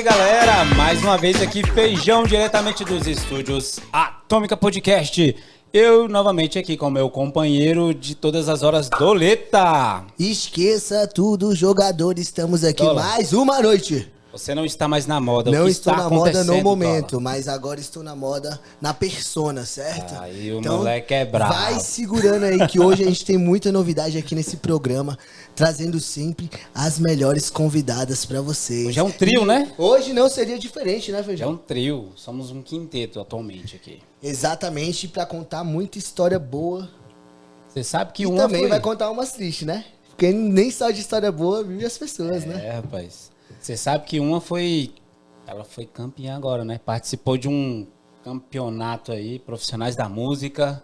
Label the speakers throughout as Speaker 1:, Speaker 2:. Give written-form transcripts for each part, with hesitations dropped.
Speaker 1: galera, mais uma vez aqui Feijão diretamente dos estúdios Atômica Podcast. Eu novamente aqui com meu companheiro de todas as horas, Doleta.
Speaker 2: Esqueça tudo, jogador, estamos aqui mais uma noite.
Speaker 1: Você não está mais na moda.
Speaker 2: Não estou na moda no momento,
Speaker 1: Dola?
Speaker 2: mas agora estou na moda na persona, certo?
Speaker 1: Aí o moleque é bravo.
Speaker 2: Vai segurando aí que hoje a gente tem muita novidade aqui nesse programa, trazendo sempre as melhores convidadas pra vocês.
Speaker 1: Hoje é um trio, né?
Speaker 2: Hoje não seria diferente, né,
Speaker 1: É
Speaker 2: Feijão?
Speaker 1: um trio, somos um quinteto atualmente aqui.
Speaker 2: Exatamente, pra contar muita história boa.
Speaker 1: Você sabe que
Speaker 2: E
Speaker 1: uma
Speaker 2: também
Speaker 1: foi...
Speaker 2: vai contar umas tristes, né? Porque nem só de história boa vive as pessoas, né?
Speaker 1: É, rapaz. Você sabe que uma foi... Ela foi campeã agora, né? Participou de um campeonato aí, Profissionais da Música.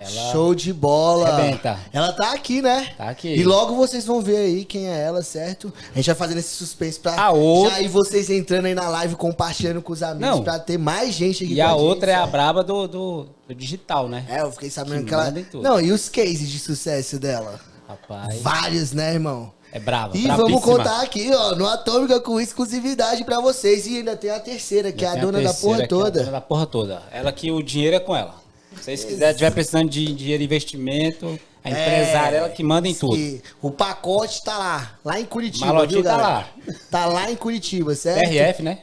Speaker 1: Ela...
Speaker 2: Show de bola.
Speaker 1: Arrebenta.
Speaker 2: Ela tá aqui, né?
Speaker 1: Tá aqui.
Speaker 2: E logo vocês vão ver aí quem é ela, certo? A gente vai fazendo esse suspense pra
Speaker 1: A outra...
Speaker 2: já ir vocês entrando aí na live, compartilhando com os amigos,
Speaker 1: Não.
Speaker 2: pra ter mais gente aqui
Speaker 1: E
Speaker 2: com
Speaker 1: a
Speaker 2: gente,
Speaker 1: outra é a
Speaker 2: certo?
Speaker 1: braba do digital, né?
Speaker 2: É, eu fiquei sabendo
Speaker 1: Que
Speaker 2: que ela...
Speaker 1: manda em tudo.
Speaker 2: Não, e os cases de sucesso dela?
Speaker 1: Rapaz,
Speaker 2: Vários, né, irmão?
Speaker 1: é brava,
Speaker 2: E
Speaker 1: bravíssima.
Speaker 2: vamos contar aqui, ó, no Atômica com exclusividade pra vocês. E ainda tem a terceira, que é a
Speaker 1: Tem
Speaker 2: dona da
Speaker 1: terceira,
Speaker 2: porra
Speaker 1: que é a
Speaker 2: toda.
Speaker 1: dona da porra toda. Ela que o dinheiro é com ela. Se vocês quiserem, estiver precisando de dinheiro, investimento, a empresária, ela que manda em tudo.
Speaker 2: E o pacote tá lá em Curitiba,
Speaker 1: Malotinho
Speaker 2: viu,
Speaker 1: tá
Speaker 2: galera?
Speaker 1: lá.
Speaker 2: Tá lá em Curitiba, certo?
Speaker 1: RF, né?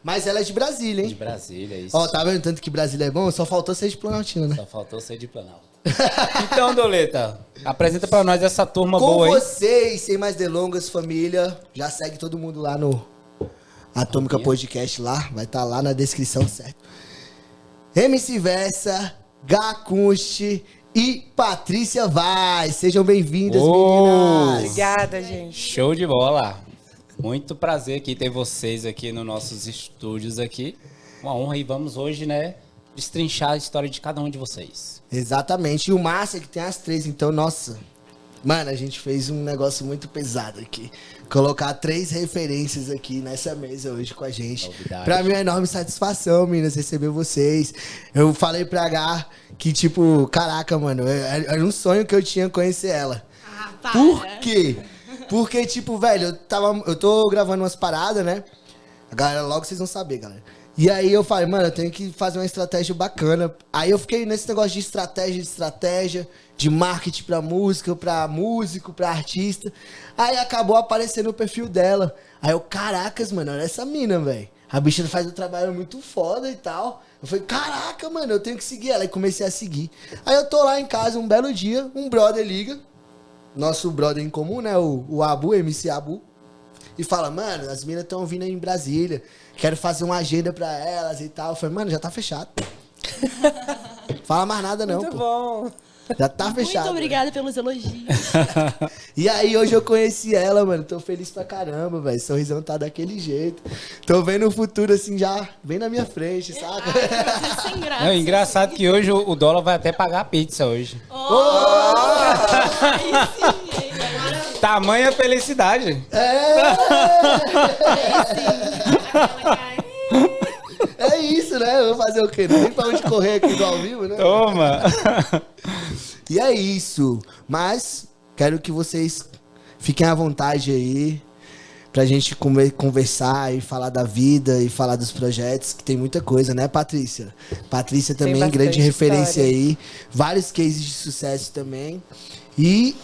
Speaker 2: Mas ela é de Brasília,
Speaker 1: De
Speaker 2: hein?
Speaker 1: Brasília, isso.
Speaker 2: Ó, tá vendo tanto que Brasília é bom? Só faltou ser de Planaltina, né?
Speaker 1: Só faltou ser de Planalto. Então, Doleta, apresenta pra nós essa turma
Speaker 2: Com
Speaker 1: boa aí.
Speaker 2: vocês, sem mais delongas, família. Já segue todo mundo lá no Atômica Podcast lá. Vai estar lá na descrição, certo? MC Versa, Gakunchi e Patrícia Vaz. Sejam bem-vindas, meninas.
Speaker 3: Obrigada, gente.
Speaker 1: Show de bola. Muito prazer aqui ter vocês aqui nos nossos estúdios aqui. Uma honra e vamos hoje, né, destrinchar a história de cada um de vocês.
Speaker 2: Exatamente. E o Márcio que tem as três, então, nossa. Mano, a gente fez um negócio muito pesado aqui. Colocar 3 referências aqui nessa mesa hoje com a gente.
Speaker 1: Novidade.
Speaker 2: Pra mim é uma enorme satisfação, meninas, receber vocês. Eu falei pra Gá que, tipo, caraca, mano, era um sonho que eu tinha conhecer ela.
Speaker 3: Ah, para.
Speaker 2: Por quê? Porque, tipo, velho, eu tô gravando umas paradas, né? A galera, logo vocês vão saber, galera. E aí eu falei, mano, eu tenho que fazer uma estratégia bacana. Aí eu fiquei nesse negócio de estratégia, de marketing pra música, pra músico, pra artista. Aí acabou aparecendo o perfil dela. Aí eu, caracas, mano, olha essa mina, velho. A bicha faz um trabalho muito foda e tal. Eu falei, caraca, mano, eu tenho que seguir ela. E comecei a seguir. Aí eu tô lá em casa um belo dia, um brother liga. Nosso brother em comum, né? O Abu, MC Abu. E fala, mano, as minas estão vindo aí em Brasília. Quero fazer uma agenda pra elas e tal. Eu falei, mano, já tá fechado. Fala mais nada não,
Speaker 3: Muito
Speaker 2: pô.
Speaker 3: bom.
Speaker 2: Já tá fechado.
Speaker 3: Muito obrigada pelos elogios.
Speaker 2: E aí hoje eu conheci ela, mano. Tô feliz pra caramba, velho. Sorrisão tá daquele jeito. Tô vendo o futuro assim já bem na minha frente, saca?
Speaker 3: Ai, sem graça.
Speaker 1: É engraçado que hoje o dólar vai até pagar a pizza hoje.
Speaker 3: Aí sim, hein? Agora
Speaker 1: Tamanha felicidade.
Speaker 2: É isso, né? Eu vou fazer o quê? Não tem pra onde correr aqui do ao vivo, né?
Speaker 1: Toma.
Speaker 2: E é isso. Mas quero que vocês fiquem à vontade aí pra gente conversar e falar da vida e falar dos projetos, que tem muita coisa, né, Patrícia? Patrícia também,
Speaker 3: bastante
Speaker 2: grande referência
Speaker 3: história.
Speaker 2: aí. Vários cases de sucesso também. E,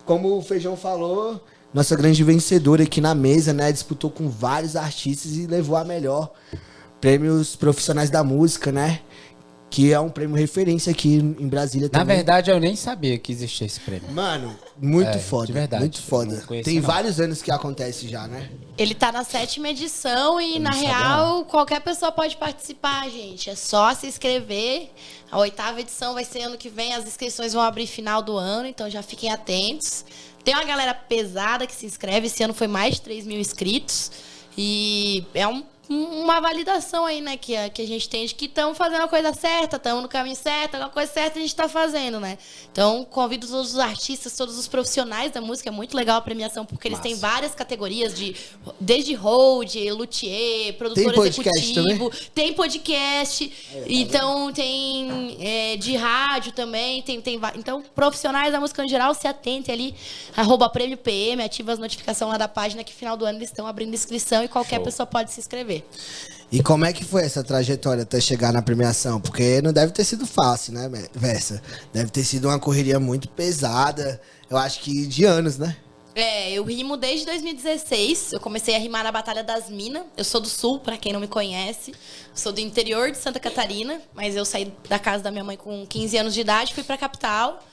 Speaker 2: como o Feijão falou, nossa grande vencedora aqui na mesa, né? Disputou com vários artistas e levou a melhor. Prêmios Profissionais da Música, né? Que é um prêmio referência aqui em Brasília
Speaker 1: Na
Speaker 2: também.
Speaker 1: verdade, eu nem sabia que existia esse prêmio.
Speaker 2: Mano, muito
Speaker 1: É,
Speaker 2: foda.
Speaker 1: de verdade.
Speaker 2: Muito foda.
Speaker 1: Não conhecia,
Speaker 2: Tem
Speaker 1: não.
Speaker 2: vários anos que acontece já, né?
Speaker 4: Ele tá na 7ª edição e,
Speaker 1: Eu
Speaker 4: na
Speaker 1: não sabia,
Speaker 4: real, qualquer pessoa pode participar, gente. É só se inscrever. A 8ª edição vai ser ano que vem. As inscrições vão abrir final do ano, então já fiquem atentos. Tem uma galera pesada que se inscreve. Esse ano foi mais de 3 mil inscritos. E é um uma validação aí, né, que a gente tem de que estamos fazendo a coisa certa, estamos no caminho certo, a coisa certa a gente está fazendo, né? Então, convido todos os artistas, todos os profissionais da música, é muito legal a premiação, porque eles têm várias categorias, desde hold, luthier, produtor executivo, tem podcast, então tem de rádio também, então profissionais da música em geral, se atentem ali, @prêmio PM, ativa as notificações lá da página, que final do ano eles estão abrindo inscrição e qualquer pessoa pode se inscrever.
Speaker 2: E como é que foi essa trajetória até chegar na premiação? Porque não deve ter sido fácil, né, Versa? Deve ter sido uma correria muito pesada, eu acho que de anos, né?
Speaker 4: Eu rimo desde 2016, eu comecei a rimar na Batalha das Minas. Eu sou do Sul, pra quem não me conhece. Sou do interior de Santa Catarina, mas eu saí da casa da minha mãe com 15 anos de idade, fui pra capital.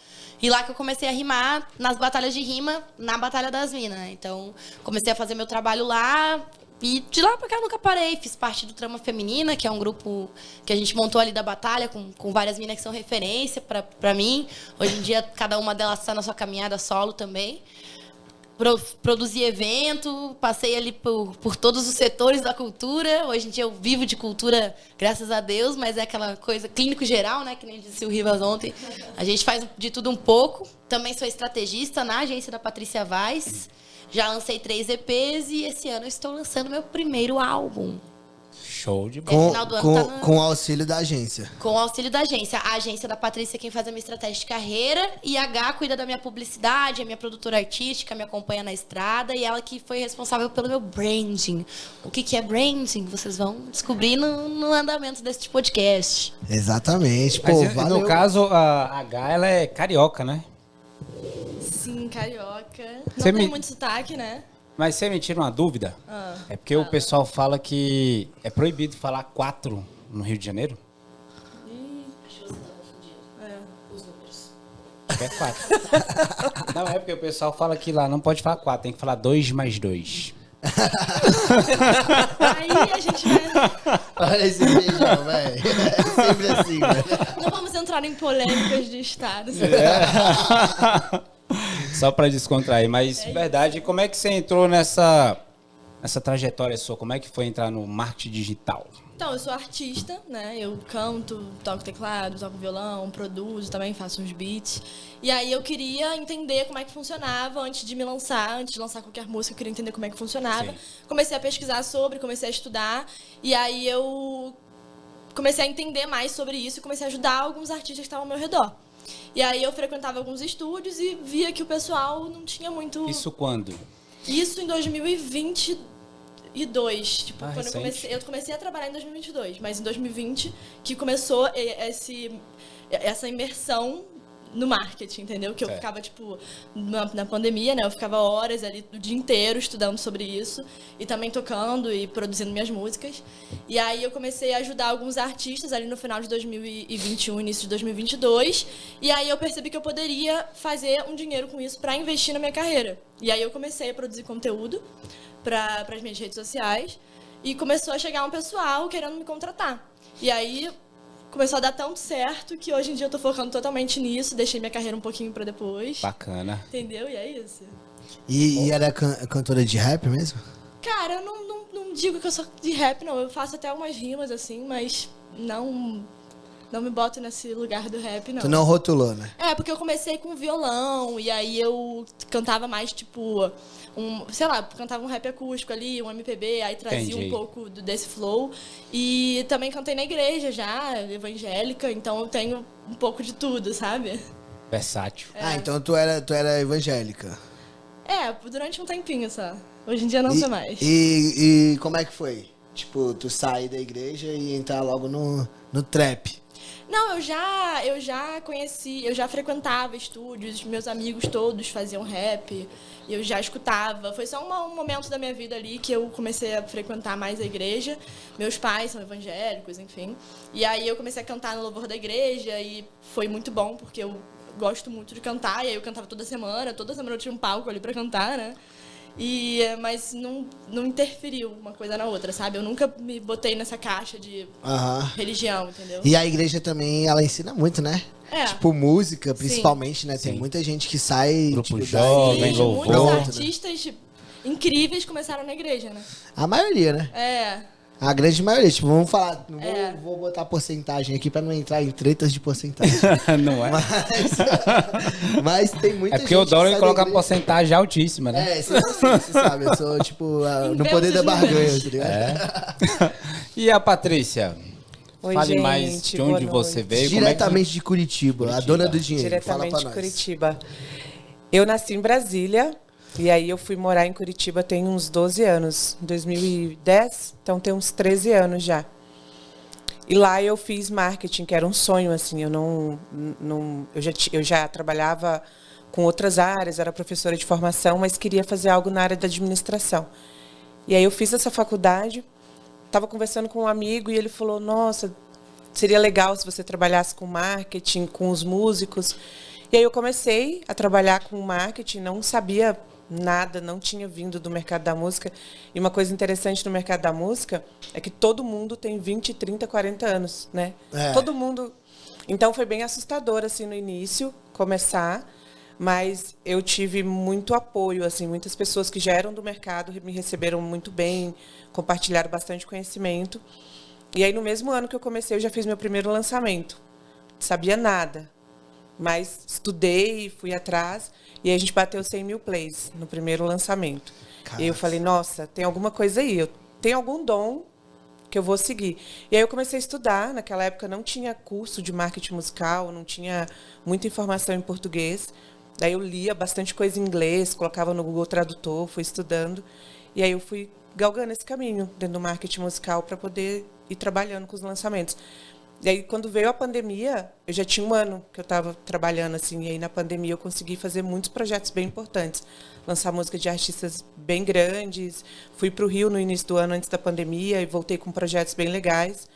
Speaker 4: E lá que eu comecei a rimar nas batalhas de rima, na Batalha das Minas, né? Então, comecei a fazer meu trabalho lá. E de lá pra cá eu nunca parei. Fiz parte do Trama Feminina, que é um grupo que a gente montou ali da batalha, com várias minas que são referência pra mim. Hoje em dia, cada uma delas está na sua caminhada solo também. Produzi evento, passei ali por todos os setores da cultura. Hoje em dia eu vivo de cultura, graças a Deus, mas é aquela coisa clínico geral, né? Que nem disse o Rivas ontem. A gente faz de tudo um pouco. Também sou estrategista na agência da Patrícia Vaz. Já lancei 3 EPs e esse ano eu estou lançando meu primeiro álbum.
Speaker 1: Show de bola.
Speaker 4: Final do ano
Speaker 2: Com o auxílio da agência.
Speaker 4: Com o auxílio da agência. A agência da Patrícia é quem faz a minha estratégia de carreira e a H cuida da minha publicidade, é minha produtora artística, me acompanha na estrada e ela que foi responsável pelo meu branding. O que é branding? Vocês vão descobrir no andamento deste podcast.
Speaker 2: Exatamente. Pô,
Speaker 1: Mas,
Speaker 2: valeu.
Speaker 1: no caso, a H, ela é carioca, né?
Speaker 3: Sim, carioca. Não
Speaker 1: Você
Speaker 3: tem muito sotaque, né?
Speaker 1: Mas você me tira uma dúvida? É porque o pessoal fala que é proibido falar 4 no Rio de Janeiro.
Speaker 4: Acho que você tá confundindo os números.
Speaker 1: Acho que é 4. Não, é porque o pessoal fala que lá não pode falar 4, tem que falar 2 mais 2.
Speaker 3: Aí a gente vai...
Speaker 2: Olha esse beijão, velho. É sempre assim, velho.
Speaker 3: Não vamos entrar em polêmicas de estado.
Speaker 1: Só pra descontrair, mas verdade, como é que você entrou nessa trajetória sua? Como é que foi entrar no marketing digital?
Speaker 3: Então, eu sou artista, né? Eu canto, toco teclado, toco violão, produzo, também faço uns beats. E aí eu queria entender como é que funcionava antes de me lançar, antes de lançar qualquer música, eu queria entender como é que funcionava.
Speaker 1: Sim.
Speaker 3: Comecei a pesquisar sobre, comecei a estudar, e aí eu comecei a entender mais sobre isso e comecei a ajudar alguns artistas que estavam ao meu redor. E aí eu frequentava alguns estúdios e via que o pessoal não tinha muito...
Speaker 1: Isso quando?
Speaker 3: Isso em 2022. Tipo, quando
Speaker 1: recente.
Speaker 3: eu comecei a trabalhar em 2022, mas em 2020 que começou essa imersão no marketing, entendeu? Que eu ficava, tipo, na pandemia, né? Eu ficava horas ali o dia inteiro estudando sobre isso e também tocando e produzindo minhas músicas. E aí eu comecei a ajudar alguns artistas ali no final de 2021, início de 2022. E aí eu percebi que eu poderia fazer um dinheiro com isso para investir na minha carreira. E aí eu comecei a produzir conteúdo para as minhas redes sociais e começou a chegar um pessoal querendo me contratar. E aí começou a dar tanto certo que hoje em dia eu tô focando totalmente nisso, deixei minha carreira um pouquinho pra depois.
Speaker 1: Bacana.
Speaker 3: Entendeu? E é isso.
Speaker 2: E era cantora de rap mesmo?
Speaker 3: Cara, eu não digo que eu sou de rap, não. Eu faço até umas rimas assim, mas não me boto nesse lugar do rap, não.
Speaker 2: Tu não rotulou, né?
Speaker 3: É, porque eu comecei com violão e aí eu cantava mais, tipo, cantava um rap acústico ali, um MPB, aí trazia
Speaker 1: Entendi.
Speaker 3: um pouco desse flow. E também cantei na igreja já, evangélica, então eu tenho um pouco de tudo, sabe?
Speaker 1: Versátil.
Speaker 2: Ah, então tu era evangélica.
Speaker 3: É, durante um tempinho só. Hoje em dia não sou mais.
Speaker 2: E como é que foi? Tipo, tu sair da igreja e entrar logo no trap.
Speaker 3: Não, eu já conheci, eu já frequentava estúdios, meus amigos todos faziam rap, eu já escutava. Foi só um momento da minha vida ali que eu comecei a frequentar mais a igreja. Meus pais são evangélicos, enfim. E aí eu comecei a cantar no louvor da igreja e foi muito bom, porque eu gosto muito de cantar. E aí eu cantava toda semana eu tinha um palco ali pra cantar, né? Mas não interferiu uma coisa na outra, sabe? Eu nunca me botei nessa caixa de religião, entendeu?
Speaker 2: E a igreja também, ela ensina muito, né?
Speaker 3: É.
Speaker 2: Tipo, música, principalmente, né? Tem
Speaker 1: Sim.
Speaker 2: muita gente que sai...
Speaker 1: Grupo
Speaker 2: tipo,
Speaker 1: jovem,
Speaker 3: Sim,
Speaker 1: louvor.
Speaker 3: muitos
Speaker 2: Pronto, né?
Speaker 3: artistas incríveis começaram na igreja, né?
Speaker 2: A maioria, né?
Speaker 3: É.
Speaker 2: A grande maioria, tipo, vamos falar, não vou botar porcentagem aqui pra não entrar em tretas de porcentagem.
Speaker 1: Não é?
Speaker 2: Mas tem muita gente.
Speaker 1: É porque o dólar
Speaker 2: sai
Speaker 1: coloca
Speaker 2: da
Speaker 1: a
Speaker 2: igreja.
Speaker 1: porcentagem altíssima, né?
Speaker 2: Sempre assim, você sabe. Eu sou, tipo, no poder da barganha, tá ligado?
Speaker 1: E a Patrícia?
Speaker 5: Oi,
Speaker 1: Fale
Speaker 5: gente,
Speaker 1: mais de
Speaker 5: boa
Speaker 1: onde você
Speaker 5: noite.
Speaker 1: veio.
Speaker 2: Diretamente de Curitiba, a dona do dinheiro. Fala
Speaker 5: Diretamente
Speaker 2: pra
Speaker 5: de
Speaker 2: nós.
Speaker 5: Curitiba. Eu nasci em Brasília e aí eu fui morar em Curitiba tem uns 12 anos. Em 2010, então tem uns 13 anos já. E lá eu fiz marketing, que era um sonho, assim. Eu já trabalhava com outras áreas, era professora de formação, mas queria fazer algo na área da administração. E aí eu fiz essa faculdade, estava conversando com um amigo e ele falou, nossa, seria legal se você trabalhasse com marketing, com os músicos. E aí eu comecei a trabalhar com marketing, não sabia nada, não tinha vindo do mercado da música. E uma coisa interessante no mercado da música é que todo mundo tem 20, 30, 40 anos, né? Todo mundo. Então foi bem assustador assim no início começar, mas eu tive muito apoio, assim, muitas pessoas que já eram do mercado me receberam muito bem, compartilharam bastante conhecimento. E aí no mesmo ano que eu comecei, eu já fiz meu primeiro lançamento. Sabia nada. Mas estudei, fui atrás, e aí a gente bateu 100 mil plays no primeiro lançamento. Caramba. E eu falei, nossa, tem alguma coisa aí, eu tenho algum dom que eu vou seguir. E aí eu comecei a estudar, naquela época não tinha curso de marketing musical, não tinha muita informação em português. Daí eu lia bastante coisa em inglês, colocava no Google Tradutor, fui estudando. E aí eu fui galgando esse caminho dentro do marketing musical para poder ir trabalhando com os lançamentos. E aí, quando veio a pandemia, eu já tinha um ano que eu estava trabalhando, assim, e aí na pandemia eu consegui fazer muitos projetos bem importantes. Lançar música de artistas bem grandes, fui para o Rio no início do ano, antes da pandemia, e voltei com projetos bem legais.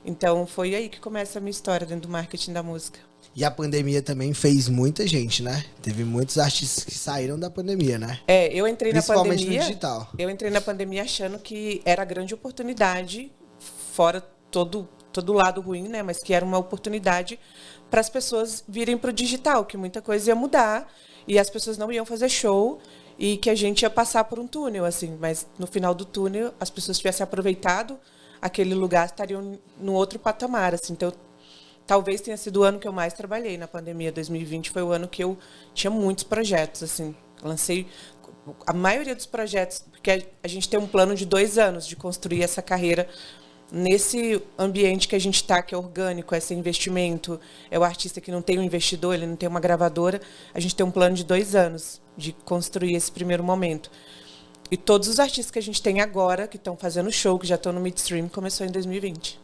Speaker 5: Então, foi aí que começa a minha história dentro do marketing da música.
Speaker 2: E a pandemia também fez muita gente, né? Teve muitos artistas que saíram da pandemia, né?
Speaker 5: Eu entrei na
Speaker 2: pandemia. Principalmente
Speaker 5: pandemia.
Speaker 2: no digital.
Speaker 5: Eu entrei na pandemia achando que era a grande oportunidade, fora todo lado ruim, né? Mas que era uma oportunidade para as pessoas virem para o digital, que muita coisa ia mudar e as pessoas não iam fazer show e que a gente ia passar por um túnel, assim. Mas no final do túnel, as pessoas tivessem aproveitado aquele lugar, estariam no outro patamar, assim. Então, talvez tenha sido o ano que eu mais trabalhei na pandemia. 2020 foi o ano que eu tinha muitos projetos, assim. Lancei a maioria dos projetos, porque a gente tem um plano de 2 anos de construir essa carreira nesse ambiente que a gente está, que é orgânico, é sem investimento, é o artista que não tem um investidor, ele não tem uma gravadora, a gente tem um plano de 2 anos de construir esse primeiro momento. E todos os artistas que a gente tem agora, que estão fazendo show, que já estão no midstream, começou em 2020.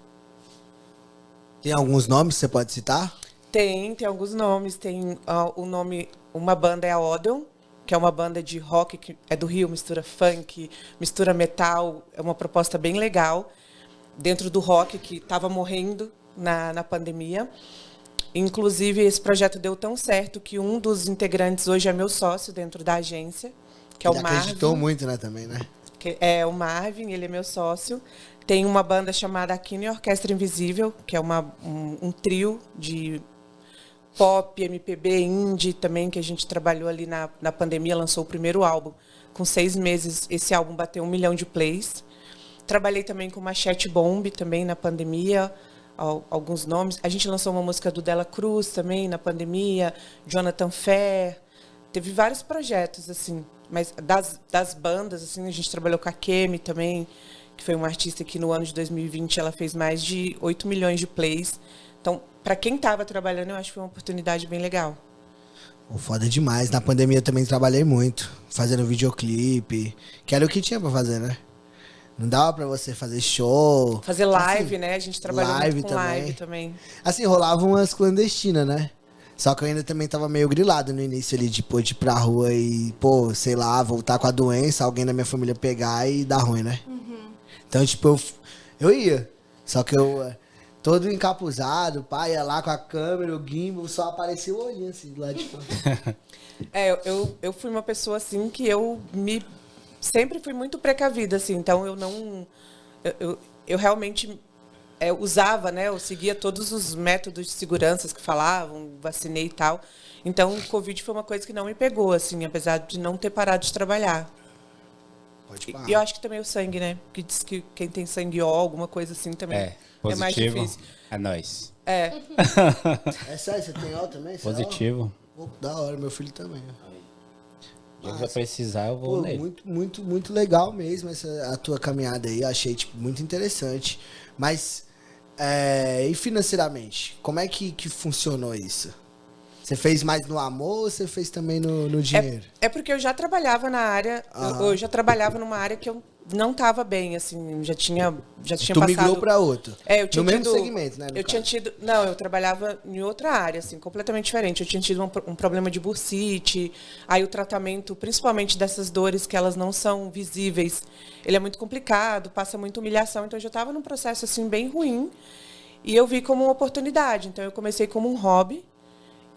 Speaker 2: Tem alguns nomes que você pode citar?
Speaker 5: Tem alguns nomes. Tem o nome, uma banda é a Odeon, que é uma banda de rock, que é do Rio, mistura funk, mistura metal, é uma proposta bem legal, dentro do rock, que estava morrendo na pandemia. Inclusive, esse projeto deu tão certo que um dos integrantes hoje é meu sócio dentro da agência, que é o Marvin.
Speaker 2: Acreditou muito, né, também, né?
Speaker 5: Que é o Marvin, ele é meu sócio. Tem uma banda chamada Aquino Orquestra Invisível, que é um trio de pop, MPB, indie também, que a gente trabalhou ali na pandemia, lançou o primeiro álbum. Com 6 meses, esse álbum bateu 1 milhão de plays. Trabalhei também com Machete Bomb, também na pandemia, alguns nomes. A gente lançou uma música do Dela Cruz também na pandemia, Jonathan Fer. Teve vários projetos, assim. Mas das bandas, assim, a gente trabalhou com a Kemi também, que foi uma artista que no ano de 2020 ela fez mais de 8 milhões de plays. Então, para quem estava trabalhando, eu acho que foi uma oportunidade bem legal.
Speaker 2: Foda demais. Na pandemia eu também trabalhei muito, fazendo videoclipe, que era o que tinha pra fazer, né? Não dava pra você fazer show.
Speaker 5: Fazer live,
Speaker 2: assim,
Speaker 5: né? A gente trabalhou muito com live também.
Speaker 2: Assim, rolavam umas clandestinas, né? Só que eu ainda também tava meio grilado no início ali, de pô, de ir pra rua e, pô, sei lá, voltar com a doença, alguém da minha família pegar e dar ruim, né? Uhum. Então, tipo, eu ia. Só que eu, todo encapuzado, pai, ia lá com a câmera, o gimbal, só aparecia o olhinho assim, do lado de fora.
Speaker 5: Eu fui uma pessoa, assim, que sempre fui muito precavida, assim, então eu não... Eu realmente usava, né? Eu seguia todos os métodos de segurança que falavam, vacinei e tal. Então, o Covid foi uma coisa que não me pegou, assim, apesar de não ter parado de trabalhar.
Speaker 2: Pode parar.
Speaker 5: E eu acho que também o sangue, né? Porque diz que quem tem sangue O, alguma coisa assim também
Speaker 1: É,
Speaker 5: é mais
Speaker 1: positivo.
Speaker 5: difícil.
Speaker 1: É nóis.
Speaker 5: É.
Speaker 2: É sério, você tem O também? Você é O?
Speaker 1: Positivo.
Speaker 2: Pô, da hora, meu filho também.
Speaker 1: Se vai precisar, eu vou
Speaker 2: Pô,
Speaker 1: nele.
Speaker 2: muito legal mesmo a tua caminhada aí. Achei, tipo, muito interessante. Mas, e financeiramente? Como é que funcionou isso? Você fez mais no amor ou você fez também no dinheiro?
Speaker 5: É porque eu já trabalhava na área, eu já trabalhava numa área que eu não estava bem, assim, já tinha
Speaker 2: Tu
Speaker 5: passado...
Speaker 2: migrou pra outro?
Speaker 5: Eu tinha
Speaker 2: no mesmo
Speaker 5: tido,
Speaker 2: segmento, né?
Speaker 5: Não, eu trabalhava em outra área, assim, completamente diferente. Eu tinha tido um problema de bursite, aí o tratamento, principalmente dessas dores que elas não são visíveis, ele é muito complicado, passa muita humilhação, então eu já estava num processo, assim, bem ruim, e eu vi como uma oportunidade. Então eu comecei como um hobby,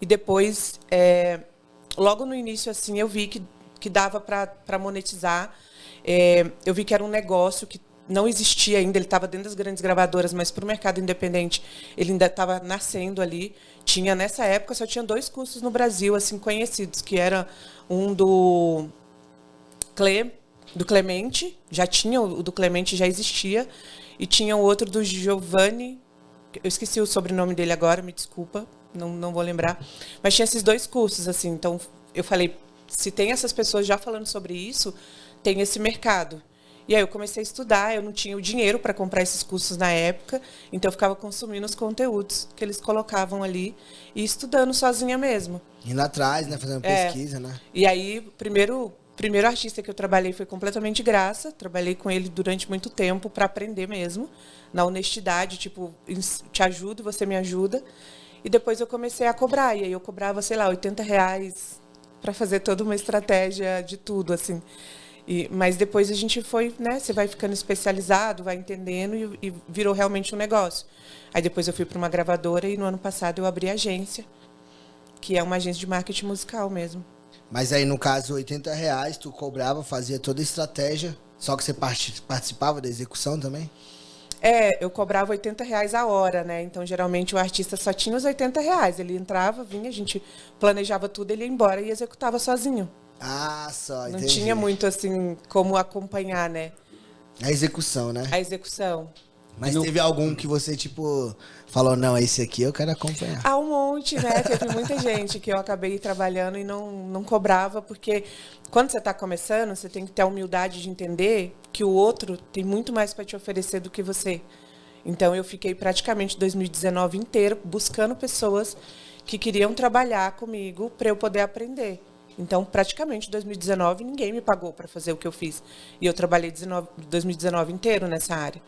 Speaker 5: e depois, logo no início, assim, eu vi que dava para monetizar. Eu vi que era um negócio que não existia ainda, ele estava dentro das grandes gravadoras, mas para o mercado independente ele ainda estava nascendo ali. Nessa época, só tinha 2 cursos no Brasil assim conhecidos, que era um do Clemente, já tinha, o do Clemente já existia, e tinha o outro do Giovanni, eu esqueci o sobrenome dele agora, me desculpa, não vou lembrar, mas tinha esses 2 cursos, assim. Então eu falei, se tem essas pessoas já falando sobre isso, tem esse mercado. E aí eu comecei a estudar, eu não tinha o dinheiro para comprar esses cursos na época, então eu ficava consumindo os conteúdos que eles colocavam ali e estudando sozinha mesmo.
Speaker 2: Indo atrás, né? Fazendo pesquisa, né?
Speaker 5: E aí, o primeiro artista que eu trabalhei foi completamente de graça, trabalhei com ele durante muito tempo para aprender mesmo, na honestidade, tipo, te ajudo, você me ajuda. E depois eu comecei a cobrar, e aí eu cobrava, sei lá, R$80 para fazer toda uma estratégia de tudo, assim. Mas depois a gente foi, né? Você vai ficando especializado, vai entendendo e virou realmente um negócio. Aí depois eu fui para uma gravadora e no ano passado eu abri a agência, que é uma agência de marketing musical mesmo.
Speaker 2: Mas aí, no caso, R$80, tu cobrava, fazia toda a estratégia, só que você participava da execução também?
Speaker 5: Eu cobrava R$80 a hora, né? Então, geralmente, o artista só tinha os R$80. Ele entrava, vinha, a gente planejava tudo, ele ia embora e executava sozinho.
Speaker 2: Ah, só,
Speaker 5: Não
Speaker 2: entendi.
Speaker 5: tinha muito, assim, como acompanhar, né?
Speaker 2: A execução, né?
Speaker 5: A execução.
Speaker 2: Mas teve algum que você, tipo, falou, não, esse aqui eu quero acompanhar.
Speaker 5: Um monte, né? Teve muita gente que eu acabei trabalhando e não cobrava, porque quando você está começando, você tem que ter a humildade de entender que o outro tem muito mais para te oferecer do que você. Então, eu fiquei praticamente 2019 inteiro buscando pessoas que queriam trabalhar comigo para eu poder aprender. Então, praticamente, 2019, ninguém me pagou para fazer o que eu fiz. E eu trabalhei 2019 inteiro nessa área.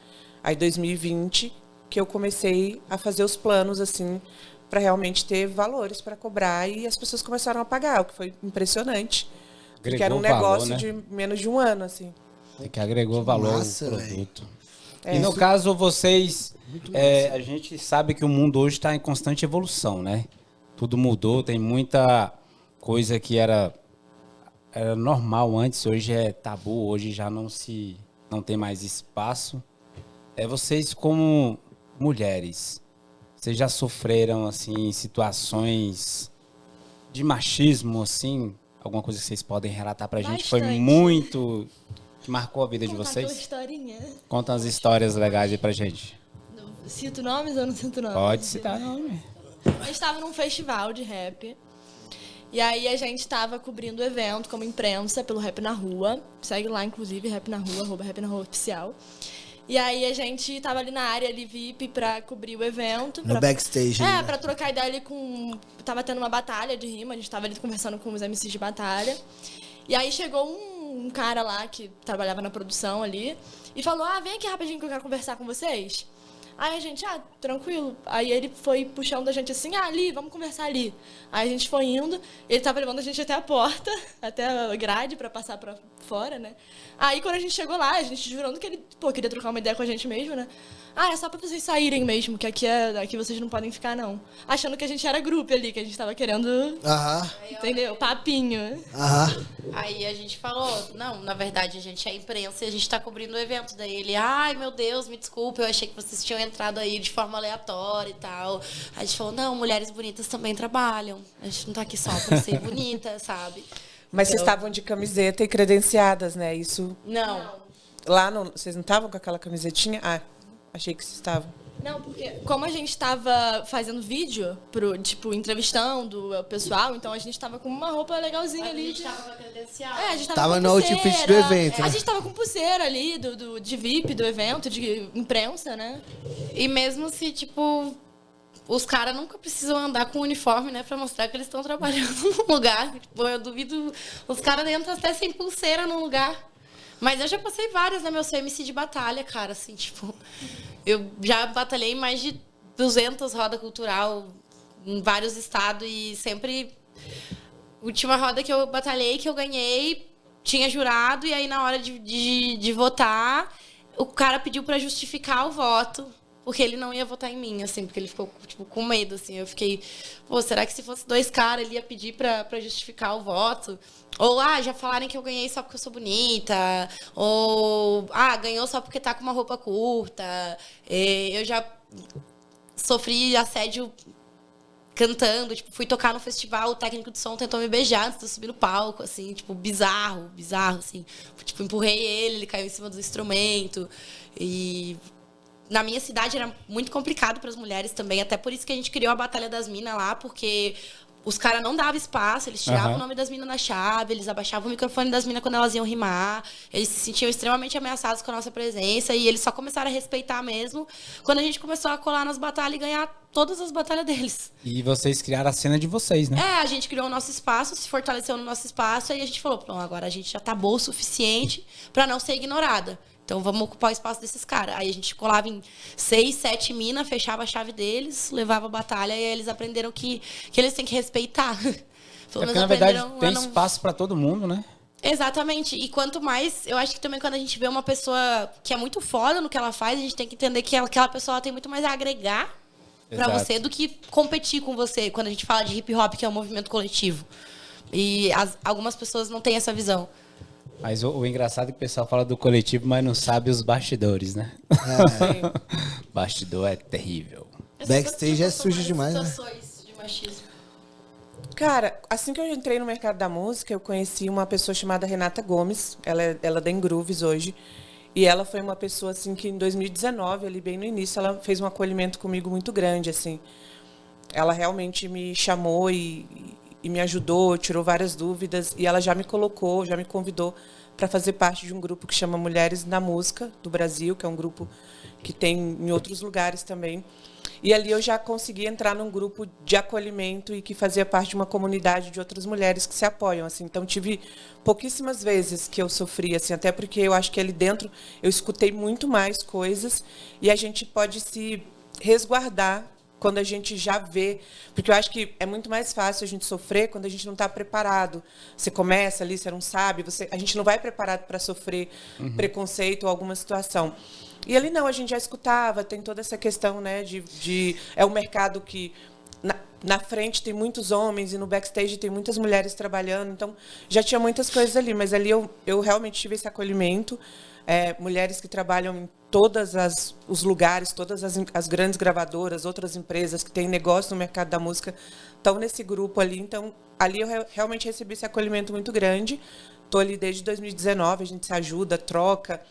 Speaker 5: Aí, 2020, que eu comecei a fazer os planos, assim, para realmente ter valores para cobrar. E as pessoas começaram a pagar, o que foi impressionante. Porque era um negócio, né, de menos de um ano, assim.
Speaker 1: É que agregou valor
Speaker 2: massa,
Speaker 1: ao produto.
Speaker 5: É.
Speaker 1: E no caso, vocês... a gente sabe que o mundo hoje está em constante evolução, né? Tudo mudou, tem muita coisa que era normal antes, hoje é tabu, hoje já não tem mais espaço. Vocês como mulheres, vocês já sofreram assim situações de machismo, assim? Alguma coisa que vocês podem relatar pra gente? Foi
Speaker 3: Bastante.
Speaker 1: muito que marcou a vida de
Speaker 3: Contar
Speaker 1: vocês?
Speaker 3: aquela historinha.
Speaker 1: Conta umas histórias legais aí pra gente.
Speaker 3: Cito nomes ou não cito nomes?
Speaker 1: Pode citar nome.
Speaker 3: A gente estava num festival de rap. E aí a gente estava cobrindo o evento como imprensa pelo Rap na Rua. Segue lá, inclusive, Rap na Rua, @Rap na Rua Oficial. E aí a gente tava ali na área ali VIP pra cobrir o evento.
Speaker 2: No backstage. ali, né?
Speaker 3: Pra trocar ideia ali com... Tava tendo uma batalha de rima, a gente tava ali conversando com os MCs de batalha. E aí chegou um cara lá que trabalhava na produção ali e falou, vem aqui rapidinho que eu quero conversar com vocês. Aí a gente, tranquilo. Aí ele foi puxando a gente assim, ali, vamos conversar ali. Aí a gente foi indo, ele tava levando a gente até a porta, até a grade pra passar pra fora, né? Aí quando a gente chegou lá, a gente jurando que ele, queria trocar uma ideia com a gente mesmo, né? É só pra vocês saírem mesmo, que aqui vocês não podem ficar, não. Achando que a gente era grupo ali, que a gente tava querendo, entendeu? Papinho.
Speaker 4: Aí a gente falou, não, na verdade a gente é imprensa e a gente tá cobrindo o evento. Daí ele, ai meu Deus, me desculpa, eu achei que vocês tinham entrado aí de forma aleatória e tal. Aí a gente falou, não, mulheres bonitas também trabalham. A gente não tá aqui só pra ser bonita, sabe?
Speaker 5: Mas vocês estavam de camiseta e credenciadas, né? Isso.
Speaker 4: Não.
Speaker 5: Lá no. Vocês não estavam com aquela camisetinha? Ah, achei que vocês estavam.
Speaker 3: Não, porque como a gente tava fazendo vídeo, tipo, entrevistando o pessoal, então a gente tava com uma roupa legalzinha ali.
Speaker 4: A gente tava com a credencial.
Speaker 3: É, a gente
Speaker 2: Tava
Speaker 3: com
Speaker 2: no outfit do evento, né?
Speaker 3: A gente tava com pulseira ali, de VIP do evento, de imprensa, né?
Speaker 4: E mesmo se, tipo, os caras nunca precisam andar com uniforme, né? Pra mostrar que eles estão trabalhando num lugar. Tipo, eu duvido, os caras entram até sem pulseira num lugar. Mas eu já passei várias, né? Meu CMC de batalha, cara, assim, tipo... Eu já batalhei em mais de 200 roda cultural em vários estados e sempre... Última roda que eu batalhei, que eu ganhei, tinha jurado e aí na hora de votar, o cara pediu pra justificar o voto, porque ele não ia votar em mim, assim, porque ele ficou, tipo, com medo, assim. Eu fiquei, pô, será que se fosse 2 caras ele ia pedir pra justificar o voto? Ou, já falaram que eu ganhei só porque eu sou bonita. Ou, ganhou só porque tá com uma roupa curta. Eu já sofri assédio cantando. Tipo, fui tocar no festival, o técnico de som tentou me beijar antes de eu subir no palco, assim. Tipo, bizarro, assim. Tipo, empurrei ele caiu em cima do instrumento. E... Na minha cidade era muito complicado para as mulheres também. Até por isso que a gente criou a Batalha das Minas lá, porque... Os caras não davam espaço, eles tiravam o nome das minas na chave, eles abaixavam o microfone das minas quando elas iam rimar, eles se sentiam extremamente ameaçados com a nossa presença e eles só começaram a respeitar mesmo quando a gente começou a colar nas batalhas e ganhar todas as batalhas deles.
Speaker 1: E vocês criaram a cena de vocês, né?
Speaker 4: A gente criou o nosso espaço, se fortaleceu no nosso espaço, aí a gente falou, pronto, agora a gente já tá boa o suficiente para não ser ignorada. Então vamos ocupar o espaço desses caras. Aí a gente colava em 6, 7 minas, fechava a chave deles, levava a batalha e aí eles aprenderam que eles têm que respeitar.
Speaker 1: Porque, na verdade, tem espaço para todo mundo, né?
Speaker 4: Exatamente. E quanto mais, eu acho que também quando a gente vê uma pessoa que é muito foda no que ela faz, a gente tem que entender que aquela pessoa tem muito mais a agregar para você do que competir com você. Quando a gente fala de hip hop, que é um movimento coletivo. E algumas pessoas não têm essa visão.
Speaker 1: Mas o engraçado é que o pessoal fala do coletivo, mas não sabe os bastidores, né? Bastidor é terrível.
Speaker 2: Backstage é sujo demais, né?
Speaker 4: Situações de machismo.
Speaker 5: Cara, assim que eu entrei no mercado da música, eu conheci uma pessoa chamada Renata Gomes. Ela da Grooves hoje. E ela foi uma pessoa assim que em 2019, ali bem no início, ela fez um acolhimento comigo muito grande, assim. Ela realmente me chamou e me ajudou, tirou várias dúvidas e ela já me colocou, já me convidou para fazer parte de um grupo que chama Mulheres na Música do Brasil, que é um grupo que tem em outros lugares também. E ali eu já consegui entrar num grupo de acolhimento e que fazia parte de uma comunidade de outras mulheres que se apoiam, assim. Então tive pouquíssimas vezes que eu sofri, assim, até porque eu acho que ali dentro eu escutei muito mais coisas e a gente pode se resguardar quando a gente já vê, porque eu acho que é muito mais fácil a gente sofrer quando a gente não está preparado. Você começa ali, você não sabe, a gente não vai preparado para sofrer preconceito ou alguma situação. E ali não, a gente já escutava, tem toda essa questão, né, é um mercado que na frente tem muitos homens e no backstage tem muitas mulheres trabalhando, então já tinha muitas coisas ali, mas ali eu realmente tive esse acolhimento. Mulheres que trabalham em todos os lugares, todas as grandes gravadoras, outras empresas que têm negócio no mercado da música, estão nesse grupo ali. Então, ali eu realmente recebi esse acolhimento muito grande. Estou ali desde 2019, a gente se ajuda, troca.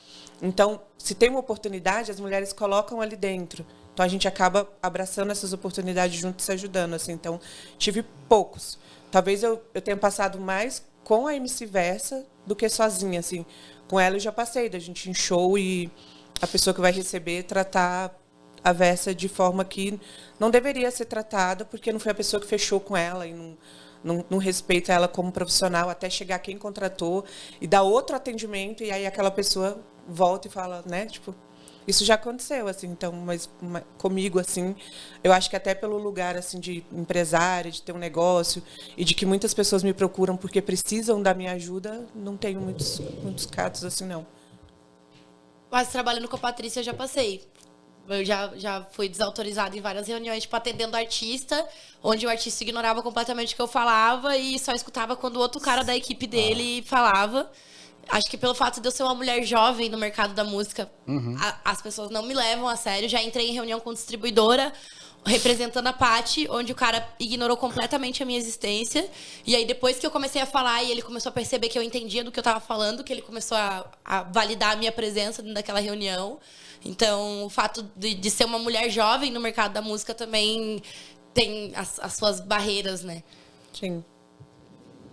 Speaker 5: Então, se tem uma oportunidade, as mulheres colocam ali dentro. Então, a gente acaba abraçando essas oportunidades juntos e se ajudando. Assim. Então, tive poucos. Talvez eu tenha passado mais com a MC Versa do que sozinha, assim. Com ela eu já passei, da gente em show e a pessoa que vai receber tratar a Versa de forma que não deveria ser tratada, porque não foi a pessoa que fechou com ela e não respeita ela como profissional, até chegar quem contratou e dar outro atendimento, e aí aquela pessoa volta e fala, né, tipo, isso já aconteceu, assim, então, mas comigo, assim, eu acho que até pelo lugar, assim, de empresária, de ter um negócio, e de que muitas pessoas me procuram porque precisam da minha ajuda, não tenho muitos casos assim, não.
Speaker 4: Mas trabalhando com a Patrícia, eu já passei. Eu já fui desautorizada em várias reuniões, tipo, atendendo artista, onde o artista ignorava completamente o que eu falava e só escutava quando o outro cara da equipe dele falava. Acho que pelo fato de eu ser uma mulher jovem no mercado da música, as pessoas não me levam a sério. Já entrei em reunião com distribuidora, representando a Paty, onde o cara ignorou completamente a minha existência. E aí, depois que eu comecei a falar e ele começou a perceber que eu entendia do que eu tava falando, que ele começou a validar a minha presença dentro daquela reunião. Então, o fato de ser uma mulher jovem no mercado da música também tem as suas barreiras, né?
Speaker 5: Sim.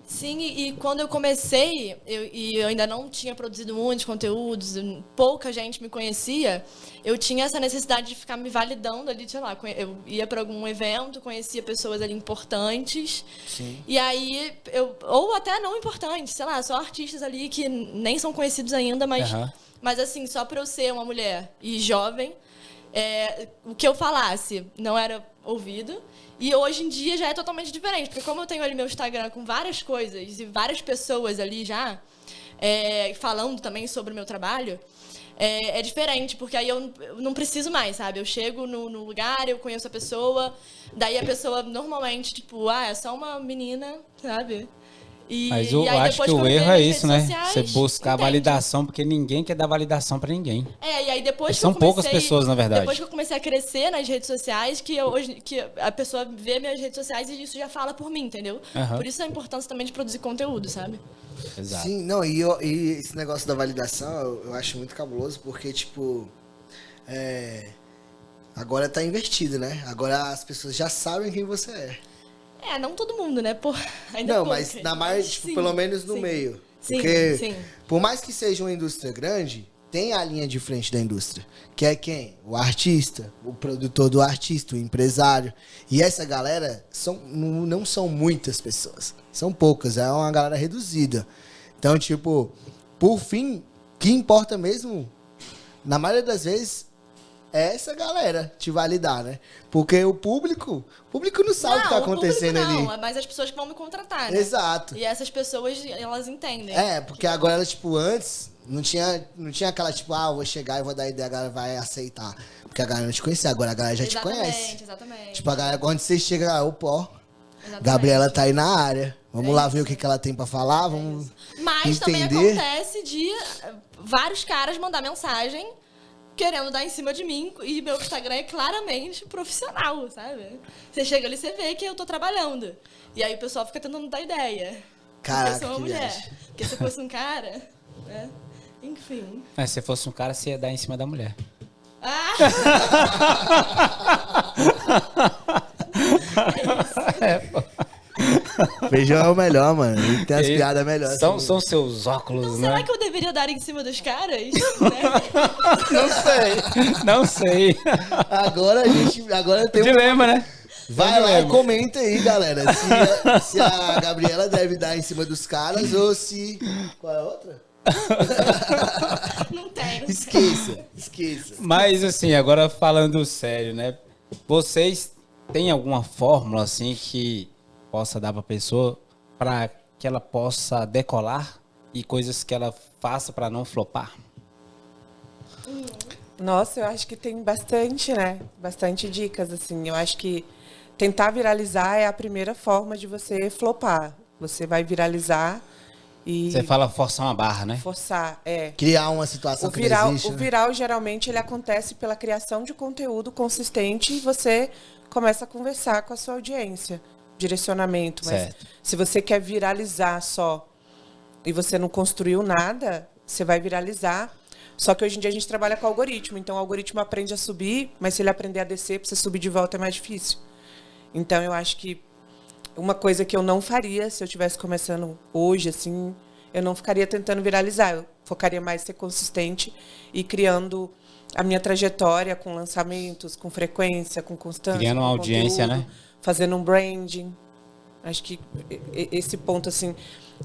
Speaker 3: Sim, e quando eu comecei, eu ainda não tinha produzido muitos conteúdos, pouca gente me conhecia, eu tinha essa necessidade de ficar me validando ali, sei lá, eu ia para algum evento, conhecia pessoas ali importantes,
Speaker 2: Sim.
Speaker 3: e aí, ou até não importantes, sei lá, só artistas ali que nem são conhecidos ainda, mas assim, só para eu ser uma mulher e jovem, o que eu falasse não era ouvido. E hoje em dia já é totalmente diferente, porque como eu tenho ali meu Instagram com várias coisas e várias pessoas ali já falando também sobre o meu trabalho, é diferente, porque aí eu não preciso mais, sabe? Eu chego no lugar, eu conheço a pessoa, daí a pessoa normalmente, tipo, é só uma menina, sabe?
Speaker 1: Mas eu acho que o erro é isso, né? Você buscar
Speaker 3: entende.
Speaker 1: validação, porque ninguém quer dar validação pra ninguém.
Speaker 3: E aí depois que
Speaker 1: São
Speaker 3: eu comecei,
Speaker 1: poucas pessoas, na verdade.
Speaker 3: Depois que eu comecei a crescer nas redes sociais, que a pessoa vê minhas redes sociais e isso já fala por mim, entendeu? Por isso a importância também de produzir conteúdo, sabe?
Speaker 1: Exato.
Speaker 2: Sim, não, e esse negócio da validação eu acho muito cabuloso, porque, tipo, agora tá invertido, né? Agora as pessoas já sabem quem você é.
Speaker 3: Não todo mundo, né? Ainda
Speaker 2: não,
Speaker 3: pouca.
Speaker 2: mas na mais, tipo, pelo menos no meio.
Speaker 3: Sim,
Speaker 2: Porque,
Speaker 3: sim.
Speaker 2: por mais que seja uma indústria grande, tem a linha de frente da indústria. Que é quem? O artista, o produtor do artista, o empresário. E essa galera não são muitas pessoas. São poucas, é uma galera reduzida. Então, tipo, por fim, o que importa mesmo, na maioria das vezes, é essa galera te validar, né? Porque o público não sabe o que tá acontecendo
Speaker 3: o público
Speaker 2: ali.
Speaker 3: Não, é mais as pessoas que vão me contratar, né?
Speaker 2: Exato.
Speaker 3: E essas pessoas, elas entendem.
Speaker 2: Porque agora ela, tipo, antes, não tinha aquela, tipo, eu vou chegar e vou dar ideia, a galera vai aceitar. Porque a galera não te conhecia, agora a galera já te conhece.
Speaker 3: Exatamente.
Speaker 2: Tipo, a galera, quando você chega, opa,
Speaker 3: Exatamente.
Speaker 2: Gabriela tá aí na área. Vamos lá ver o que ela tem pra falar, vamos
Speaker 3: Mas também
Speaker 2: entender.
Speaker 3: acontece de vários caras mandar mensagem querendo dar em cima de mim, e meu Instagram é claramente profissional, sabe? Você chega ali e você vê que eu tô trabalhando. E aí o pessoal fica tentando dar ideia.
Speaker 2: Caraca,
Speaker 3: porque eu sou uma
Speaker 2: que
Speaker 3: mulher.
Speaker 2: viagem.
Speaker 3: Porque se eu fosse um cara, né? Enfim.
Speaker 1: Mas se fosse um cara, você ia dar em cima da mulher.
Speaker 2: Feijão é o melhor, mano. Ele tem as piadas melhores.
Speaker 1: São seus óculos,
Speaker 3: Então,
Speaker 1: né?
Speaker 3: será que eu deveria dar em cima dos caras? Né?
Speaker 1: Não sei.
Speaker 2: Agora tem
Speaker 1: Dilema, né?
Speaker 2: Vai lá e comenta aí, galera. Se a Gabriela deve dar em cima dos caras ou se... Qual é a outra?
Speaker 3: Não tem.
Speaker 2: Esqueça.
Speaker 1: Mas, assim, agora falando sério, né? Vocês têm alguma fórmula, assim, que possa dar pra pessoa pra que ela possa decolar e coisas que ela faça pra não flopar?
Speaker 5: Nossa, eu acho que tem bastante, né? Bastante dicas, assim. Eu acho que tentar viralizar é a primeira forma de você flopar. Você vai viralizar e...
Speaker 1: Você fala forçar uma barra, né?
Speaker 5: Forçar,
Speaker 2: Criar uma situação que não existe,
Speaker 5: O viral, geralmente, ele acontece pela criação de conteúdo consistente e você começa a conversar com a sua audiência. Direcionamento. Mas
Speaker 1: certo.
Speaker 5: Se você quer viralizar só e você não construiu nada, você vai viralizar. Só que hoje em dia a gente trabalha com algoritmo. Então, o algoritmo aprende a subir, mas se ele aprender a descer, para você subir de volta é mais difícil. Então, eu acho que uma coisa que eu não faria se eu estivesse começando hoje, assim, eu não ficaria tentando viralizar. Eu focaria mais em ser consistente e criando a minha trajetória com lançamentos, com frequência, com constância.
Speaker 1: Criando uma audiência,
Speaker 5: conteúdo,
Speaker 1: né?
Speaker 5: Fazendo um branding. Acho que esse ponto, assim,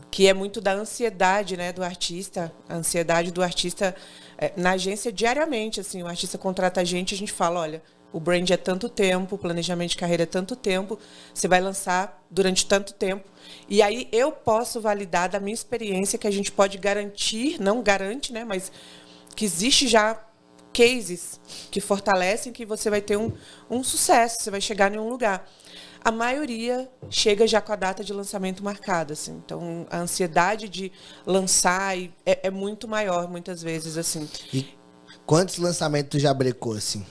Speaker 5: que é muito da ansiedade, né, do artista. A ansiedade do artista na agência diariamente, assim, o artista contrata a gente fala, olha, o brand é tanto tempo, o planejamento de carreira é tanto tempo, você vai lançar durante tanto tempo. E aí eu posso validar da minha experiência que a gente pode garantir, não garante, né, mas que existe já cases que fortalecem que você vai ter um sucesso, você vai chegar em um lugar. A maioria chega já com a data de lançamento marcada, assim. Então, a ansiedade de lançar é muito maior, muitas vezes, assim.
Speaker 2: E quantos lançamentos tu já brecou, assim?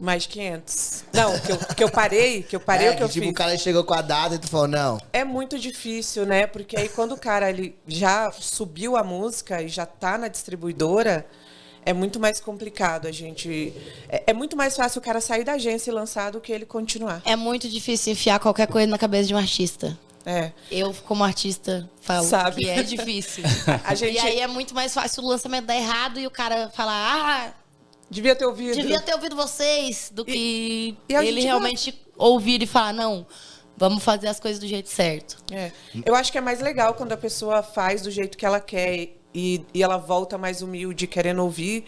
Speaker 5: Mais de 500. Não, que eu parei o que eu
Speaker 2: tipo,
Speaker 5: fiz.
Speaker 2: o cara chegou com a data e tu falou, não.
Speaker 5: É muito difícil, né? Porque aí quando o cara ele já subiu a música e já tá na distribuidora, é muito mais complicado a gente... É muito mais fácil o cara sair da agência e lançar do que ele continuar.
Speaker 4: É muito difícil enfiar qualquer coisa na cabeça de um artista. Eu, como artista, falo que é difícil. E aí é muito mais fácil o lançamento dar errado e o cara falar,
Speaker 5: devia ter ouvido
Speaker 4: vocês, do que
Speaker 5: e a
Speaker 4: ele
Speaker 5: gente
Speaker 4: realmente ouvir e falar, não, vamos fazer as coisas do jeito certo.
Speaker 5: Eu acho que é mais legal quando a pessoa faz do jeito que ela quer e ela volta mais humilde, querendo ouvir,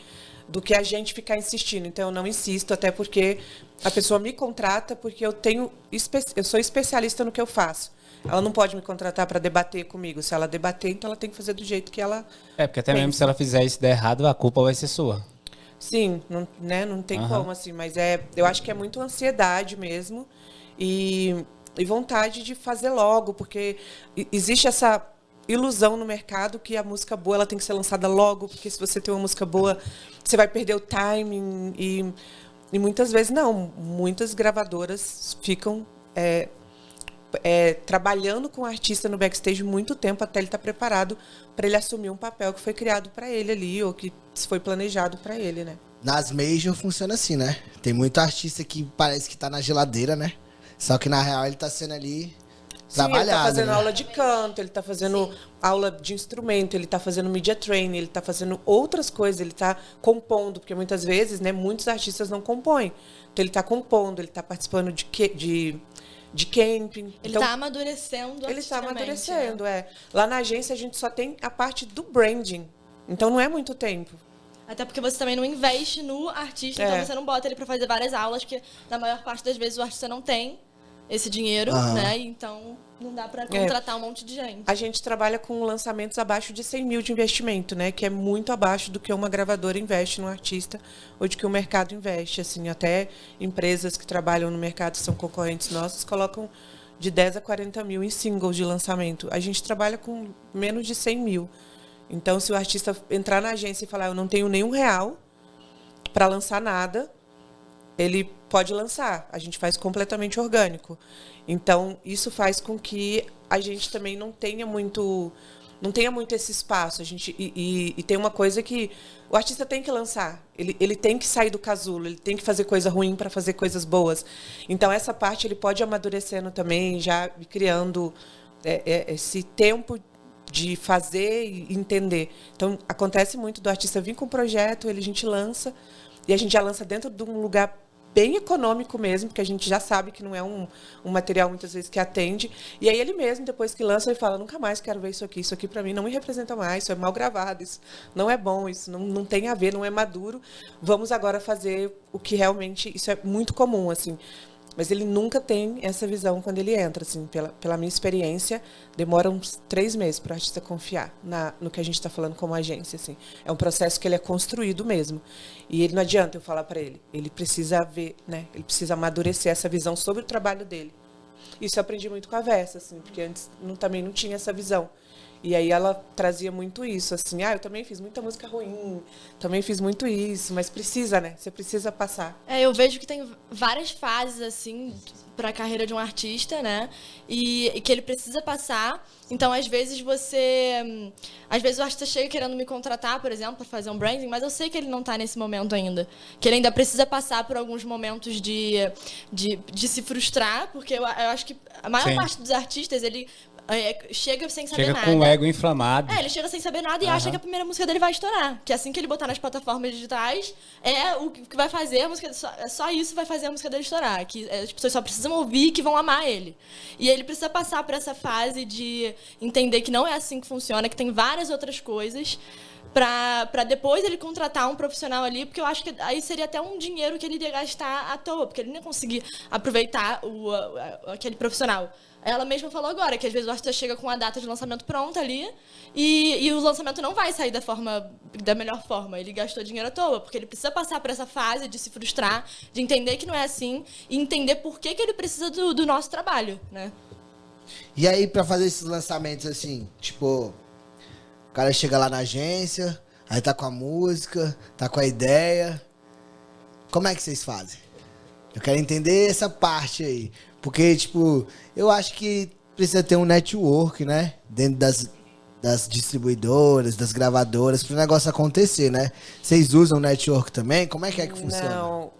Speaker 5: do que a gente ficar insistindo. Então, eu não insisto, até porque a pessoa me contrata porque eu sou especialista no que eu faço. Ela não pode me contratar para debater comigo. Se ela debater, então ela tem que fazer do jeito que ela
Speaker 1: porque até
Speaker 5: pensa.
Speaker 1: mesmo se ela fizer isso der errado, a culpa vai ser sua.
Speaker 5: Sim, não tem como, assim. Mas eu acho que é muito ansiedade mesmo e vontade de fazer logo, porque existe essa ilusão no mercado que a música boa ela tem que ser lançada logo, porque se você tem uma música boa, você vai perder o timing. E muitas vezes não. Muitas gravadoras ficam... trabalhando com o artista no backstage muito tempo até ele estar preparado para ele assumir um papel que foi criado para ele ali ou que foi planejado para ele, né?
Speaker 2: Nas major funciona assim, né? Tem muito artista que parece que tá na geladeira, né? Só que na real ele tá sendo ali trabalhado.
Speaker 5: Ele tá fazendo
Speaker 2: né?
Speaker 5: aula de canto, ele tá fazendo aula de instrumento, ele tá fazendo media training, ele tá fazendo outras coisas, ele tá compondo, porque muitas vezes, né, muitos artistas não compõem. Então ele tá compondo, ele tá participando de camping.
Speaker 3: Ele
Speaker 5: então,
Speaker 3: tá amadurecendo.
Speaker 5: Ele está
Speaker 3: artisticamente,
Speaker 5: amadurecendo,
Speaker 3: né?
Speaker 5: Lá na agência a gente só tem a parte do branding. Então não é muito tempo.
Speaker 3: Até porque você também não investe no artista, então você não bota ele pra fazer várias aulas, porque na maior parte das vezes o artista não tem esse dinheiro, né? Então não dá pra contratar um monte de gente.
Speaker 5: A gente trabalha com lançamentos abaixo de 100 mil de investimento, né? Que é muito abaixo do que uma gravadora investe no artista ou de que o mercado investe. Assim, até empresas que trabalham no mercado, são concorrentes nossos, colocam de 10 a 40 mil em singles de lançamento. A gente trabalha com menos de 100 mil. Então, se o artista entrar na agência e falar, eu não tenho nenhum real para lançar nada, ele pode lançar. A gente faz completamente orgânico. Então, isso faz com que a gente também não tenha muito esse espaço. E tem uma coisa que o artista tem que lançar. Ele tem que sair do casulo, ele tem que fazer coisa ruim para fazer coisas boas. Então, essa parte ele pode ir amadurecendo também, já criando esse tempo de fazer e entender. Então, acontece muito do artista vir com um projeto, a gente lança, e a gente já lança dentro de um lugar bem econômico mesmo, porque a gente já sabe que não é um material, muitas vezes, que atende. E aí ele mesmo, depois que lança, ele fala, nunca mais quero ver isso aqui para mim não me representa mais, isso é mal gravado, isso não é bom, isso não tem a ver, não é maduro. Vamos agora fazer o que realmente... Isso é muito comum, assim. Mas ele nunca tem essa visão quando ele entra, assim, pela minha experiência, demora uns 3 meses para o artista confiar no que a gente está falando como agência, assim. É um processo que ele é construído mesmo. E ele não adianta eu falar para ele precisa ver, né? Ele precisa amadurecer essa visão sobre o trabalho dele. Isso eu aprendi muito com a Versa, assim, porque antes também não tinha essa visão. E aí ela trazia muito isso, assim, eu também fiz muita música ruim, também fiz muito isso, mas precisa, né? Você precisa passar.
Speaker 3: Eu vejo que tem várias fases, assim, pra carreira de um artista, né? E que ele precisa passar. Então, às vezes o artista chega querendo me contratar, por exemplo, para fazer um branding, mas eu sei que ele não tá nesse momento ainda. Que ele ainda precisa passar por alguns momentos de se frustrar, porque eu acho que a maior parte dos artistas, ele chega sem saber nada.
Speaker 1: Chega com o ego inflamado.
Speaker 3: Ele chega sem saber nada e acha que a primeira música dele vai estourar. Que assim que ele botar nas plataformas digitais, é o que vai fazer a música... Só isso vai fazer a música dele estourar. Que as pessoas só precisam ouvir que vão amar ele. E ele precisa passar por essa fase de entender que não é assim que funciona, que tem várias outras coisas, pra depois ele contratar um profissional ali, porque eu acho que aí seria até um dinheiro que ele ia gastar à toa, porque ele não ia conseguir aproveitar aquele profissional. Ela mesma falou agora que às vezes o artista chega com a data de lançamento pronta ali e o lançamento não vai sair da melhor forma. Ele gastou dinheiro à toa, porque ele precisa passar por essa fase de se frustrar, de entender que não é assim e entender por que ele precisa do nosso trabalho, né?
Speaker 2: E aí, pra fazer esses lançamentos assim, tipo, o cara chega lá na agência, aí tá com a música, tá com a ideia. Como é que vocês fazem? Eu quero entender essa parte aí. Porque, tipo, eu acho que precisa ter um network, né? Dentro das distribuidoras, das gravadoras, para o negócio acontecer, né? Vocês usam network também? Como é que funciona?
Speaker 5: Não,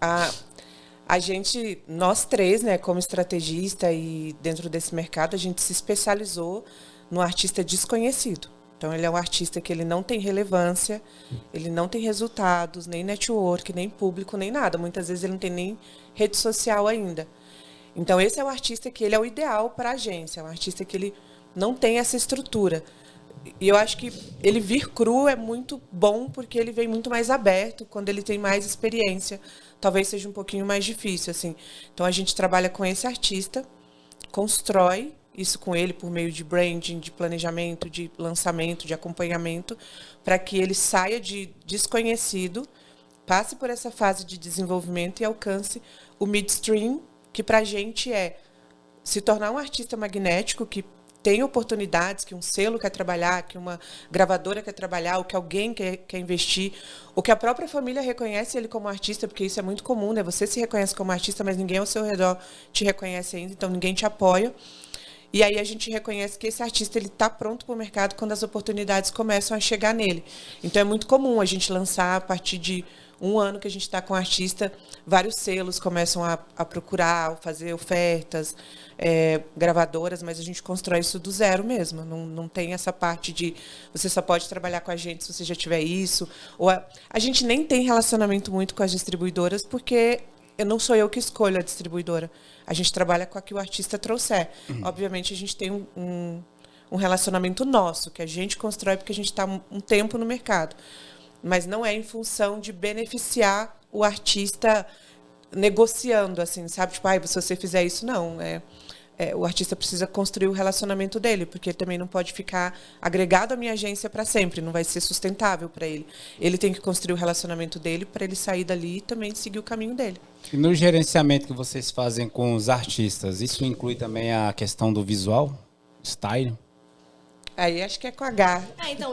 Speaker 5: a gente, nós três, né, como estrategista e dentro desse mercado, a gente se especializou no artista desconhecido. Então, ele é um artista que ele não tem relevância, ele não tem resultados, nem network, nem público, nem nada. Muitas vezes ele não tem nem rede social ainda. Então, esse é o artista que ele é o ideal para a agência, é um artista que ele não tem essa estrutura. E eu acho que ele vir cru é muito bom, porque ele vem muito mais aberto, quando ele tem mais experiência. Talvez seja um pouquinho mais difícil, assim. Então, a gente trabalha com esse artista, constrói isso com ele por meio de branding, de planejamento, de lançamento, de acompanhamento, para que ele saia de desconhecido, passe por essa fase de desenvolvimento e alcance o midstream, que para a gente é se tornar um artista magnético, que tem oportunidades, que um selo quer trabalhar, que uma gravadora quer trabalhar, ou que alguém quer investir, ou que a própria família reconhece ele como artista, porque isso é muito comum, né? Você se reconhece como artista, mas ninguém ao seu redor te reconhece ainda, então ninguém te apoia. E aí a gente reconhece que esse artista ele está pronto para o mercado quando as oportunidades começam a chegar nele. Então é muito comum a gente lançar a partir de um ano que a gente está com o artista, vários selos começam a procurar, fazer ofertas, gravadoras, mas a gente constrói isso do zero mesmo. Não tem essa parte de você só pode trabalhar com a gente se você já tiver isso. Ou a gente nem tem relacionamento muito com as distribuidoras, porque não sou eu que escolho a distribuidora. A gente trabalha com a que o artista trouxer. Obviamente, a gente tem um relacionamento nosso, que a gente constrói porque a gente está um tempo no mercado. Mas não é em função de beneficiar o artista negociando, assim, sabe? Tipo, se você fizer isso, não. O artista precisa construir o relacionamento dele, porque ele também não pode ficar agregado à minha agência para sempre, não vai ser sustentável para ele. Ele tem que construir o relacionamento dele para ele sair dali e também seguir o caminho dele.
Speaker 1: E no gerenciamento que vocês fazem com os artistas, isso inclui também a questão do visual, style?
Speaker 5: Aí acho que é com H.
Speaker 3: Então,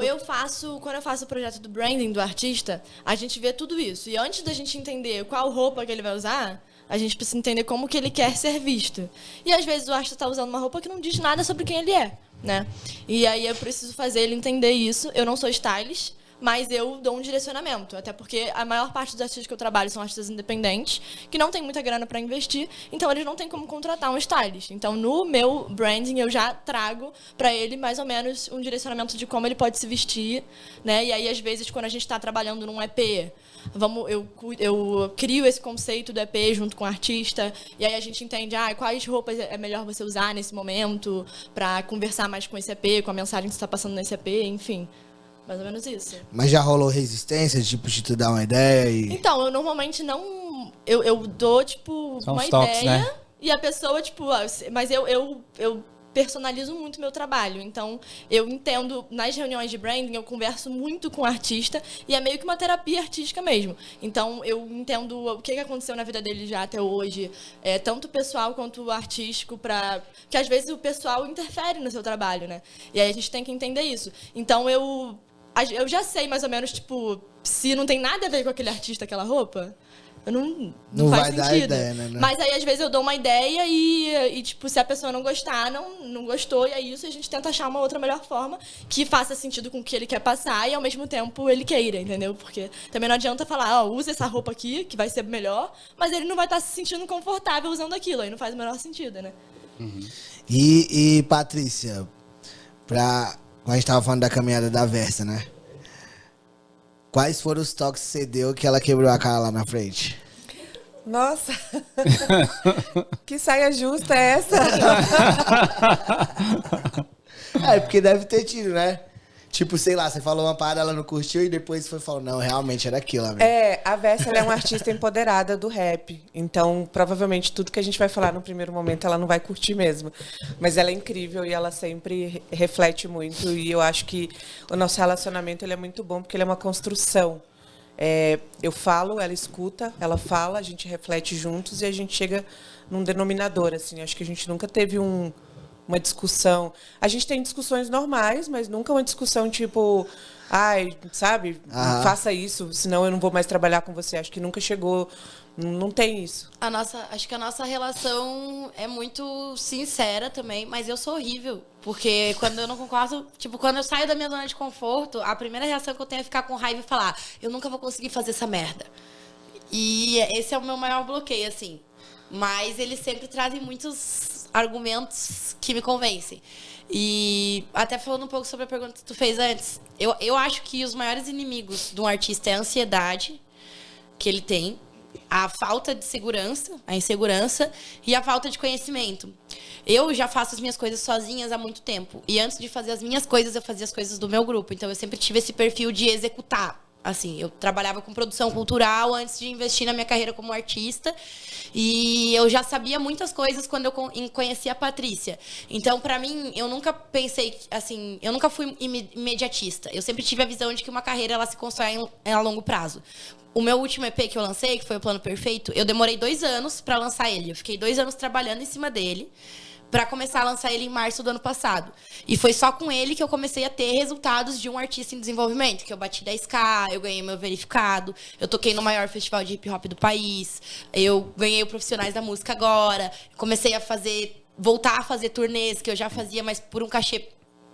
Speaker 3: quando eu faço o projeto do branding do artista, a gente vê tudo isso. E antes da gente entender qual roupa que ele vai usar, a gente precisa entender como que ele quer ser visto. E às vezes o artista está usando uma roupa que não diz nada sobre quem ele é, né? E aí eu preciso fazer ele entender isso. Eu não sou stylist, mas eu dou um direcionamento. Até porque a maior parte dos artistas que eu trabalho são artistas independentes, que não tem muita grana para investir, então eles não têm como contratar um stylist. Então, no meu branding, eu já trago para ele mais ou menos um direcionamento de como ele pode se vestir, né? E aí, às vezes, quando a gente está trabalhando num EP, eu crio esse conceito do EP junto com o artista, e aí a gente entende quais roupas é melhor você usar nesse momento para conversar mais com esse EP, com a mensagem que você está passando nesse EP, enfim. Mais ou menos isso.
Speaker 2: Mas já rolou resistência, tipo, de tu dar uma ideia e...
Speaker 3: Então, eu normalmente não... Eu dou, tipo,
Speaker 1: São
Speaker 3: uma
Speaker 1: toques,
Speaker 3: ideia,
Speaker 1: né?
Speaker 3: E a pessoa, tipo... Mas eu personalizo muito o meu trabalho. Então, eu entendo... Nas reuniões de branding, eu converso muito com o artista e é meio que uma terapia artística mesmo. Então, eu entendo o que aconteceu na vida dele já até hoje, tanto pessoal quanto artístico, que às vezes o pessoal interfere no seu trabalho, né? E aí a gente tem que entender isso. Então, eu já sei mais ou menos, tipo, se não tem nada a ver com aquele artista, aquela roupa, não faz
Speaker 2: vai
Speaker 3: sentido.
Speaker 2: dar ideia, né?
Speaker 3: Mas aí, às vezes, eu dou uma ideia e tipo, se a pessoa não gostar, não gostou, e é isso, a gente tenta achar uma outra melhor forma que faça sentido com o que ele quer passar e, ao mesmo tempo, ele queira, entendeu? Porque também não adianta falar, usa essa roupa aqui, que vai ser melhor, mas ele não vai estar se sentindo confortável usando aquilo, aí não faz o menor sentido, né?
Speaker 2: Uhum. E Patrícia, quando a gente tava falando da caminhada da Versa, né? Quais foram os toques que você deu que ela quebrou a cara lá na frente?
Speaker 5: Nossa! Que saia justa é essa?
Speaker 2: Porque deve ter tido, né? Tipo, sei lá, você falou uma parada, ela não curtiu e depois foi falando, não, realmente era aquilo, amigo.
Speaker 5: A Versa é uma artista empoderada do rap. Então, provavelmente, tudo que a gente vai falar no primeiro momento, ela não vai curtir mesmo. Mas ela é incrível e ela sempre reflete muito. E eu acho que o nosso relacionamento ele é muito bom, porque ele é uma construção. Eu falo, ela escuta, ela fala, a gente reflete juntos e a gente chega num denominador, assim. Acho que a gente nunca teve uma discussão. A gente tem discussões normais, mas nunca uma discussão tipo, sabe, faça isso, senão eu não vou mais trabalhar com você. Acho que nunca chegou Não tem isso.
Speaker 4: Acho que a nossa relação é muito sincera também, mas eu sou horrível. Porque quando eu não concordo, tipo, quando eu saio da minha zona de conforto, a primeira reação que eu tenho é ficar com raiva e falar, eu nunca vou conseguir fazer essa merda. E esse é o meu maior bloqueio, assim. Mas eles sempre trazem muitos argumentos que me convencem. E até falando um pouco sobre a pergunta que tu fez antes, eu acho que os maiores inimigos de um artista é a ansiedade que ele tem, a falta de segurança, a insegurança e a falta de conhecimento. Eu já faço as minhas coisas sozinhas há muito tempo. E antes de fazer as minhas coisas, eu fazia as coisas do meu grupo. Então, eu sempre tive esse perfil de executar. Assim, eu trabalhava com produção cultural antes de investir na minha carreira como artista. E eu já sabia muitas coisas quando eu conheci a Patrícia. Então, pra mim, eu nunca pensei, assim, eu nunca fui imediatista. Eu sempre tive a visão de que uma carreira, ela se constrói a longo prazo. O meu último EP que eu lancei, que foi o Plano Perfeito, eu demorei 2 anos pra lançar ele. Eu fiquei 2 anos trabalhando em cima dele, para começar a lançar ele em março do ano passado. E foi só com ele que eu comecei a ter resultados de um artista em desenvolvimento, que eu bati 10K, eu ganhei meu verificado, eu toquei no maior festival de hip hop do país, eu ganhei o Profissionais da Música agora, comecei a voltar a fazer turnês, que eu já fazia, mas por um cachê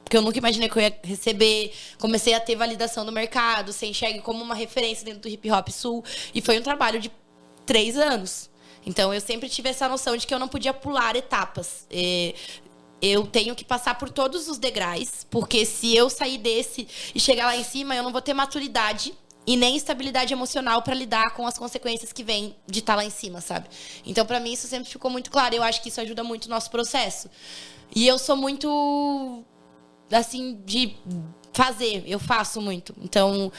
Speaker 4: que eu nunca imaginei que eu ia receber. Comecei a ter validação do mercado, ser enxergue como uma referência dentro do hip hop sul. E foi um trabalho de 3 anos. Então, eu sempre tive essa noção de que eu não podia pular etapas. Eu tenho que passar por todos os degraus, porque se eu sair desse e chegar lá em cima, eu não vou ter maturidade e nem estabilidade emocional para lidar com as consequências que vêm de estar lá em cima, sabe? Então, para mim, isso sempre ficou muito claro. Eu acho que isso ajuda muito o nosso processo. E eu sou muito, assim, de fazer. Eu faço muito. Então,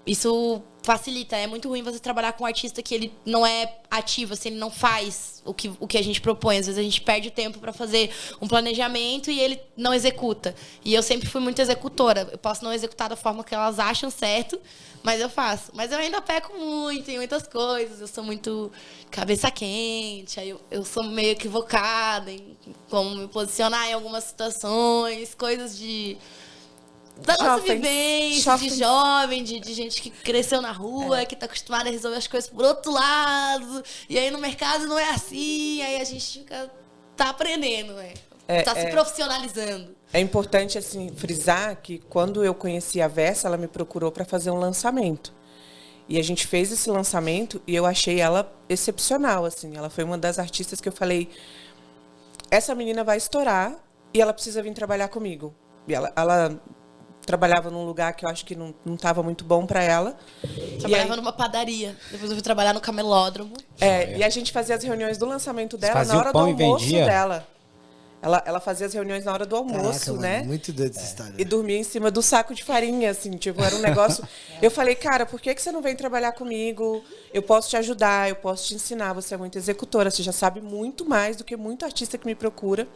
Speaker 4: isso facilita. É muito ruim você trabalhar com um artista que ele não é ativo, assim, ele não faz o que a gente propõe. Às vezes a gente perde tempo para fazer um planejamento e ele não executa. E eu sempre fui muito executora. Eu posso não executar da forma que elas acham certo, mas eu faço. Mas eu ainda peco muito em muitas coisas. Eu sou muito cabeça quente, aí eu sou meio equivocada em como me posicionar em algumas situações, coisas da nossa vivência, de jovem, de gente que cresceu na rua, que tá acostumada a resolver as coisas por outro lado. E aí no mercado não é assim, aí a gente tá aprendendo, né? Tá se profissionalizando.
Speaker 5: É importante, assim, frisar que quando eu conheci a Versa, ela me procurou para fazer um lançamento. E a gente fez esse lançamento e eu achei ela excepcional, assim. Ela foi uma das artistas que eu falei, essa menina vai estourar e ela precisa vir trabalhar comigo. E ela trabalhava num lugar que eu acho que não estava muito bom para ela.
Speaker 4: Trabalhava numa padaria. Depois eu fui trabalhar no camelódromo.
Speaker 5: E a gente fazia as reuniões do lançamento dela na hora do almoço dela. Ela fazia as reuniões na hora do almoço, né?
Speaker 2: Muito doido essa história.
Speaker 5: E dormia em cima do saco de farinha, assim, tipo, era um negócio... Eu falei, cara, por que você não vem trabalhar comigo? Eu posso te ajudar, eu posso te ensinar, você é muito executora, você já sabe muito mais do que muito artista que me procura.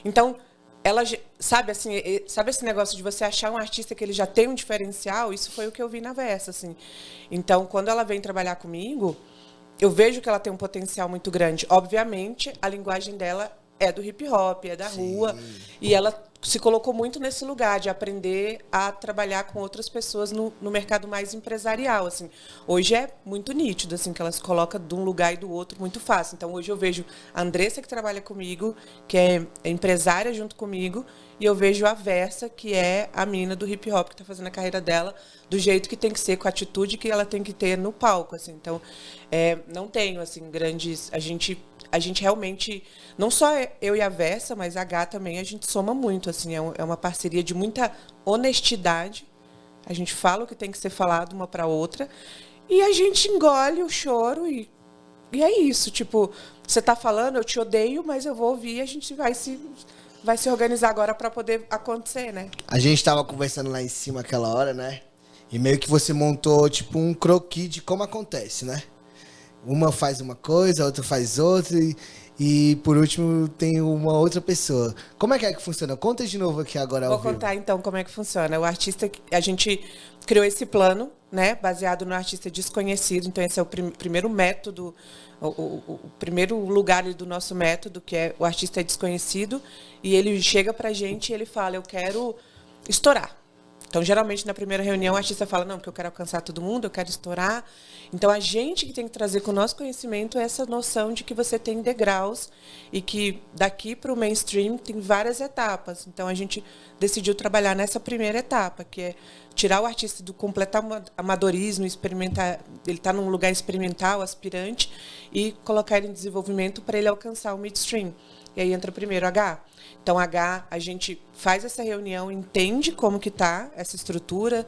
Speaker 5: Então, ela, sabe, assim, sabe esse negócio de você achar um artista que ele já tem um diferencial? Isso foi o que eu vi na Versa, assim. Então, quando ela vem trabalhar comigo, eu vejo que ela tem um potencial muito grande. Obviamente, a linguagem dela é do hip hop, é da rua, e ela se colocou muito nesse lugar de aprender a trabalhar com outras pessoas no mercado mais empresarial, assim. Hoje é muito nítido, assim, que ela se coloca de um lugar e do outro muito fácil. Então, hoje eu vejo a Andressa, que trabalha comigo, que é empresária junto comigo, e eu vejo a Versa, que é a mina do hip hop, que está fazendo a carreira dela do jeito que tem que ser, com a atitude que ela tem que ter no palco, assim. Então, não tenho, assim, grandes... A gente realmente, não só eu e a Versa, mas a Gá também, a gente soma muito, assim, é uma parceria de muita honestidade. A gente fala o que tem que ser falado uma para outra e a gente engole o choro e é isso, tipo, você tá falando, eu te odeio, mas eu vou ouvir e a gente vai se organizar agora para poder acontecer, né?
Speaker 2: A gente tava conversando lá em cima aquela hora, né? E meio que você montou, tipo, um croquis de como acontece, né? Uma faz uma coisa, a outra faz outra e por último tem uma outra pessoa. Como é que funciona? Conta de novo aqui agora ao vivo.
Speaker 5: Vou contar então como é que funciona. O artista, a gente criou esse plano, né, baseado no artista desconhecido. Então esse é o primeiro método, o primeiro lugar do nosso método, que é o artista é desconhecido e ele chega pra gente e ele fala, eu quero estourar. Então, geralmente, na primeira reunião, o artista fala, não, porque eu quero alcançar todo mundo, eu quero estourar. Então, a gente que tem que trazer com o nosso conhecimento essa noção de que você tem degraus e que daqui para o mainstream tem várias etapas. Então, a gente decidiu trabalhar nessa primeira etapa, que é tirar o artista do completo amadorismo, experimentar, ele está num lugar experimental, aspirante, e colocar ele em desenvolvimento para ele alcançar o midstream. E aí entra primeiro H. Então, H, a gente faz essa reunião, entende como que está essa estrutura,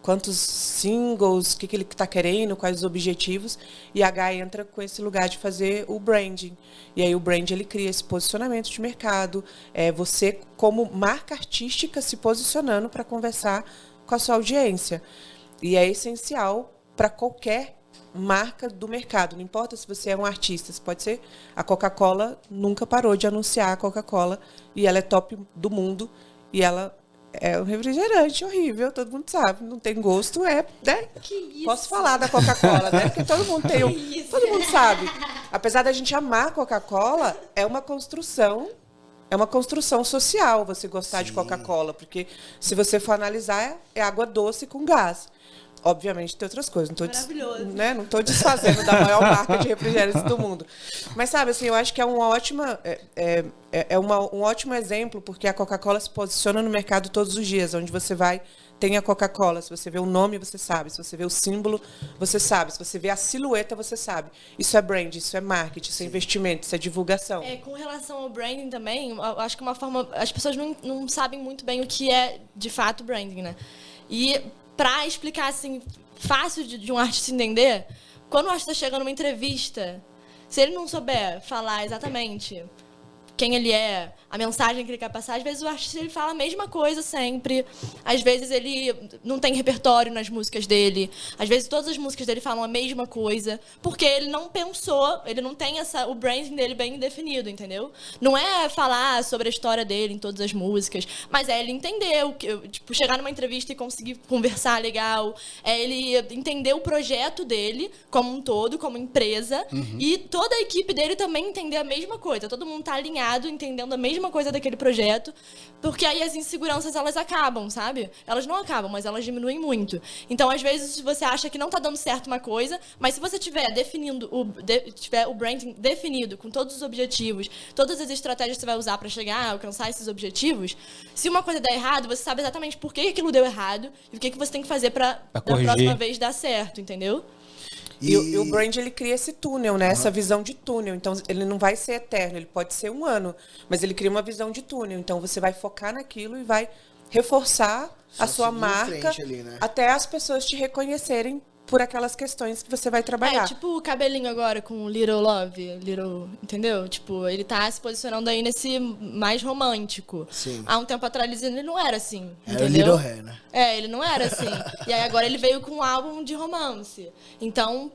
Speaker 5: quantos singles, o que ele está querendo, quais os objetivos, e H entra com esse lugar de fazer o branding. E aí o branding ele cria esse posicionamento de mercado, você como marca artística se posicionando para conversar com a sua audiência. E é essencial para qualquer marca do mercado. Não importa se você é um artista, pode ser a Coca-Cola nunca parou de anunciar a Coca-Cola e ela é top do mundo e ela é um refrigerante horrível, todo mundo sabe, não tem gosto, né?
Speaker 4: Que isso?
Speaker 5: Posso falar da Coca-Cola, né? Porque todo mundo tem, todo mundo sabe. Apesar da gente amar a Coca-Cola, é uma construção social você gostar de Coca-Cola, porque se você for analisar, é água doce com gás. Obviamente tem outras coisas.
Speaker 3: Maravilhoso.
Speaker 5: Não estou desfazendo da maior marca de refrigerantes do mundo. Mas, sabe, assim, eu acho que é um ótimo exemplo, porque a Coca-Cola se posiciona no mercado todos os dias. Onde você vai, tem a Coca-Cola. Se você vê o nome, você sabe. Se você vê o símbolo, você sabe. Se você vê a silhueta, você sabe. Isso é brand, isso é marketing, isso é investimento, isso é divulgação.
Speaker 3: Com relação ao branding também, eu acho que uma forma... As pessoas não sabem muito bem o que é, de fato, branding, né? E para explicar assim, fácil de um artista entender, quando o artista chega numa entrevista, se ele não souber falar exatamente quem ele é, a mensagem que ele quer passar, às vezes o artista ele fala a mesma coisa sempre, às vezes ele não tem repertório nas músicas dele, às vezes todas as músicas dele falam a mesma coisa, porque ele não pensou, ele não tem o branding dele bem definido, entendeu? Não é falar sobre a história dele em todas as músicas, mas é ele entender, tipo, chegar numa entrevista e conseguir conversar legal, é ele entender o projeto dele como um todo, como empresa, e toda a equipe dele também entender a mesma coisa, todo mundo tá alinhado, entendendo a mesma coisa daquele projeto, porque aí as inseguranças, elas acabam, sabe? Elas não acabam, mas elas diminuem muito. Então, às vezes, você acha que não tá dando certo uma coisa, mas se você tiver tiver o branding definido, com todos os objetivos, todas as estratégias que você vai usar para chegar a alcançar esses objetivos, se uma coisa der errado, você sabe exatamente por que aquilo deu errado e o que você tem que fazer para da próxima vez dar certo, entendeu?
Speaker 5: E o brand, ele cria esse túnel, né? Essa visão de túnel. Então, ele não vai ser eterno, ele pode ser um ano, mas ele cria uma visão de túnel. Então, você vai focar naquilo e vai reforçar a sua marca ali, né? Até as pessoas te reconhecerem por aquelas questões que você vai trabalhar.
Speaker 3: Tipo o cabelinho agora com Little Love, entendeu? Tipo, ele tá se posicionando aí nesse mais romântico. Sim. Há um tempo atrás ele não era assim,
Speaker 2: era
Speaker 3: entendeu?
Speaker 2: Little Hair, né?
Speaker 3: Ele não era assim. E aí agora ele veio com um álbum de romance. Então,